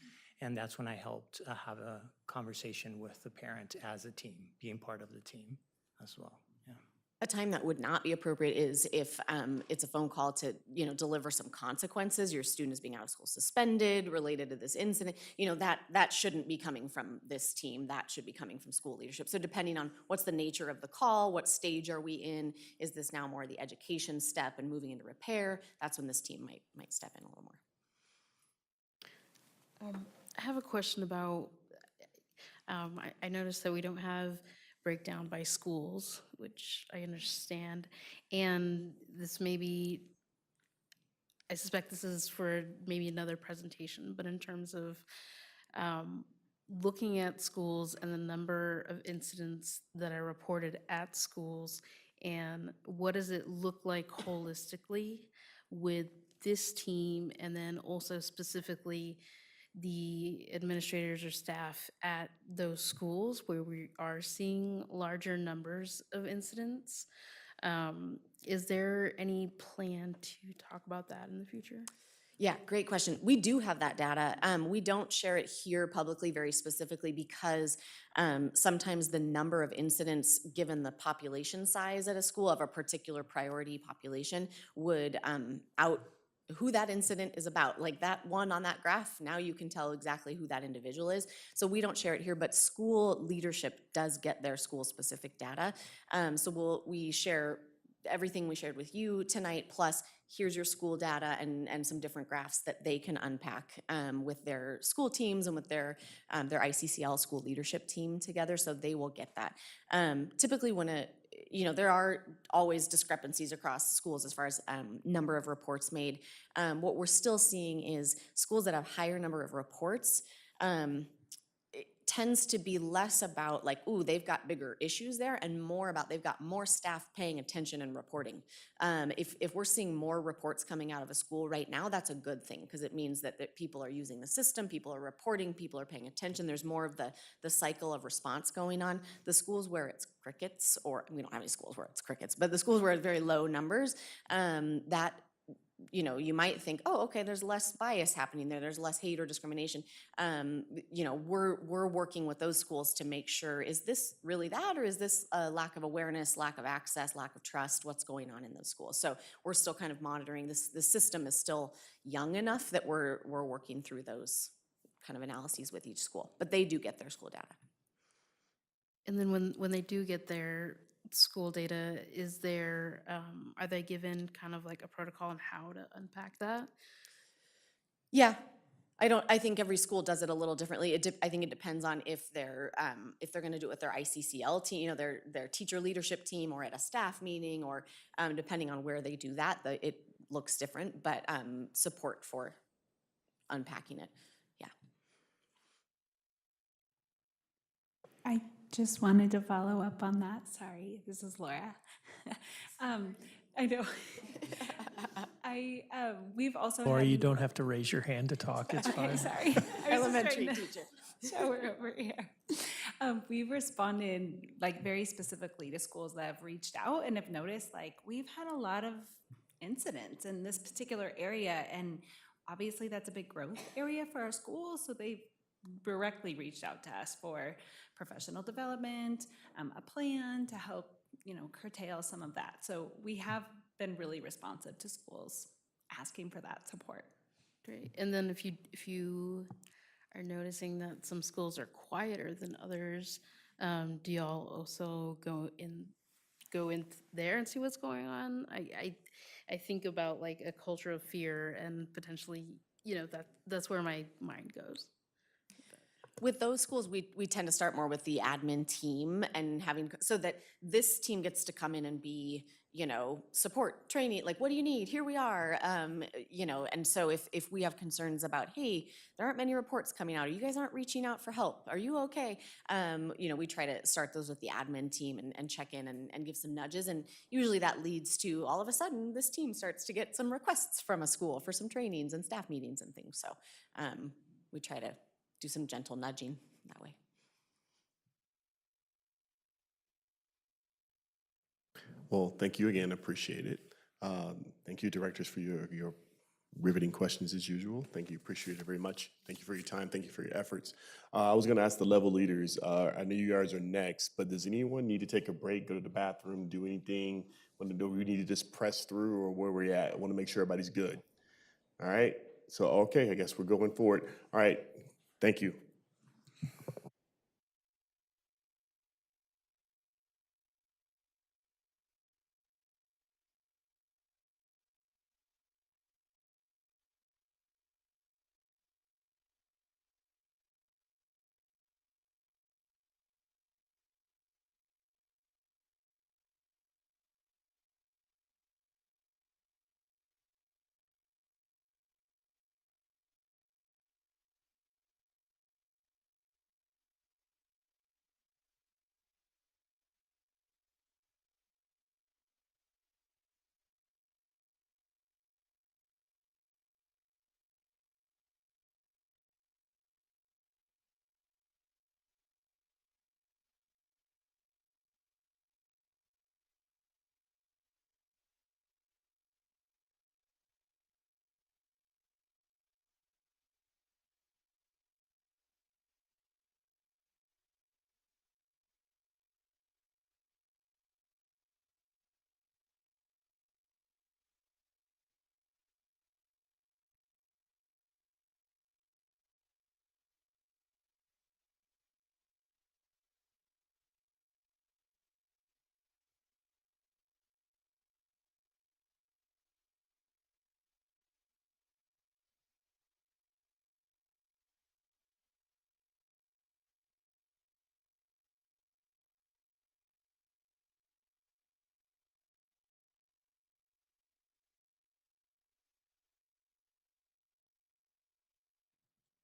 and that's when I helped have a conversation with the parent as a team, being part of the team as well. Yeah. A time that would not be appropriate is if it's a phone call to, deliver some consequences. Your student is being out of school suspended related to this incident. That shouldn't be coming from this team. That should be coming from school leadership. So depending on what's the nature of the call, what stage are we in? Is this now more the education step and moving into repair? That's when this team might step in a little more. I have a question about, I noticed that we don't have breakdown by schools, which I understand. And this may be, I suspect this is for maybe another presentation, but in terms of looking at schools and the number of incidents that are reported at schools, and what does it look like holistically with this team, and then also specifically the administrators or staff at those schools where we are seeing larger numbers of incidents. Is there any plan to talk about that in the future? Yeah, great question. We do have that data. We don't share it here publicly very specifically because sometimes the number of incidents, given the population size at a school of a particular priority population, would out who that incident is about. Like that one on that graph, now you can tell exactly who that individual is. So we don't share it here, but school leadership does get their school-specific data. So we share everything we shared with you tonight, plus here's your school data and some different graphs that they can unpack with their school teams and with their ICCL school leadership team together, so they will get that. Typically when there are always discrepancies across schools as far as number of reports made. What we're still seeing is schools that have higher number of reports, it tends to be less about like, ooh, they've got bigger issues there, and more about they've got more staff paying attention and reporting. If we're seeing more reports coming out of a school right now, that's a good thing, because it means that people are using the system, people are reporting, people are paying attention. There's more of the cycle of response going on. The schools where it's crickets, or we don't have any schools where it's crickets, but the schools where it's very low numbers, that you might think, oh, okay, there's less bias happening there, there's less hate or discrimination. We're working with those schools to make sure, is this really that, or is this a lack of awareness, lack of access, lack of trust, what's going on in those schools? So we're still kind of monitoring this. The system is still young enough that we're working through those kind of analyses with each school, but they do get their school data. And then when they do get their school data, is there, are they given kind of like a protocol on how to unpack that? Yeah, I think every school does it a little differently. I think it depends on if they're going to do it with their ICCL team, their teacher leadership team, or at a staff meeting, or depending on where they do that, it looks different, but support for unpacking it. Yeah. Just wanted to follow up on that. Sorry, this is Laura. I know. We've also Or had you don't have to raise your hand to talk, it's Okay, fine. sorry. Elementary teacher. Shower over here. We've responded like very specifically to schools that have reached out and have noticed like we've had a lot of incidents in this particular area, and obviously that's a big growth area for our schools, so they've directly reached out to us for professional development, a plan to help, curtail some of that. So we have been really responsive to schools asking for that support. Great. And then if you are noticing that some schools are quieter than others, do y'all also go in there and see what's going on? I think about like a culture of fear and potentially, that's where my mind goes. With those schools, we tend to start more with the admin team and having, so that this team gets to come in and be, support, training, like, what do you need? Here we are. And so if we have concerns about, hey, there aren't many reports coming out, or you guys aren't reaching out for help, are you okay? We try to start those with the admin team and check in and give some nudges. And usually that leads to, all of a sudden, this team starts to get some requests from a school for some trainings and staff meetings and things. So we try to do some gentle nudging that way. Well, thank you again, appreciate it. Thank you, directors, for your riveting questions as usual. Thank you, appreciate it very much. Thank you for your time, thank you for your efforts. I was gonna ask the level leaders, I know you guys are next, but does anyone need to take a break, go to the bathroom, do anything? Do we need to just press through, or where we're at? I wanna make sure everybody's good. All right, so, okay, I guess we're going forward. All right, thank you.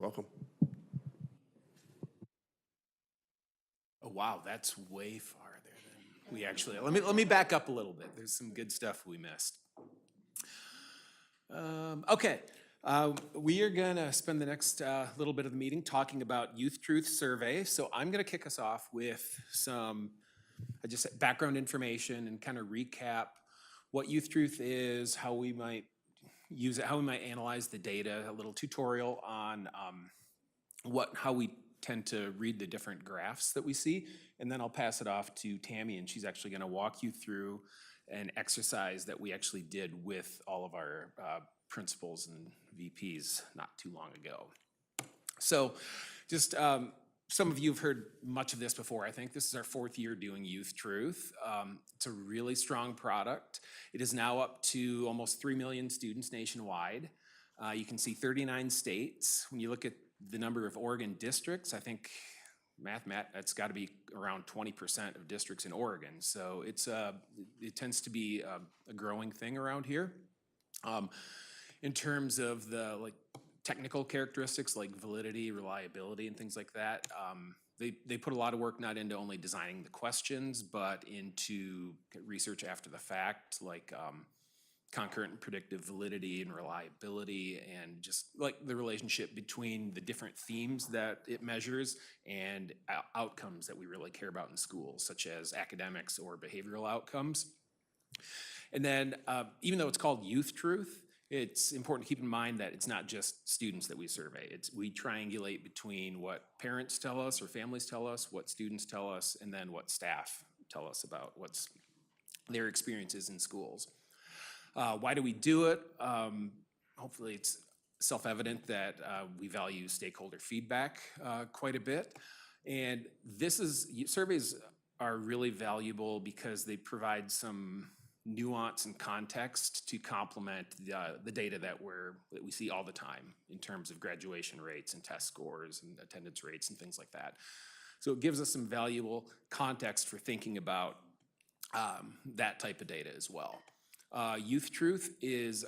Welcome. Oh, wow, that's way farther than we actually, let me back up a little bit. There's some good stuff we missed. Okay, we are gonna spend the next little bit of the meeting talking about Youth Truth Survey. So I'm gonna kick us off with some just background information and kind of recap what Youth Truth is, how we might use it, how we might analyze the data, a little tutorial on how we tend to read the different graphs that we see, and then I'll pass it off to Tammy, and she's actually gonna walk you through an exercise that we actually did with all of our principals and VPs not too long ago. So just some of you have heard much of this before. I think this is our 4th year doing Youth Truth. It's a really strong product. It is now up to almost 3 million students nationwide. You can see 39 states. When you look at the number of Oregon districts, I think that's got to be around 20% of districts in Oregon. So it tends to be a growing thing around here. In terms of the technical characteristics like validity, reliability, and things like that, they put a lot of work not into only designing the questions, but into research after the fact, like concurrent and predictive validity and reliability, and just like the relationship between the different themes that it measures and outcomes that we really care about in schools, such as academics or behavioral outcomes. And then even though it's called Youth Truth, it's important to keep in mind that it's not just students that we survey. We triangulate between what parents tell us or families tell us, what students tell us, and then what staff tell us about what's their experiences in schools. Why do we do it? Hopefully it's self-evident that we value stakeholder feedback quite a bit. And surveys are really valuable because they provide some nuance and context to complement the data that we see all the time in terms of graduation rates and test scores and attendance rates and things like that. So it gives us some valuable context for thinking about that type of data as well. Youth Truth is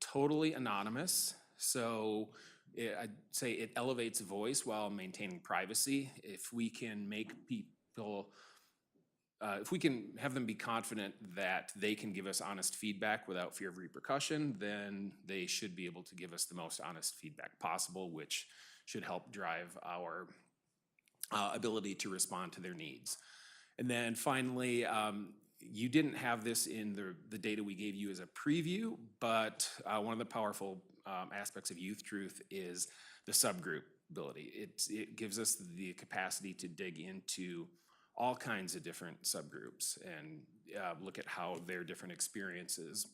totally anonymous, so I'd say it elevates voice while maintaining privacy. If we can make people if we can have them be confident that they can give us honest feedback without fear of repercussion, then they should be able to give us the most honest feedback possible, which should help drive our ability to respond to their needs. And then finally, you didn't have this in the data we gave you as a preview, but one of the powerful aspects of Youth Truth is the subgroup ability. It gives us the capacity to dig into all kinds of different subgroups and look at how their different experiences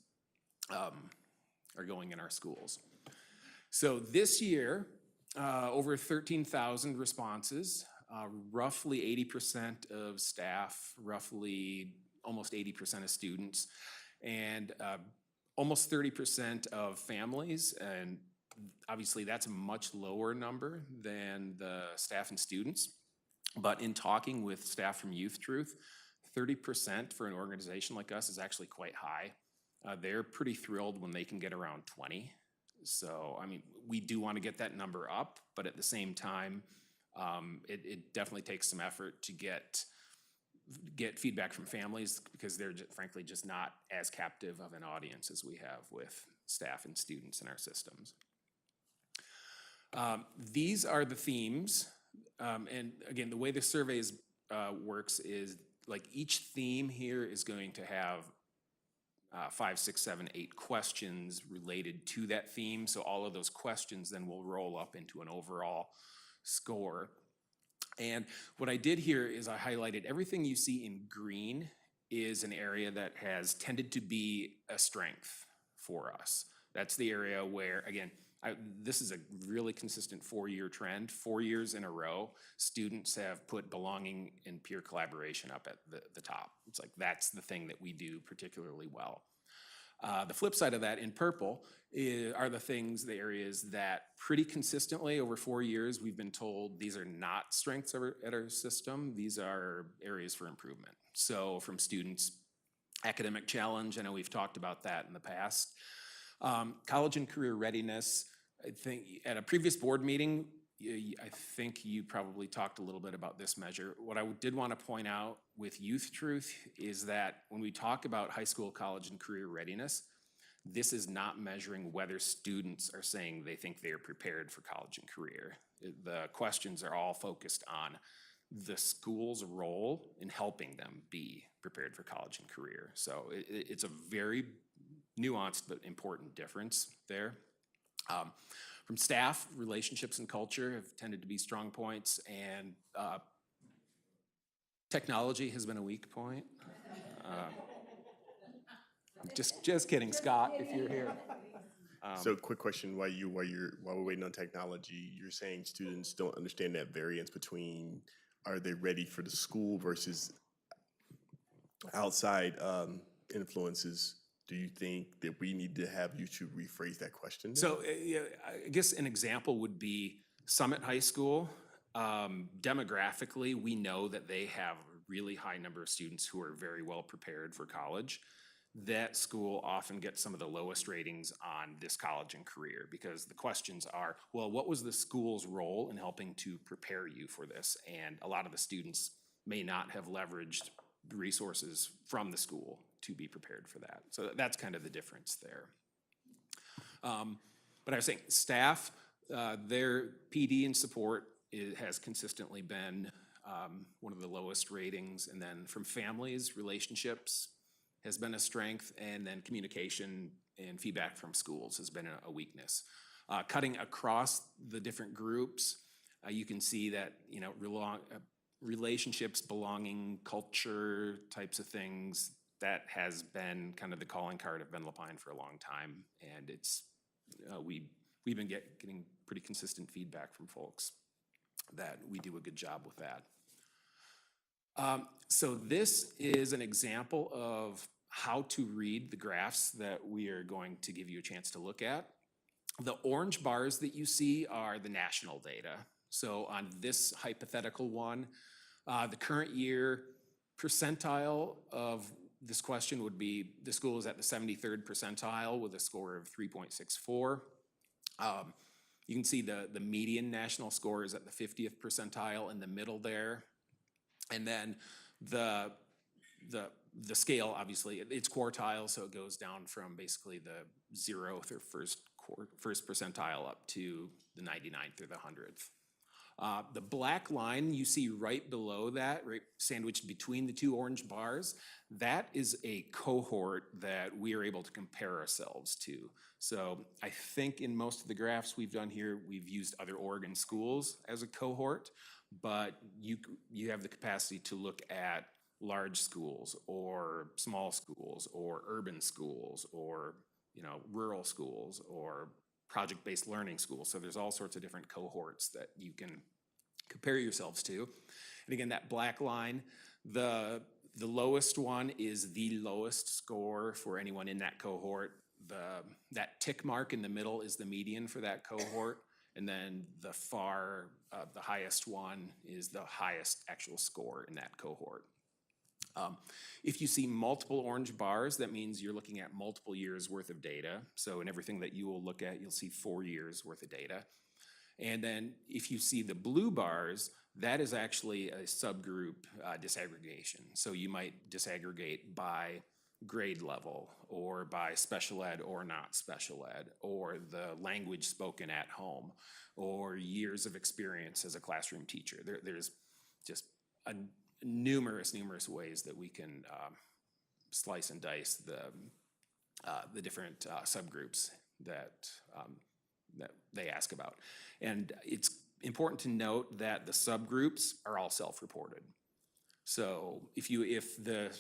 are going in our schools. So this year, over 13,000 responses, roughly 80% of staff, roughly almost 80% of students, and almost 30% of families, and obviously that's a much lower number than the staff and students. But in talking with staff from Youth Truth, 30% for an organization like us is actually quite high. They're pretty thrilled when they can get around 20. So, I mean, we do want to get that number up, but at the same time, it definitely takes some effort to get feedback from families because they're frankly just not as captive of an audience as we have with staff and students in our systems. These are the themes. And again, the way the survey works is like each theme here is going to have 5, 6, 7, 8 questions related to that theme. So all of those questions then will roll up into an overall score. And what I did here is I highlighted everything you see in green is an area that has tended to be a strength for us. That's the area where, again, this is a really consistent 4-year trend. 4 years in a row, students have put belonging and peer collaboration up at the top. It's like that's the thing that we do particularly well. The flip side of that in purple are the areas that pretty consistently over 4 years we've been told these are not strengths at our system. These are areas for improvement. So from students, academic challenge, I know we've talked about that in the past. College and career readiness, I think at a previous board meeting, I think you probably talked a little bit about this measure. What I did want to point out with Youth Truth is that when we talk about high school, college, and career readiness, this is not measuring whether students are saying they think they are prepared for college and career. The questions are all focused on the school's role in helping them be prepared for college and career. So it's a very nuanced but important difference there. From staff, relationships and culture have tended to be strong points, and technology has been a weak point. Just kidding, Scott, if you're here. So quick question, while we're waiting on technology, you're saying students don't understand that variance between are they ready for the school versus outside influences. Do you think that we need to have you to rephrase that question? So yeah, I guess an example would be Summit High School. Demographically, we know that they have a really high number of students who are very well prepared for college. that school often gets some of the lowest ratings on this college and career, because the questions are, well, what was the school's role in helping to prepare you for this? And a lot of the students may not have leveraged the resources from the school to be prepared for that. So that's kind of the difference there. But I was saying, staff, their PD and support has consistently been one of the lowest ratings. And then from families, relationships has been a strength, and then communication and feedback from schools has been a weakness. Cutting across the different groups, you can see that, you know, relationships, belonging, culture types of things, that has been kind of the calling card of Ben Lapine for a long time. And it's, we've been getting pretty consistent feedback from folks that we do a good job with that. So this is an example of how to read the graphs that we are going to give you a chance to look at. The orange bars that you see are the national data. So on this hypothetical one, the current year percentile of this question would be, the school is at the 73rd percentile with a score of 3.64. You can see the median national score is at the 50th percentile in the middle there. And then the scale, obviously, it's quartile, so it goes down from basically the 0th or first percentile up to the 99th or the 100th. The black line you see right below that, right sandwiched between the two orange bars, that is a cohort that we are able to compare ourselves to. So I think in most of the graphs we've done here, we've used other Oregon schools as a cohort, but you have the capacity to look at large schools or small schools or urban schools or, you know, rural schools or project-based learning schools. So there's all sorts of different cohorts that you can compare yourselves to. And again, that black line, the lowest one is the lowest score for anyone in that cohort. That tick mark in the middle is the median for that cohort. And then the highest one is the highest actual score in that cohort. If you see multiple orange bars, that means you're looking at multiple years worth of data. So in everything that you will look at, you'll see 4 years worth of data. And then if you see the blue bars, that is actually a subgroup disaggregation. So you might disaggregate by grade level or by special ed or not special ed, or the language spoken at home, or years of experience as a classroom teacher. There's just numerous ways that we can slice and dice the different subgroups that they ask about. And it's important to note that the subgroups are all self-reported. So if the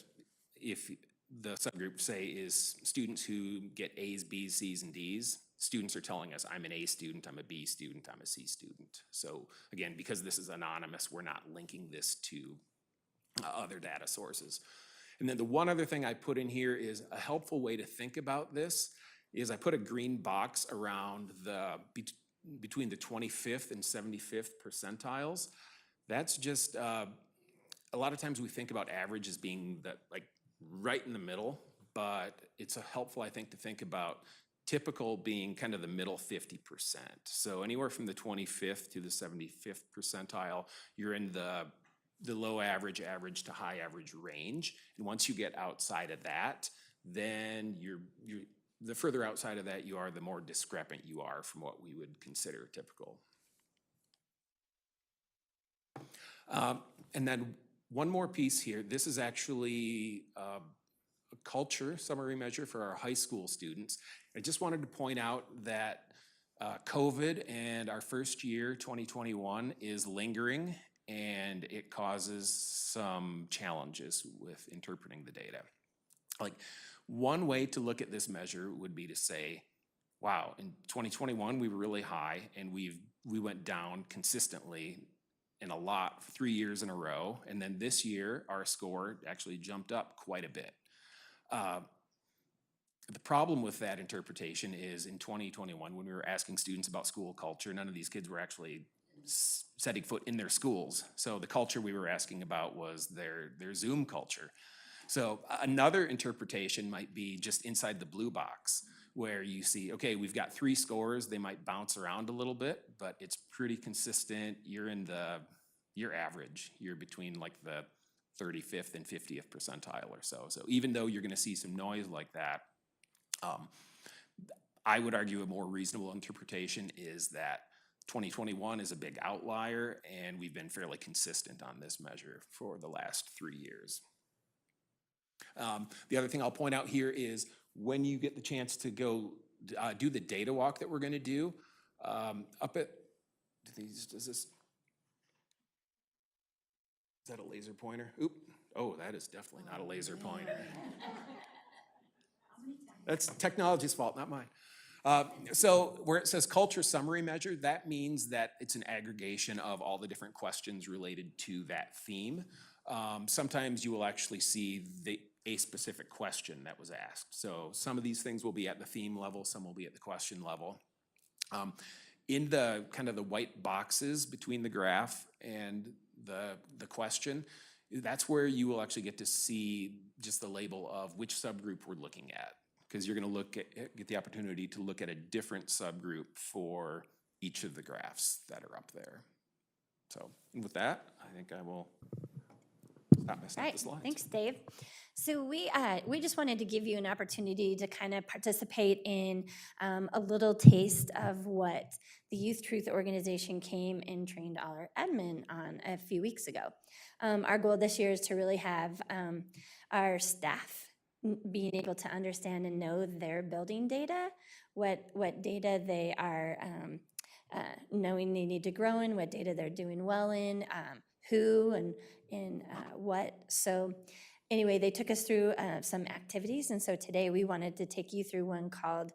subgroup, say, is students who get A's, B's, C's, and D's, students are telling us, I'm an A student, I'm a B student, I'm a C student. So again, because this is anonymous, we're not linking this to other data sources. And then the one other thing I put in here is a helpful way to think about this is I put a green box around between the 25th and 75th percentiles. That's just, a lot of times we think about average as being like right in the middle, but it's helpful, I think, to think about typical being kind of the middle 50%. So anywhere from the 25th to the 75th percentile, you're in the low average, average to high average range. And once you get outside of that, then the further outside of that you are, the more discrepant you are from what we would consider typical. And then one more piece here. This is actually a culture summary measure for our high school students. I just wanted to point out that COVID and our first year, 2021, is lingering, and it causes some challenges with interpreting the data. Like, one way to look at this measure would be to say, wow, in 2021 we were really high, and we went down consistently in a lot for 3 years in a row, and then this year our score actually jumped up quite a bit. The problem with that interpretation is in 2021, when we were asking students about school culture, none of these kids were actually setting foot in their schools. So the culture we were asking about was their Zoom culture. So another interpretation might be just inside the blue box, where you see, okay, we've got 3 scores, they might bounce around a little bit, but it's pretty consistent. You're average. You're between like the 35th and 50th percentile or so. So even though you're gonna see some noise like that, I would argue a more reasonable interpretation is that 2021 is a big outlier, and we've been fairly consistent on this measure for the last 3 years. The other thing I'll point out here is when you get the chance to go do the data walk that we're gonna do, up at, is that a laser pointer? Oop, oh, that is definitely not a laser pointer. That's technology's fault, not mine. So where it says culture summary measure, that means that it's an aggregation of all the different questions related to that theme. Sometimes you will actually see a specific question that was asked. So some of these things will be at the theme level, some will be at the question level. In the kind of the white boxes between the graph and the question, that's where you will actually get to see just the label of which subgroup we're looking at, because you're going to get the opportunity to look at a different subgroup for each of the graphs that are up there. So with that, I think I will stop messing up the slides. Thanks, Dave. So we just wanted to give you an opportunity to kind of participate in a little taste of what the Youth Truth Organization came and trained all our admin on a few weeks ago. Our goal this year is to really have our staff being able to understand and know their building data, what data they are knowing they need to grow in, what data they're doing well in, who and what. So anyway, they took us through some activities, and so today we wanted to take you through one called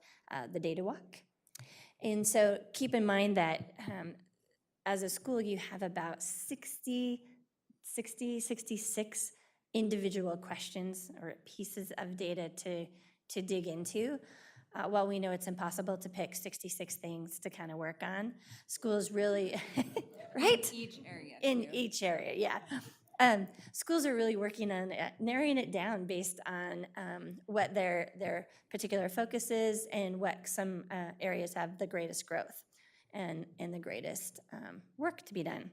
the Data Walk. And so keep in mind that as a school, you have about 66 individual questions or pieces of data to dig into. While we know it's impossible to pick 66 things to kind of work on, schools really, right? In each area, yeah. Schools are really working on narrowing it down based on what their particular focus is and what some areas have the greatest growth and the greatest work to be done.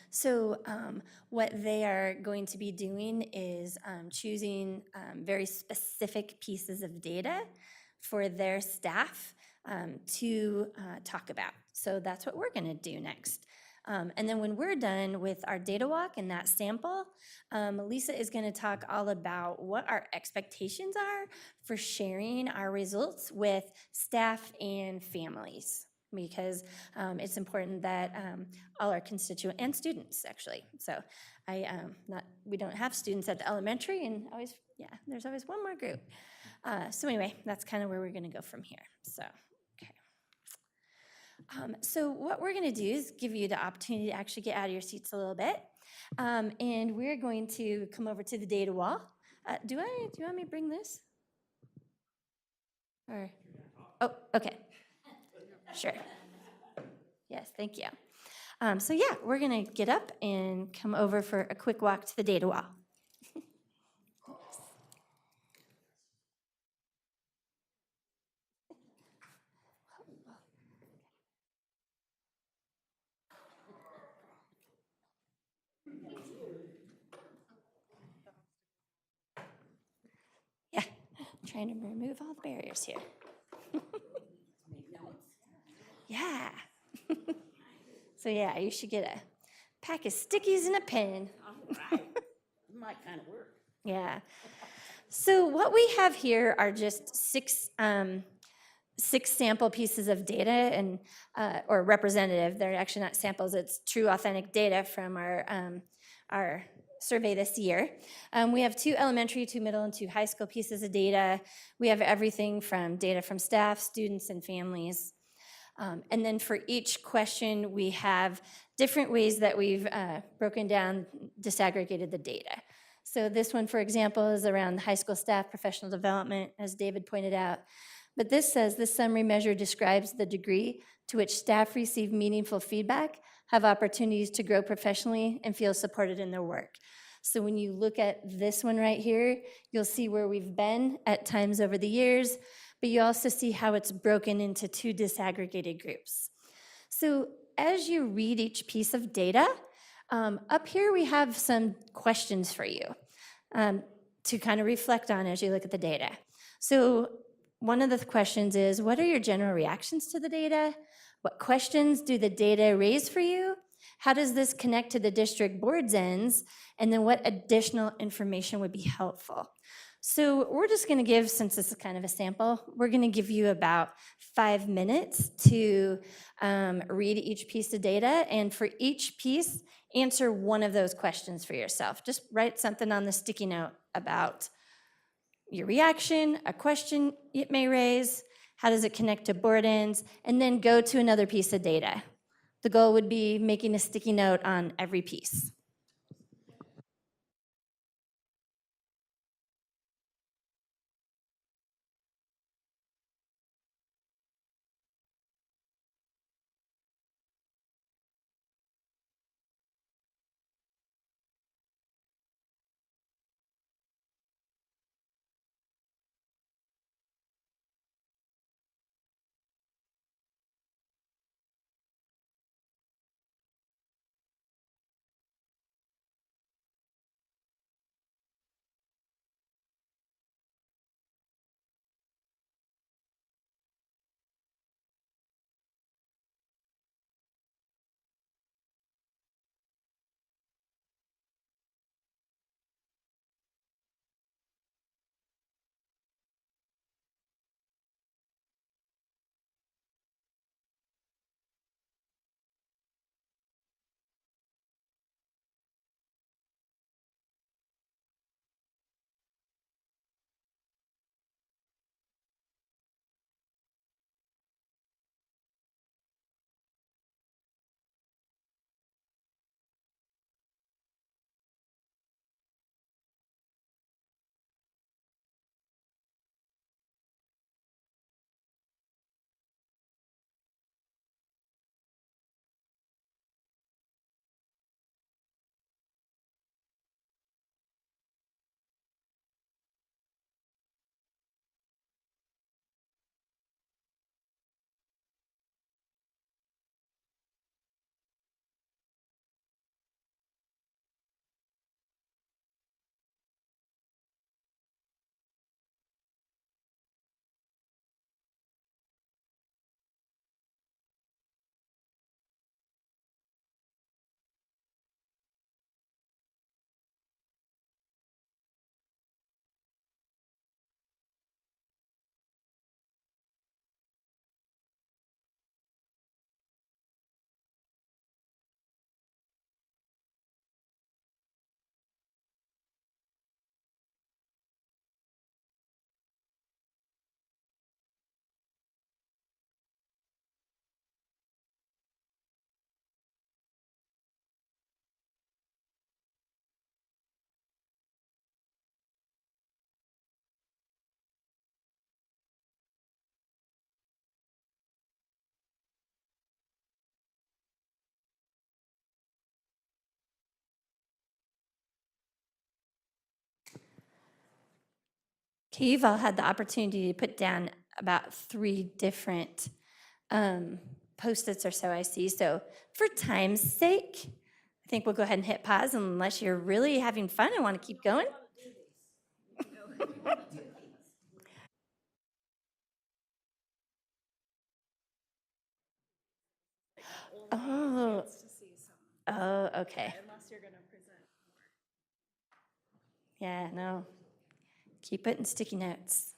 So what they are going to be doing is choosing very specific pieces of data for their staff to talk about. So that's what we're gonna do next. And then when we're done with our data walk and that sample, Lisa is gonna talk all about what our expectations are for sharing our results with staff and families, because it's important that all our constituent and students actually. So we don't have students at the elementary, and there's always one more group. So anyway, that's kind of where we're gonna go from here. So, okay. So what we're gonna do is give you the opportunity to actually get out of your seats a little bit. And we're going to come over to the data wall. Do you want me to bring this? Or, oh, okay. Sure. Yes, thank you. So yeah, we're gonna get up and come over for a quick walk to the data wall. Yeah, trying to remove all the barriers here. Yeah. So yeah, you should get a pack of stickies and a pen. All right. It might kind of work. Yeah. So what we have here are just six sample pieces of data and or representative. They're actually not samples. It's true, authentic data from our survey this year. We have 2 elementary, 2 middle, and 2 high school pieces of data. We have everything from data from staff, students, and families. And then for each question, we have different ways that we've broken down, disaggregated the data. So this one, for example, is around the high school staff professional development, as David pointed out. But this says, this summary measure describes the degree to which staff receive meaningful feedback, have opportunities to grow professionally, and feel supported in their work. So when you look at this one right here, you'll see where we've been at times over the years, but you also see how it's broken into two disaggregated groups. So as you read each piece of data, up here we have some questions for you to kind of reflect on as you look at the data. So one of the questions is, what are your general reactions to the data? What questions do the data raise for you? How does this connect to the district board's ends? And then what additional information would be helpful? So we're just gonna give, since this is kind of a sample, we're gonna give you about 5 minutes to read each piece of data, and for each piece, answer one of those questions for yourself. Just write something on the sticky note about your reaction, a question it may raise, how does it connect to board ends, and then go to another piece of data. The goal would be making a sticky note on every piece. Okay, you've all had the opportunity to put down about 3 different Post-its or so I see. So for time's sake, I think we'll go ahead and hit pause unless you're really having fun and want to keep going. Oh. Oh, okay. Unless you're gonna present. Yeah, no. Keep putting sticky notes.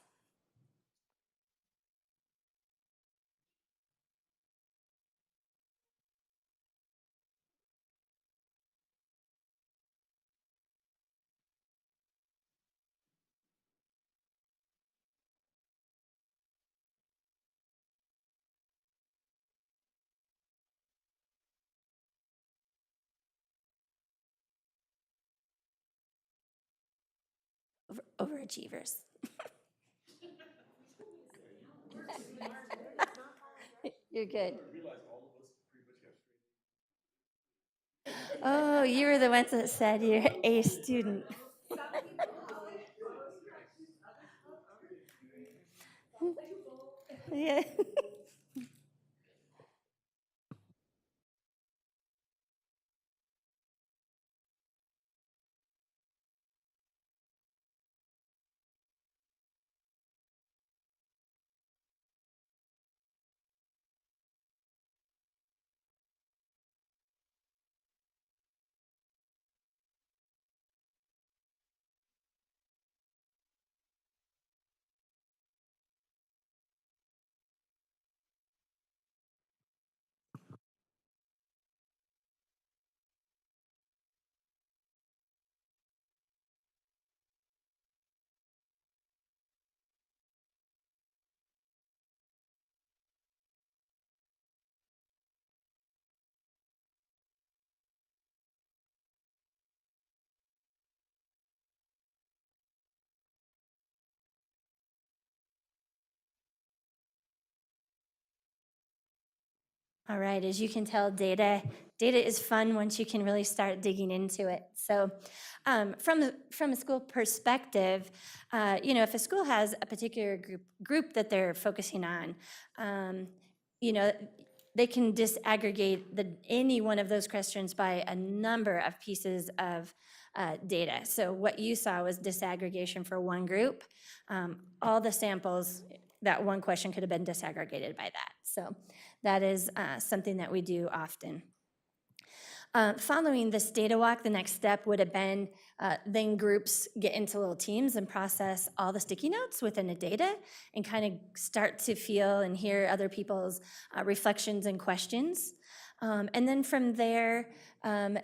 Overachievers. You're good. Oh, you were the ones that said you're a student. Yeah. All right, as you can tell, data is fun once you can really start digging into it. So from a school perspective, if a school has a particular group that they're focusing on, they can disaggregate any one of those questions by a number of pieces of data. So what you saw was disaggregation for one group. All the samples, that one question could have been disaggregated by that. So that is something that we do often. Following this data walk, the next step would have been then groups get into little teams and process all the sticky notes within the data and kind of start to feel and hear other people's reflections and questions. And then from there,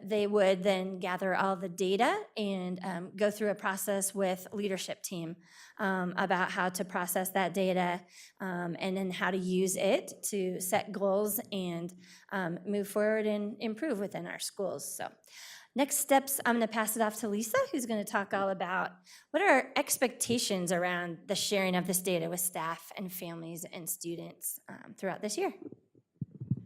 they would then gather all the data and go through a process with leadership team about how to process that data and then how to use it to set goals and move forward and improve within our schools. So next steps, I'm going to pass it off to Lisa, who's going to talk all about what are our expectations around the sharing of this data with staff and families and students throughout this year.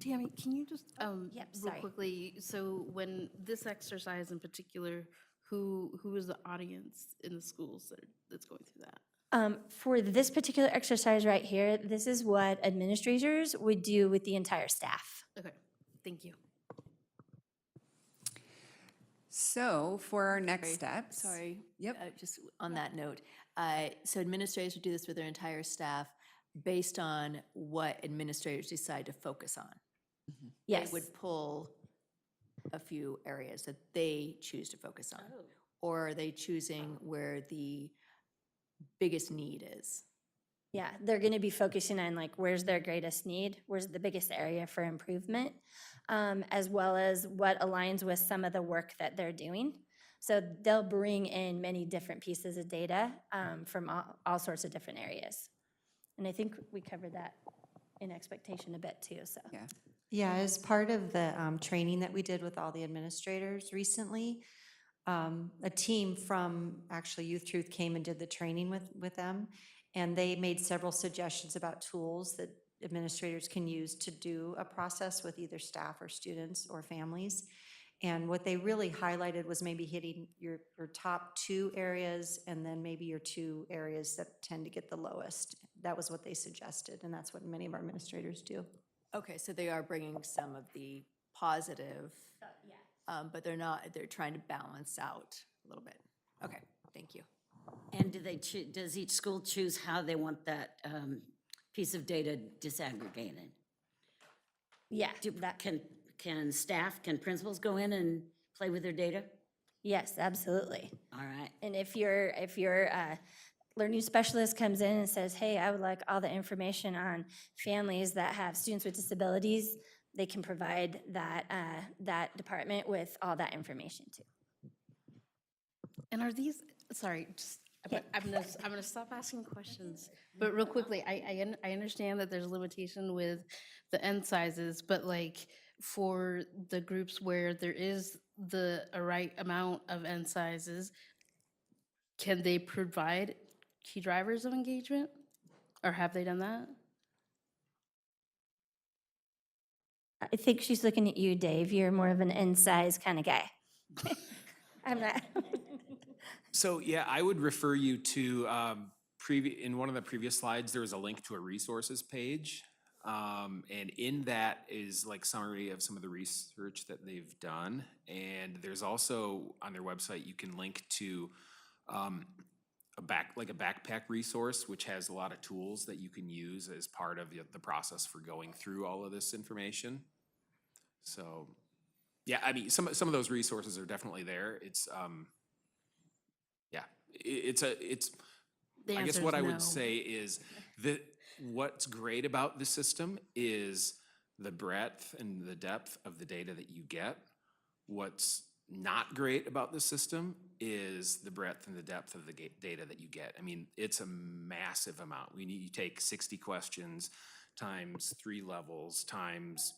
Tammy, can you just, Yep, real sorry. quickly, so when this exercise in particular, who is the audience in the schools that's going through that? For this particular exercise right here, this is what administrators would do with the entire staff. Okay, thank you. So for our next steps. Sorry. Yep. Just on that note, so administrators would do this with their entire staff based on what administrators decide to focus on. Yes. They would pull a few areas that they choose to focus on. Or are they choosing where the biggest need is? Yeah, they're going to be focusing on like where's their greatest need, where's the biggest area for improvement, as well as what aligns with some of the work that they're doing. So they'll bring in many different pieces of data from all sorts of different areas. And I think we covered that in expectation a bit too, so. Yeah. Yeah, as part of the training that we did with all the administrators recently, a team from actually Youth Truth came and did the training with them, and they made several suggestions about tools that administrators can use to do a process with either staff or students or families. And what they really highlighted was maybe hitting your top 2 areas and then maybe your 2 areas that tend to get the lowest. That was what they suggested, and that's what many of our administrators do. Okay, so they are bringing some of the positive, but they're trying to balance out a little bit. Okay, thank you. And does each school choose how they want that piece of data disaggregated? Yeah. Can staff, can principals go in and play with their data? Yes, absolutely. All right. And if your learning specialist comes in and says, hey, I would like all the information on families that have students with disabilities, they can provide that department with all that information too. And are these, sorry, just, I'm gonna stop asking questions. But real quickly, I understand that there's a limitation with the end sizes, but like for the groups where there is a right amount of end sizes, can they provide key drivers of engagement? Or have they done that? I think she's looking at you, Dave. You're more of an in-size kind of guy. I'm not. So yeah, I would refer you to, in one of the previous slides, there was a link to a resources page. And in that is like summary of some of the research that they've done. And there's also on their website, you can link to a backpack resource, which has a lot of tools that you can use as part of the process for going through all of this information. So yeah, I mean, some of those resources are definitely there. It's, yeah, it's The I guess answer what is I would no. say is that what's great about the system is the breadth and the depth of the data that you get. What's not great about the system is the breadth and the depth of the data that you get. I mean, it's a massive amount. You take 60 questions times 3 levels times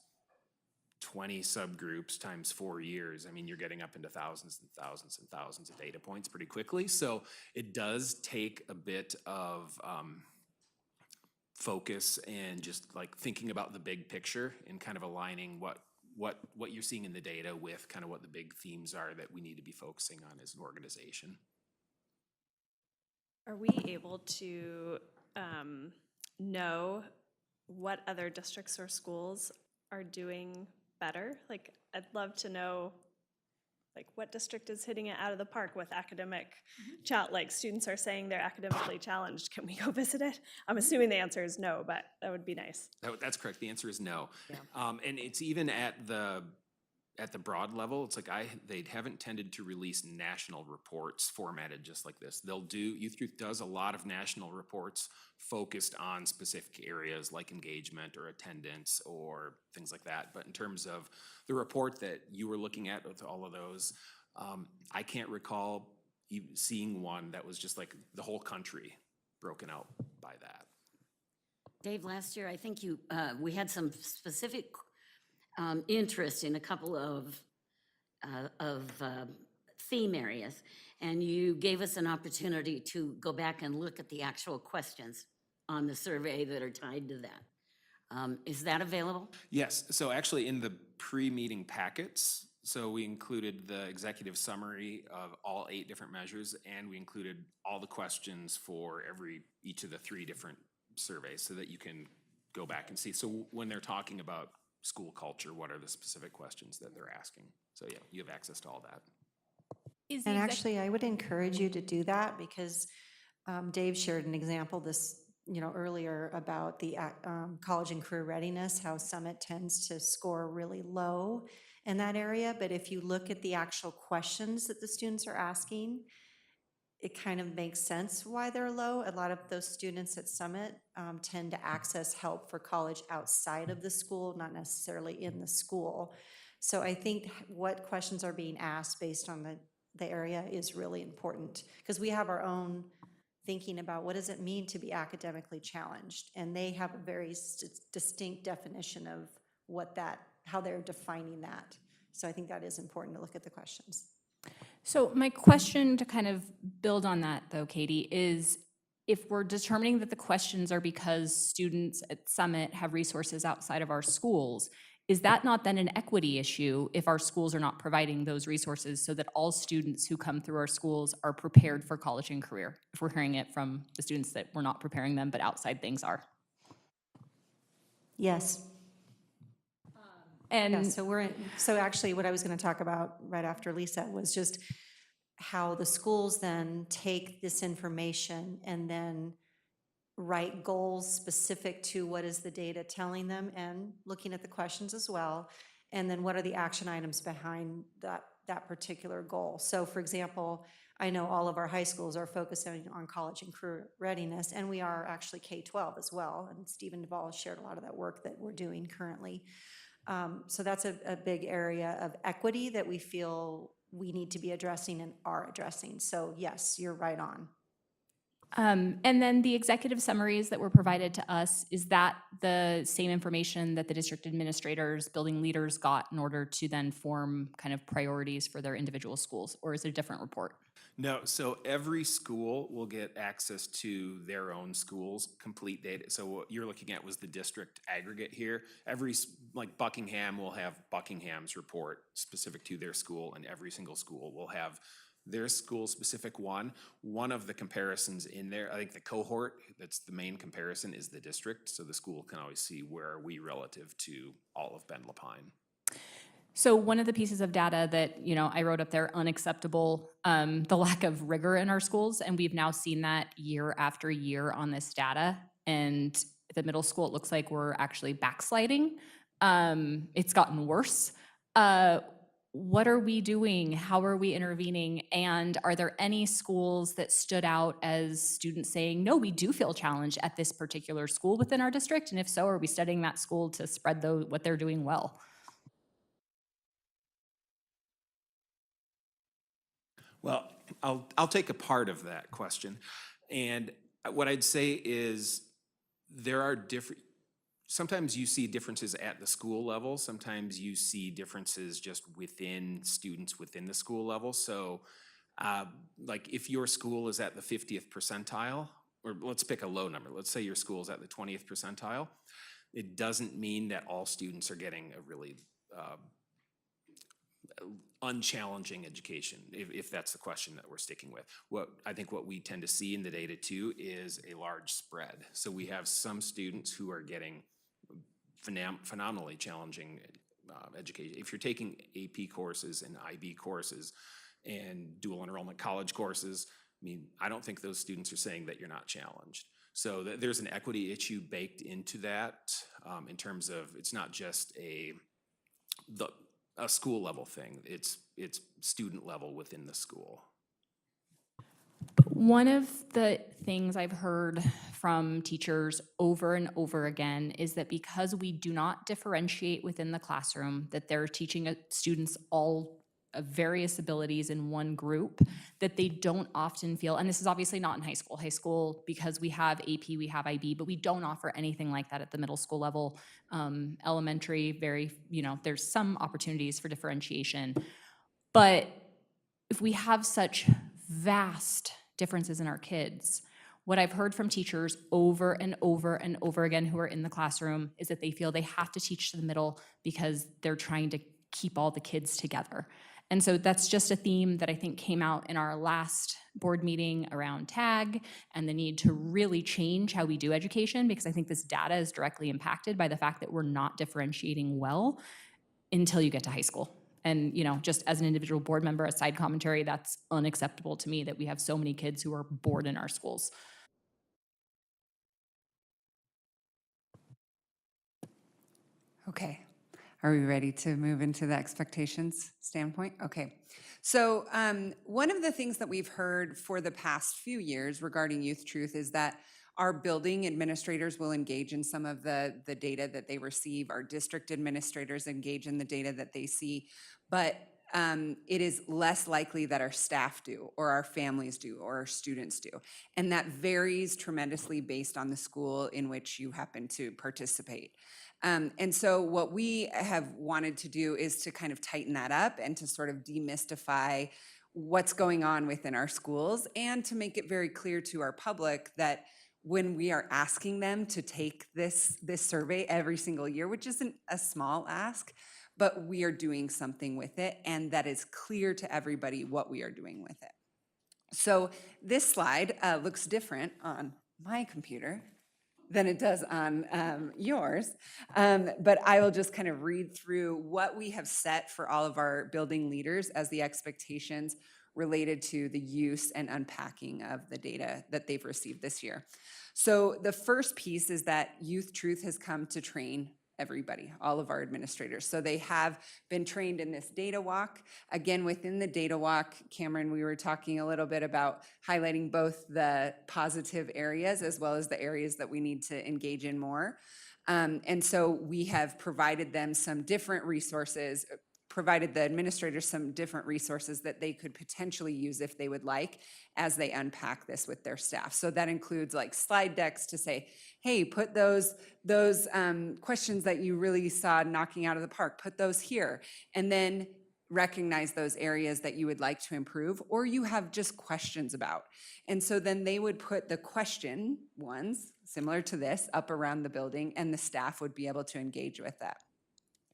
20 subgroups times 4 years. I mean, you're getting up into thousands and thousands and thousands of data points pretty quickly. So it does take a bit of focus and just like thinking about the big picture and kind of aligning what you're seeing in the data with kind of what the big themes are that we need to be focusing on as an organization. Are we able to know what other districts or schools are doing better? Like, I'd love to know, like, what district is hitting it out of the park with academic like students are saying they're academically challenged. Can we go visit it? I'm assuming the answer is no, but that would be nice. That's correct. The answer is no. And it's even at the broad level, it's like they haven't tended to release national reports formatted just like this. Youth Truth does a lot of national reports focused on specific areas like engagement or attendance or things like that. But in terms of the report that you were looking at with all of those, I can't recall seeing one that was just like the whole country broken out by that. Dave, last year, I think we had some specific interest in a couple of theme areas, and you gave us an opportunity to go back and look at the actual questions on the survey that are tied to that. Is that available? Yes, so actually in the pre-meeting packets, so we included the executive summary of all 8 different measures, and we included all the questions for each of the 3 different surveys so that you can go back and see. So when they're talking about school culture, what are the specific questions that they're asking? So yeah, you have access to all that. And actually, I would encourage you to do that because Dave shared an example earlier about the college and career readiness, how Summit tends to score really low in that area. But if you look at the actual questions that the students are asking, it kind of makes sense why they're low. A lot of those students at Summit tend to access help for college outside of the school, not necessarily in the school. So I think what questions are being asked based on the area is really important because we have our own thinking about what does it mean to be academically challenged, and they have a very distinct definition of how they're defining that. So I think that is important to look at the questions. So my question to kind of build on that though, Katie, is if we're determining that the questions are because students at Summit have resources outside of our schools, is that not then an equity issue if our schools are not providing those resources so that all students who come through our schools are prepared for college and career? If we're hearing it from the students that we're not preparing them, but outside things are. Yes. And so actually what I was going to talk about right after Lisa was just how the schools then take this information and then write goals specific to what is the data telling them and looking at the questions as well. And then what are the action items behind that particular goal? So for example, I know all of our high schools are focusing on college and career readiness, and we are actually K-12 as well. And Stephen Duvall shared a lot of that work that we're doing currently. So that's a big area of equity that we feel we need to be addressing and are addressing. So yes, you're right on. And then the executive summaries that were provided to us, is that the same information that the district administrators, building leaders got in order to then form kind of priorities for their individual schools, or is it a different report? No, so every school will get access to their own school's complete data. So what you're looking at was the district aggregate here. Like Buckingham will have Buckingham's report specific to their school, and every single school will have their school-specific one. One of the comparisons in there, I think the cohort, that's the main comparison, is the district. So the school can always see where are we relative to all of Ben Lapine. So one of the pieces of data that, I wrote up there, unacceptable, the lack of rigor in our schools. And we've now seen that year after year on this data. And at the middle school, it looks like we're actually backsliding. It's gotten worse. What are we doing? How are we intervening? And are there any schools that stood out as students saying, no, we do feel challenged at this particular school within our district? And if so, are we studying that school to spread what they're doing well? Well, I'll take a part of that question. And what I'd say is there are sometimes you see differences at the school level. Sometimes you see differences just within students within the school level. So like if your school is at the 50th percentile, or let's pick a low number, let's say your school is at the 20th percentile, it doesn't mean that all students are getting a really unchallenging education, if that's the question that we're sticking with. I think what we tend to see in the data too is a large spread. So we have some students who are getting phenomenally challenging education. If you're taking AP courses and IB courses and dual enrollment college courses, I don't think those students are saying that you're not challenged. So there's an equity issue baked into that in terms of it's not just a school level thing, it's student level within the school. One of the things I've heard from teachers over and over again is that because we do not differentiate within the classroom, that they're teaching students all of various abilities in one group, that they don't often feel, and this is obviously not in high school. High school, because we have AP, we have IB, but we don't offer anything like that at the middle school level. Elementary, there's some opportunities for differentiation. But if we have such vast differences in our kids, what I've heard from teachers over and over and over again who are in the classroom is that they feel they have to teach to the middle because they're trying to keep all the kids together. And so that's just a theme that I think came out in our last board meeting around TAG and the need to really change how we do education, because I think this data is directly impacted by the fact that we're not differentiating well until you get to high school. And, just as an individual board member, a side commentary, that's unacceptable to me that we have so many kids who are bored in our schools. Okay. Are we ready to move into the expectations standpoint? Okay. So one of the things that we've heard for the past few years regarding Youth Truth is that our building administrators will engage in some of the data that they receive. Our district administrators engage in the data that they see. But it is less likely that our staff do, or our families do, or our students do. And that varies tremendously based on the school in which you happen to participate. And so what we have wanted to do is to kind of tighten that up and to sort of demystify what's going on within our schools, and to make it very clear to our public that when we are asking them to take this survey every single year, which isn't a small ask, but we are doing something with it, and that is clear to everybody what we are doing with it. So this slide looks different on my computer than it does on yours. But I will just kind of read through what we have set for all of our building leaders as the expectations related to the use and unpacking of the data that they've received this year. So the first piece is that Youth Truth has come to train everybody, all of our administrators. So they have been trained in this data walk. Again, within the data walk, Cameron, we were talking a little bit about highlighting both the positive areas as well as the areas that we need to engage in more. And so we have provided them some different resources, provided the administrators some different resources that they could potentially use if they would like as they unpack this with their staff. So that includes like slide decks to say, hey, put those questions that you really saw knocking out of the park, put those here. And then recognize those areas that you would like to improve or you have just questions about. And so then they would put the question ones, similar to this, up around the building, and the staff would be able to engage with that.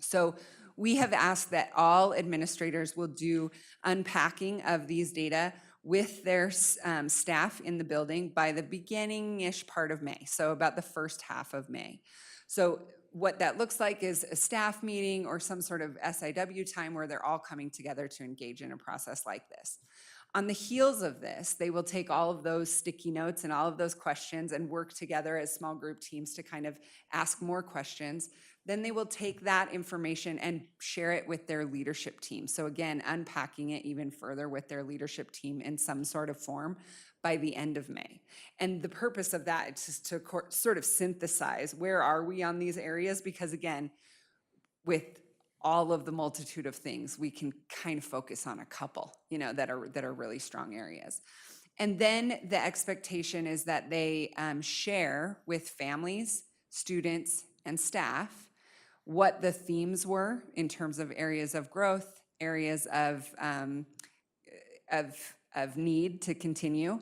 So we have asked that all administrators will do unpacking of these data with their staff in the building by the beginning-ish part of May, so about the first half of May. So what that looks like is a staff meeting or some sort of SIW time where they're all coming together to engage in a process like this. On the heels of this, they will take all of those sticky notes and all of those questions and work together as small group teams to kind of ask more questions. Then they will take that information and share it with their leadership team. So again, unpacking it even further with their leadership team in some sort of form by the end of May. And the purpose of that is just to sort of synthesize where are we on these areas, because again, with all of the multitude of things, we can kind of focus on a couple, that are really strong areas. And then the expectation is that they share with families, students, and staff what the themes were in terms of areas of growth, areas of need to continue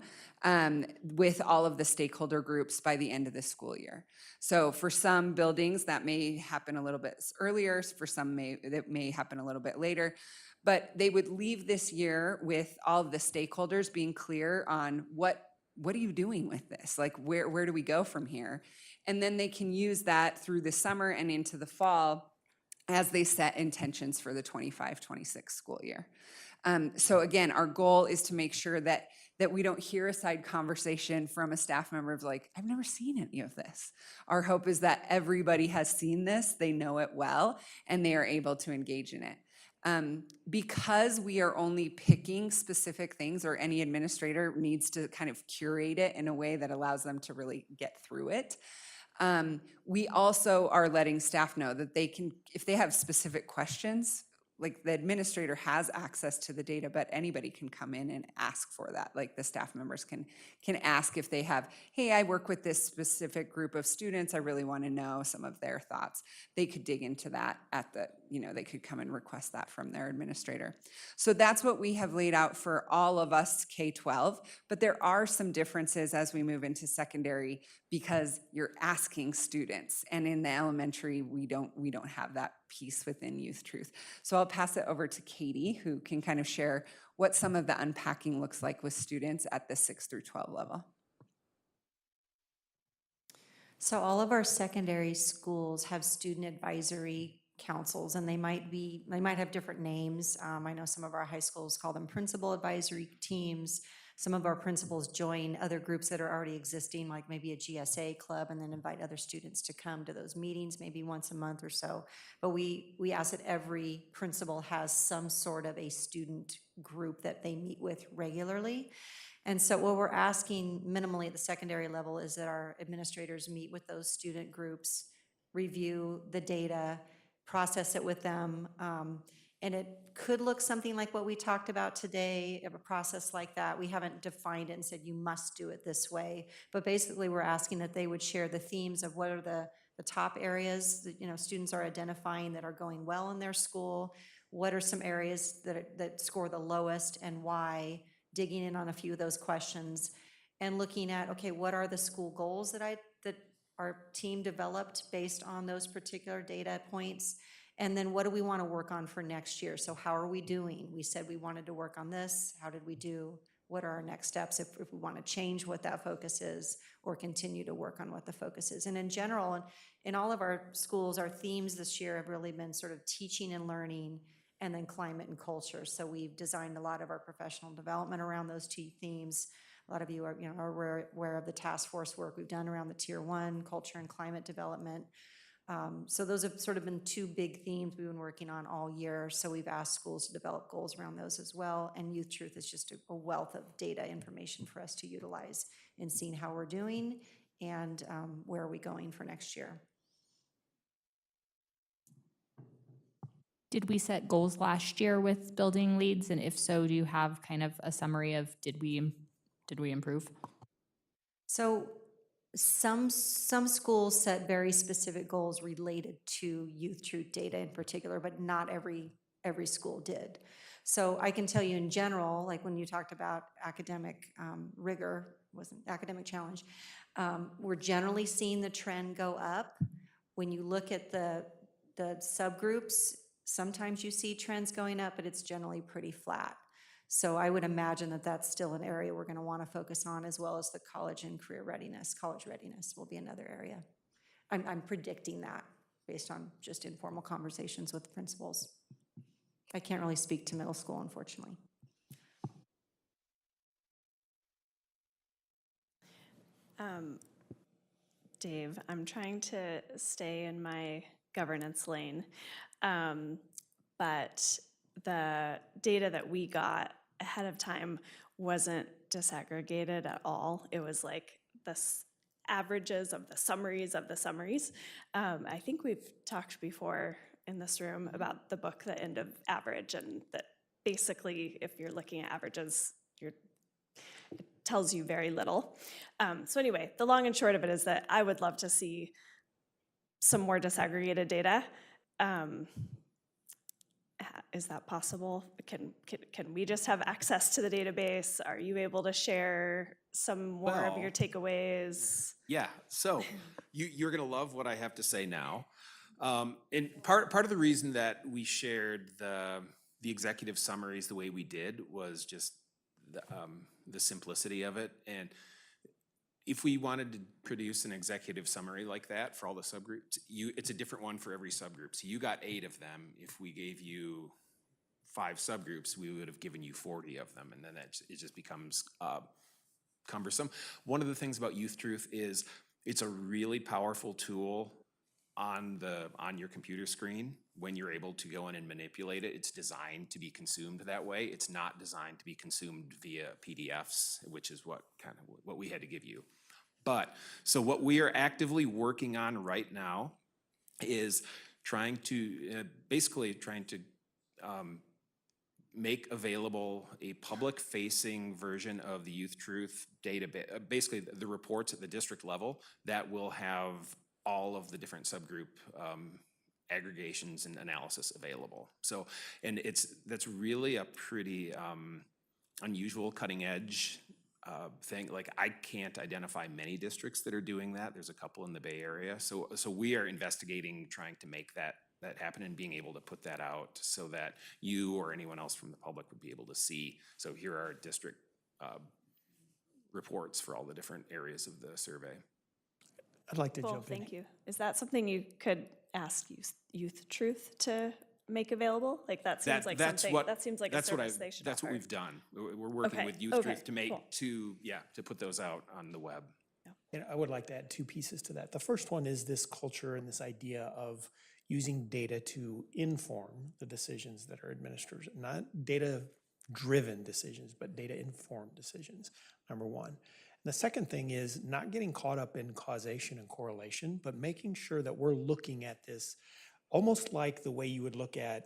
with all of the stakeholder groups by the end of the school year. So for some buildings, that may happen a little bit earlier. For some, that may happen a little bit later. But they would leave this year with all of the stakeholders being clear on what are you doing with this? Like, where do we go from here? And then they can use that through the summer and into the fall as they set intentions for the 25-26 school year. So again, our goal is to make sure that we don't hear a side conversation from a staff member of like, I've never seen any of this. Our hope is that everybody has seen this, they know it well, and they are able to engage in it. Because we are only picking specific things, or any administrator needs to kind of curate it in a way that allows them to really get through it. We also are letting staff know that they can, if they have specific questions, like the administrator has access to the data, but anybody can come in and ask for that. Like the staff members can ask if they have, hey, I work with this specific group of students, I really want to know some of their thoughts. They could dig into that they could come and request that from their administrator. So that's what we have laid out for all of us K-12, but there are some differences as we move into secondary because you're asking students, and in the elementary, we don't have that piece within Youth Truth. So I'll pass it over to Katie, who can kind of share what some of the unpacking looks like with students at the 6 through 12 level. So all of our secondary schools have student advisory councils, and they might have different names. I know some of our high schools call them principal advisory teams. Some of our principals join other groups that are already existing, like maybe a GSA club, and then invite other students to come to those meetings, maybe once a month or so. But we ask that every principal has some sort of a student group that they meet with regularly. And so what we're asking minimally at the secondary level is that our administrators meet with those student groups, review the data, process it with them, and it could look something like what we talked about today, of a process like that. We haven't defined it and said you must do it this way, but basically we're asking that they would share the themes of what are the top areas that students are identifying that are going well in their school, what are some areas that score the lowest and why, digging in on a few of those questions, and looking at, okay, what are the school goals that our team developed based on those particular data points? And then what do we want to work on for next year? So how are we doing? We said we wanted to work on this. How did we do? What are our next steps if we want to change what that focus is or continue to work on what the focus is? And in general, in all of our schools, our themes this year have really been sort of teaching and learning, and then climate and culture. So we've designed a lot of our professional development around those two themes. A lot of you are aware of the task force work we've done around the Tier 1 culture and climate development. So those have sort of been two big themes we've been working on all year. So we've asked schools to develop goals around those as well. And Youth Truth is just a wealth of data information for us to utilize in seeing how we're doing and where are we going for next year. Did we set goals last year with building leads? And if so, do you have kind of a summary of did we improve? So some schools set very specific goals related to Youth Truth data in particular, but not every school did. So I can tell you in general, like when you talked about academic rigor, wasn't academic challenge, we're generally seeing the trend go up. When you look at the subgroups, sometimes you see trends going up, but it's generally pretty flat. So I would imagine that that's still an area we're going to want to focus on, as well as the college and career readiness. College readiness will be another area. I'm predicting that based on just informal conversations with principals. I can't really speak to middle school, unfortunately. Dave, I'm trying to stay in my governance lane, but the data that we got ahead of time wasn't disaggregated at all. It was like the averages of the summaries of the summaries. I think we've talked before in this room about the book, The End of Average, and that basically if you're looking at averages, it tells you very little. So anyway, the long and short of it is that I would love to see some more disaggregated data. Is that possible? Can we just have access to the database? Are you able to share some more of your takeaways? Yeah, so you're gonna love what I have to say now. And part of the reason that we shared the executive summaries the way we did was just the simplicity of it. And if we wanted to produce an executive summary like that for all the subgroups, it's a different one for every subgroup. So you got 8 of them. If we gave you 5 subgroups, we would have given you 40 of them, and then it just becomes cumbersome. One of the things about Youth Truth is it's a really powerful tool on your computer screen when you're able to go in and manipulate it. It's designed to be consumed that way. It's not designed to be consumed via PDFs, which is what we had to give you. But so what we are actively working on right now is trying to make available a public-facing version of the Youth Truth database, basically the reports at the district level that will have all of the different subgroup aggregations and analysis available. So, and that's really a pretty unusual, cutting-edge thing. Like, I can't identify many districts that are doing that. There's a couple in the Bay Area. So we are investigating trying to make that happen and being able to put that out so that you or anyone else from the public would be able to see. So here are district reports for all the different areas of the survey. I'd like to Cool, jump in. thank you. Is that something you could ask Youth Truth to make available? Like that seems like something, that seems like a service they should That's what offer. we've done. We're working Okay, with Youth okay, Truth to make, cool. to put those out on the web. And I would like to add 2 pieces to that. The first one is this culture and this idea of using data to inform the decisions that are administered, not data-driven decisions, but data-informed decisions, number one. And the second thing is not getting caught up in causation and correlation, but making sure that we're looking at this almost like the way you would look at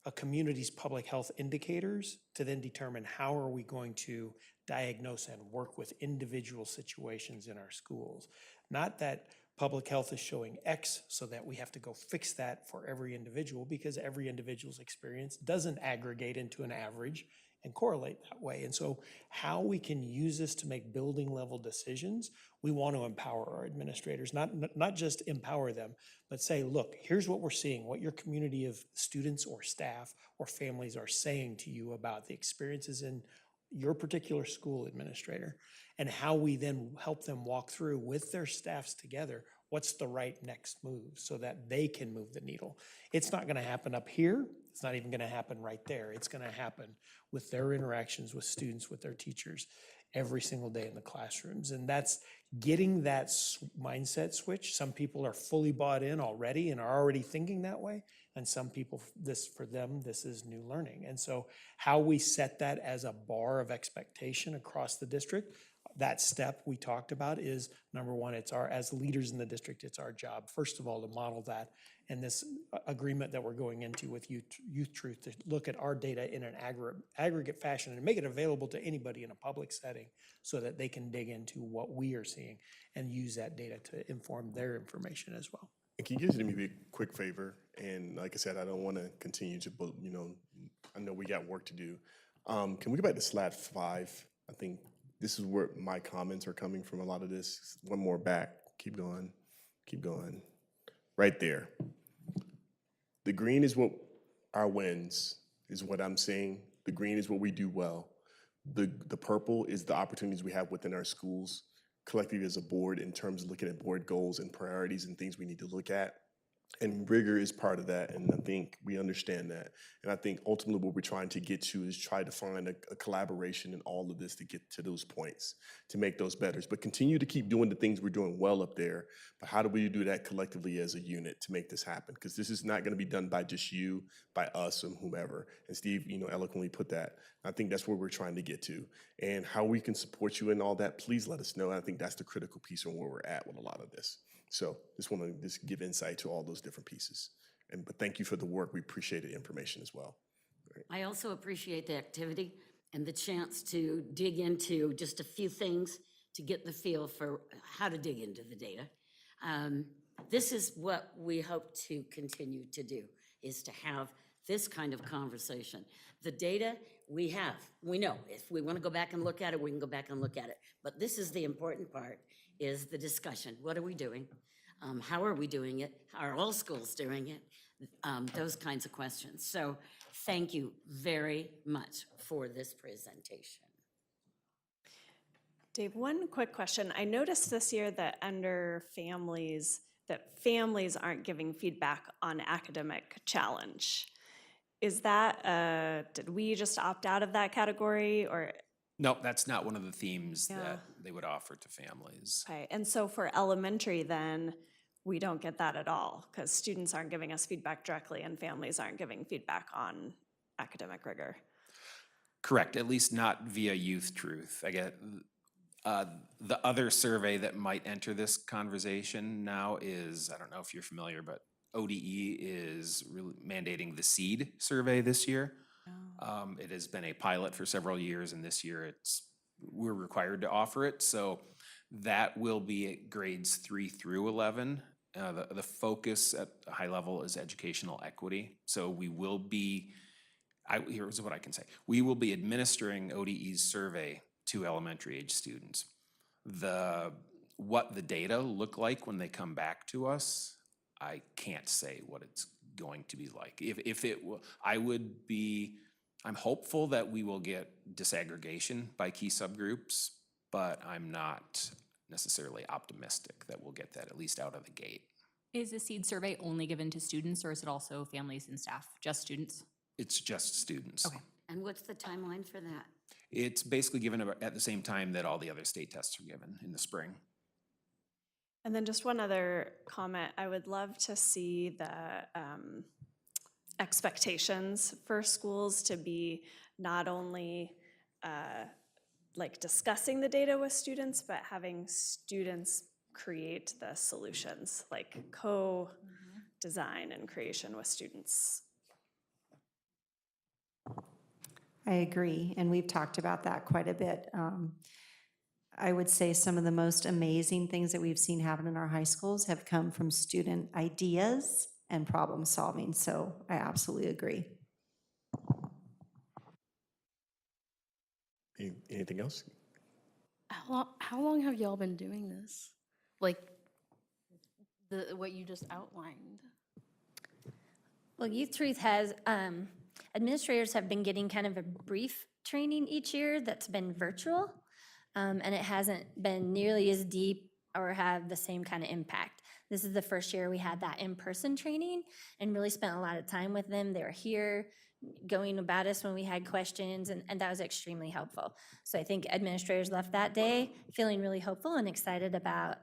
a community's public health indicators to then determine how are we going to diagnose and work with individual situations in our schools. Not that public health is showing X so that we have to go fix that for every individual, because every individual's experience doesn't aggregate into an average and correlate that way. And so how we can use this to make building level decisions, we want to empower our administrators, not just empower them, but say, look, here's what we're seeing, what your community of students or staff or families are saying to you about the experiences in your particular school administrator, and how we then help them walk through with their staffs together what's the right next move so that they can move the needle. It's not going to happen up here. It's not even going to happen right there. It's going to happen with their interactions with students, with their teachers every single day in the classrooms. And that's getting that mindset switch. Some people are fully bought in already and are already thinking that way. And some people, for them, this is new learning. And so how we set that as a bar of expectation across the district, that step we talked about is, number one, as leaders in the district, it's our job, first of all, to model that. And this agreement that we're going into with Youth Truth, to look at our data in an aggregate fashion and make it available to anybody in a public setting so that they can dig into what we are seeing and use that data to inform their information as well. And can you guys do me a quick favor? And like I said, I don't want to continue to, I know we got work to do. Can we go back to slide 5? I think this is where my comments are coming from, a lot of this. One more back, keep going, keep going. Right there. The green is what our wins, is what I'm saying. The green is what we do well. The purple is the opportunities we have within our schools, collectively as a board, in terms of looking at board goals and priorities and things we need to look at. And rigor is part of that, and I think we understand that. And I think ultimately what we're trying to get to is try to find a collaboration in all of this to get to those points, to make those better. But continue to keep doing the things we're doing well up there, but how do we do that collectively as a unit to make this happen? Because this is not gonna be done by just you, by us, and whomever. And Steve, eloquently put that. I think that's where we're trying to get to. And how we can support you in all that, please let us know. I think that's the critical piece on where we're at with a lot of this. So just want to give insight to all those different pieces. But thank you for the work. We appreciate the information as well. I also appreciate the activity and the chance to dig into just a few things to get the feel for how to dig into the data. This is what we hope to continue to do, is to have this kind of conversation. The data we have, we know. If we want to go back and look at it, we can go back and look at it. But this is the important part, is the discussion. What are we doing? How are we doing it? How are all schools doing it? Those kinds of questions. So thank you very much for this presentation. Dave, one quick question. I noticed this year that under families, that families aren't giving feedback on academic challenge. Is that, did we just opt out of that category, or? No, that's not one of the themes Yeah. that they would offer to families. Okay, and so for elementary then, we don't get that at all, because students aren't giving us feedback directly and families aren't giving feedback on academic rigor. Correct, at least not via Youth Truth. I get the other survey that might enter this conversation now is, I don't know if you're familiar, but ODE is really mandating the SEED survey this year. It has been a pilot for several years, and this year we're required to offer it. So that will be at grades 3 through 11. The focus at a high level is educational equity. So we will be, here's what I can say. We will be administering ODE's survey to elementary age students. What the data look like when they come back to us, I can't say what it's going to be like. I'm hopeful that we will get disaggregation by key subgroups, but I'm not necessarily optimistic that we'll get that, at least out of the gate. Is the SEED survey only given to students, or is it also families and staff? Just students? It's just students. Okay. And what's the timeline for that? It's basically given at the same time that all the other state tests are given, in the spring. And then just one other comment, I would love to see the expectations for schools to be not only like discussing the data with students, but having students create the solutions, like co-design and creation with students. I agree, and we've talked about that quite a bit. I would say some of the most amazing things that we've seen happen in our high schools have come from student ideas and problem solving, so I absolutely agree. Anything else? How long have y'all been doing this? Like, what you just outlined? Well, Youth Truth has, administrators have been getting kind of a brief training each year that's been virtual, and it hasn't been nearly as deep or have the same kind of impact. This is the first year we had that in-person training and really spent a lot of time with them. They were here going about us when we had questions, and that was extremely helpful. So I think administrators left that day feeling really hopeful and excited about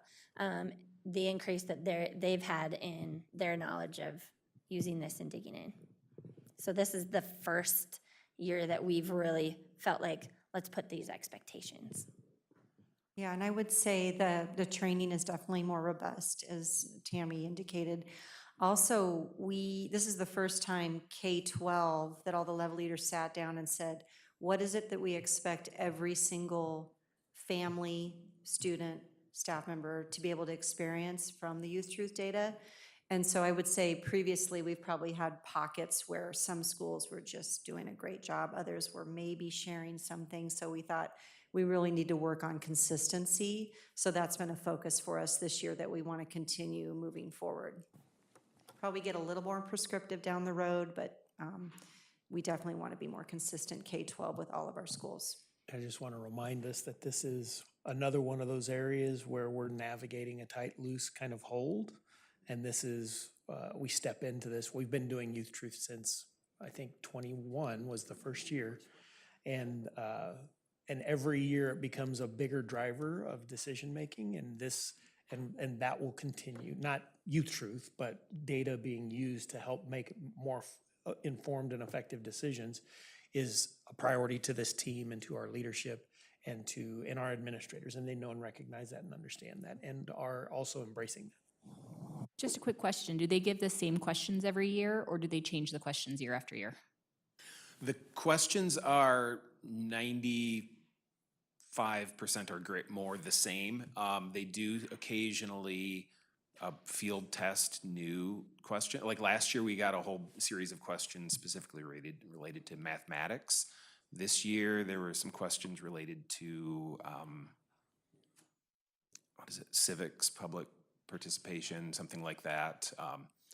the increase that they've had in their knowledge of using this and digging in. So this is the first year that we've really felt like, let's put these expectations. Yeah, and I would say the training is definitely more robust, as Tammy indicated. Also, this is the first time K-12 that all the level leaders sat down and said, what is it that we expect every single family, student, staff member to be able to experience from the Youth Truth data? And so I would say previously, we've probably had pockets where some schools were just doing a great job, others were maybe sharing some things, so we thought we really need to work on consistency. So that's been a focus for us this year that we want to continue moving forward. Probably get a little more prescriptive down the road, but we definitely want to be more consistent K-12 with all of our schools. I just want to remind us that this is another one of those areas where we're navigating a tight, loose kind of hold. And this is, we step into this. We've been doing Youth Truth since, I think, 21 was the first year. And every year it becomes a bigger driver of decision-making, and that will continue. Not Youth Truth, but data being used to help make more informed and effective decisions is a priority to this team and to our leadership and our administrators. And they know and recognize that and understand that and are also embracing that. Just a quick question. Do they give the same questions every year, or do they change the questions year after year? The questions are 95% or more the same. They do occasionally field test new question. Like last year, we got a whole series of questions specifically related to mathematics. This year, there were some questions related to civics, public participation, something like that.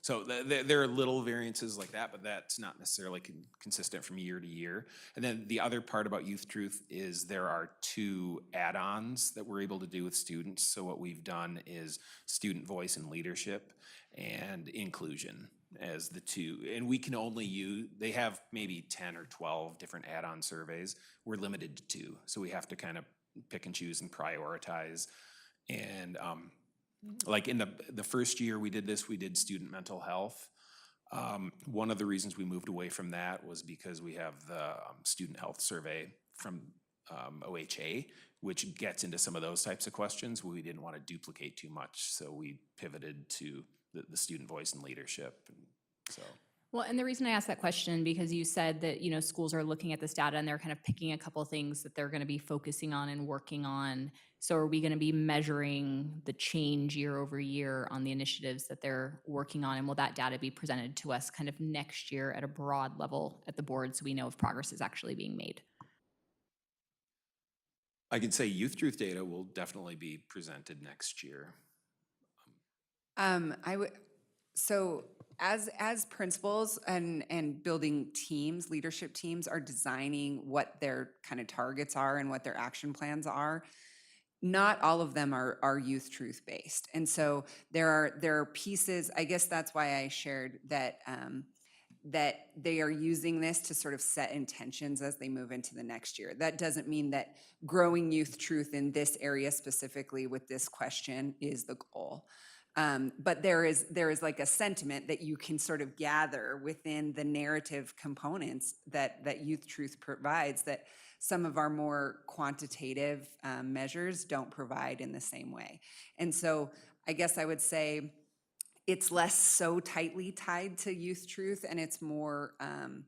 So there are little variances like that, but that's not necessarily consistent from year to year. And then the other part about Youth Truth is there are 2 add-ons that we're able to do with students. So what we've done is student voice and leadership and inclusion as the 2. And we can only use, they have maybe 10 or 12 different add-on surveys. We're limited to 2. So we have to kind of pick and choose and prioritize. And like in the first year we did this, we did student mental health. One of the reasons we moved away from that was because we have the student health survey from OHA, which gets into some of those types of questions. We didn't want to duplicate too much, so we pivoted to the student voice and leadership. And so. Well, and the reason I asked that question, because you said that, you know, schools are looking at this data and they're kind of picking a couple of things that they're going to be focusing on and working on. So are we going to be measuring the change year over year on the initiatives that they're working on? And will that data be presented to us kind of next year at a broad level at the board so we know if progress is actually being made? I can say Youth Truth data will definitely be presented next year. So as principals and building teams, leadership teams are designing what their kind of targets are and what their action plans are, not all of them are Youth Truth based. And so there are pieces, I guess that's why I shared that that they are using this to sort of set intentions as they move into the next year. That doesn't mean that growing Youth Truth in this area specifically with this question is the goal. But there is like a sentiment that you can sort of gather within the narrative components that Youth Truth provides that some of our more quantitative measures don't provide in the same way. And so I guess I would say it's less so tightly tied to Youth Truth, and it's more, an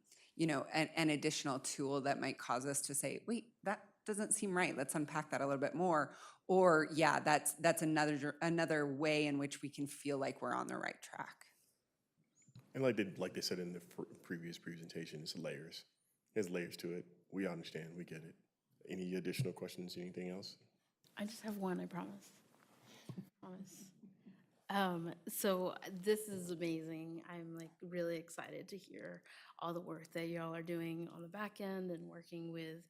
additional tool that might cause us to say, wait, that doesn't seem right. Let's unpack that a little bit more. Or yeah, that's another way in which we can feel like we're on the right track. And like they said in the previous presentation, it's layers. There's layers to it. We understand, we get it. Any additional questions, anything else? I just have one, I promise. So this is amazing. I'm like really excited to hear all the work that y'all are doing on the back end and working with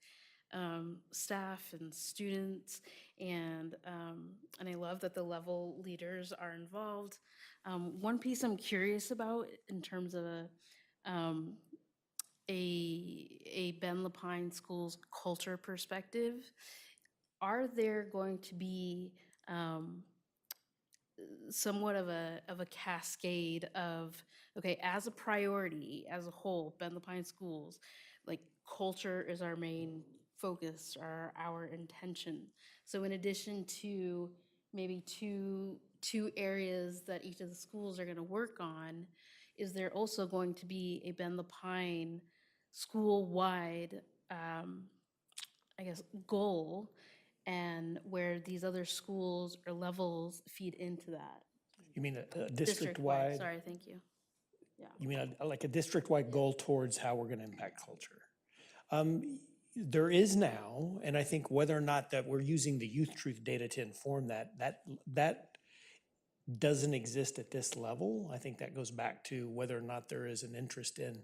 staff and students, and I love that the level leaders are involved. One piece I'm curious about in terms of a Ben Lapine Schools culture perspective, are there going to be somewhat of a cascade of, okay, as a priority, as a whole, Ben Lapine Schools, like culture is our main focus or our intention. So in addition to maybe two areas that each of the schools are going to work on, is there also going to be a Bend the Pine school-wide, I guess, goal, and where these other schools or levels feed into that? You mean a district-wide? Sorry, thank you. Yeah. You mean like a district-wide goal towards how we're going to impact culture? There is now, and I think whether or not that we're using the Youth Truth data to inform that doesn't exist at this level. I think that goes back to whether or not there is an interest in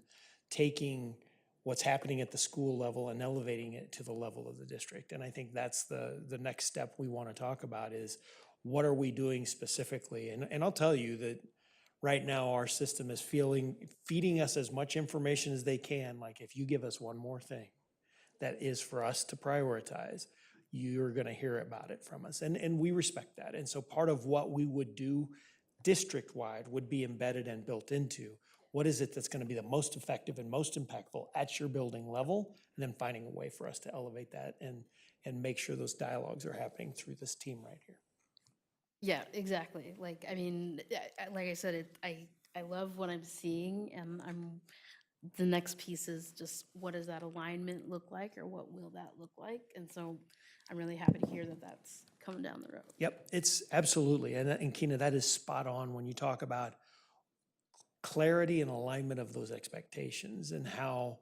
taking what's happening at the school level and elevating it to the level of the district. And I think that's the next step we want to talk about is what are we doing specifically? And I'll tell you that right now our system is feeding us as much information as they can. Like if you give us one more thing that is for us to prioritize, you're going to hear about it from us. And we respect that. And so part of what we would do district-wide would be embedded and built into what is it that's going to be the most effective and most impactful at your building level, and then finding a way for us to elevate that and make sure those dialogues are happening through this team right here. Yeah, exactly. Like, I mean, like I said, I love what I'm seeing, and the next piece is just what does that alignment look like, or what will that look like? And so I'm really happy to hear that that's coming down the road. Yep, it's absolutely. And Keena, that is spot on when you talk about clarity and alignment of those expectations and how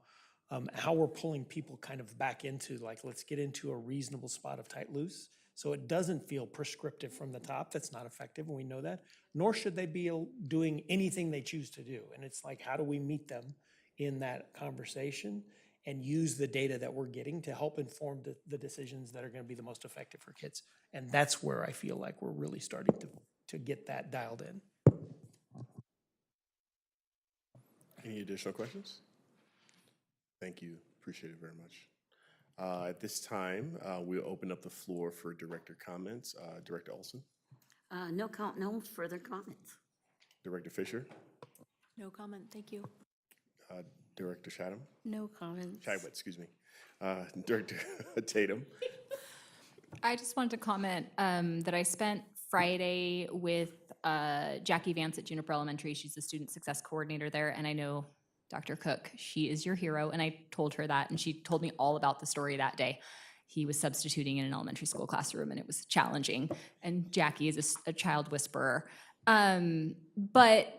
we're pulling people kind of back into like, let's get into a reasonable spot of tight loose. So it doesn't feel prescriptive from the top. That's not effective, and we know that. Nor should they be doing anything they choose to do. And it's like, how do we meet them in that conversation and use the data that we're getting to help inform the decisions that are going to be the most effective for kids? And that's where I feel like we're really starting to get that dialed in. Any additional questions? Thank you. Appreciate it very much. At this time, we'll open up the floor for director comments. Director Olson, No further comments. Director Fisher, No comment, thank you. Director Chatham, No comments. Chadwick, excuse me, Director Tatum. I just wanted to comment that I spent Friday with Jackie Vance at Juniper Elementary. She's the student success coordinator there, and I know Dr. Cook, she is your hero, and I told her that, and she told me all about the story that day. He was substituting in an elementary school classroom, and it was challenging, and Jackie is a child whisperer. But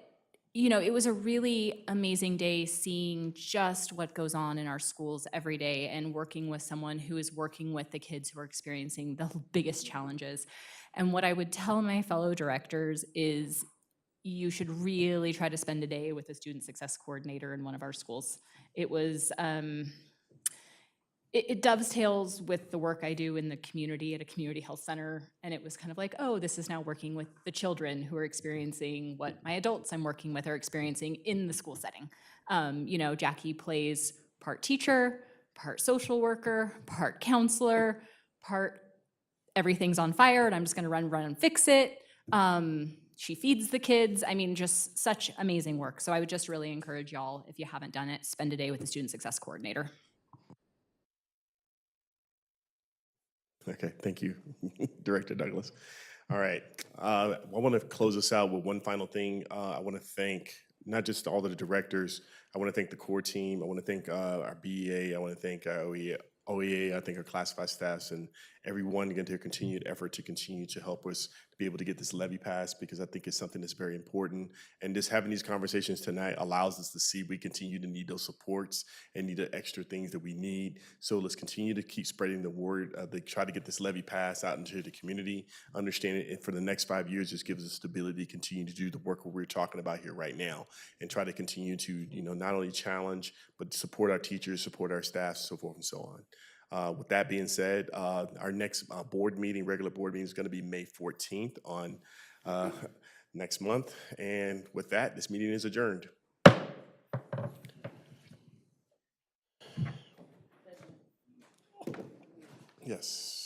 you know, it was a really amazing day seeing just what goes on in our schools every day and working with someone who is working with the kids who are experiencing the biggest challenges. And what I would tell my fellow directors is you should really try to spend a day with a student success coordinator in one of our schools. It was, it dovetails with the work I do in the community at a community health center. And it was kind of like, oh, this is now working with the children who are experiencing what my adults I'm working with are experiencing in the school setting. You know, Jackie plays part teacher, part social worker, part counselor, part everything's on fire and I'm just gonna run and fix it. She feeds the kids. I mean, just such amazing work. So I would just really encourage y'all, if you haven't done it, spend a day with the student success coordinator. Okay, thank you, Director Douglas. All right, I want to close us out with one final thing. I want to thank not just all of the directors. I want to thank the core team. I want to thank our BEA. I want to thank our OEA. I think our classified staffs and everyone again their continued effort to continue to help us to be able to get this levy passed, because I think it's something that's very important. And just having these conversations tonight allows us to see we continue to need those supports and need the extra things that we need. So let's continue to keep spreading the word, to try to get this levy passed out into the community, understand it, and for the next 5 years, just gives us the ability to continue to do the work we're talking about here right now, and try to continue to, you know, not only challenge, but support our teachers, support our staff, so forth and so on. With that being said, our next board meeting, regular board meeting, is going to be May 14th on next month. And with that, this meeting is adjourned. Yes.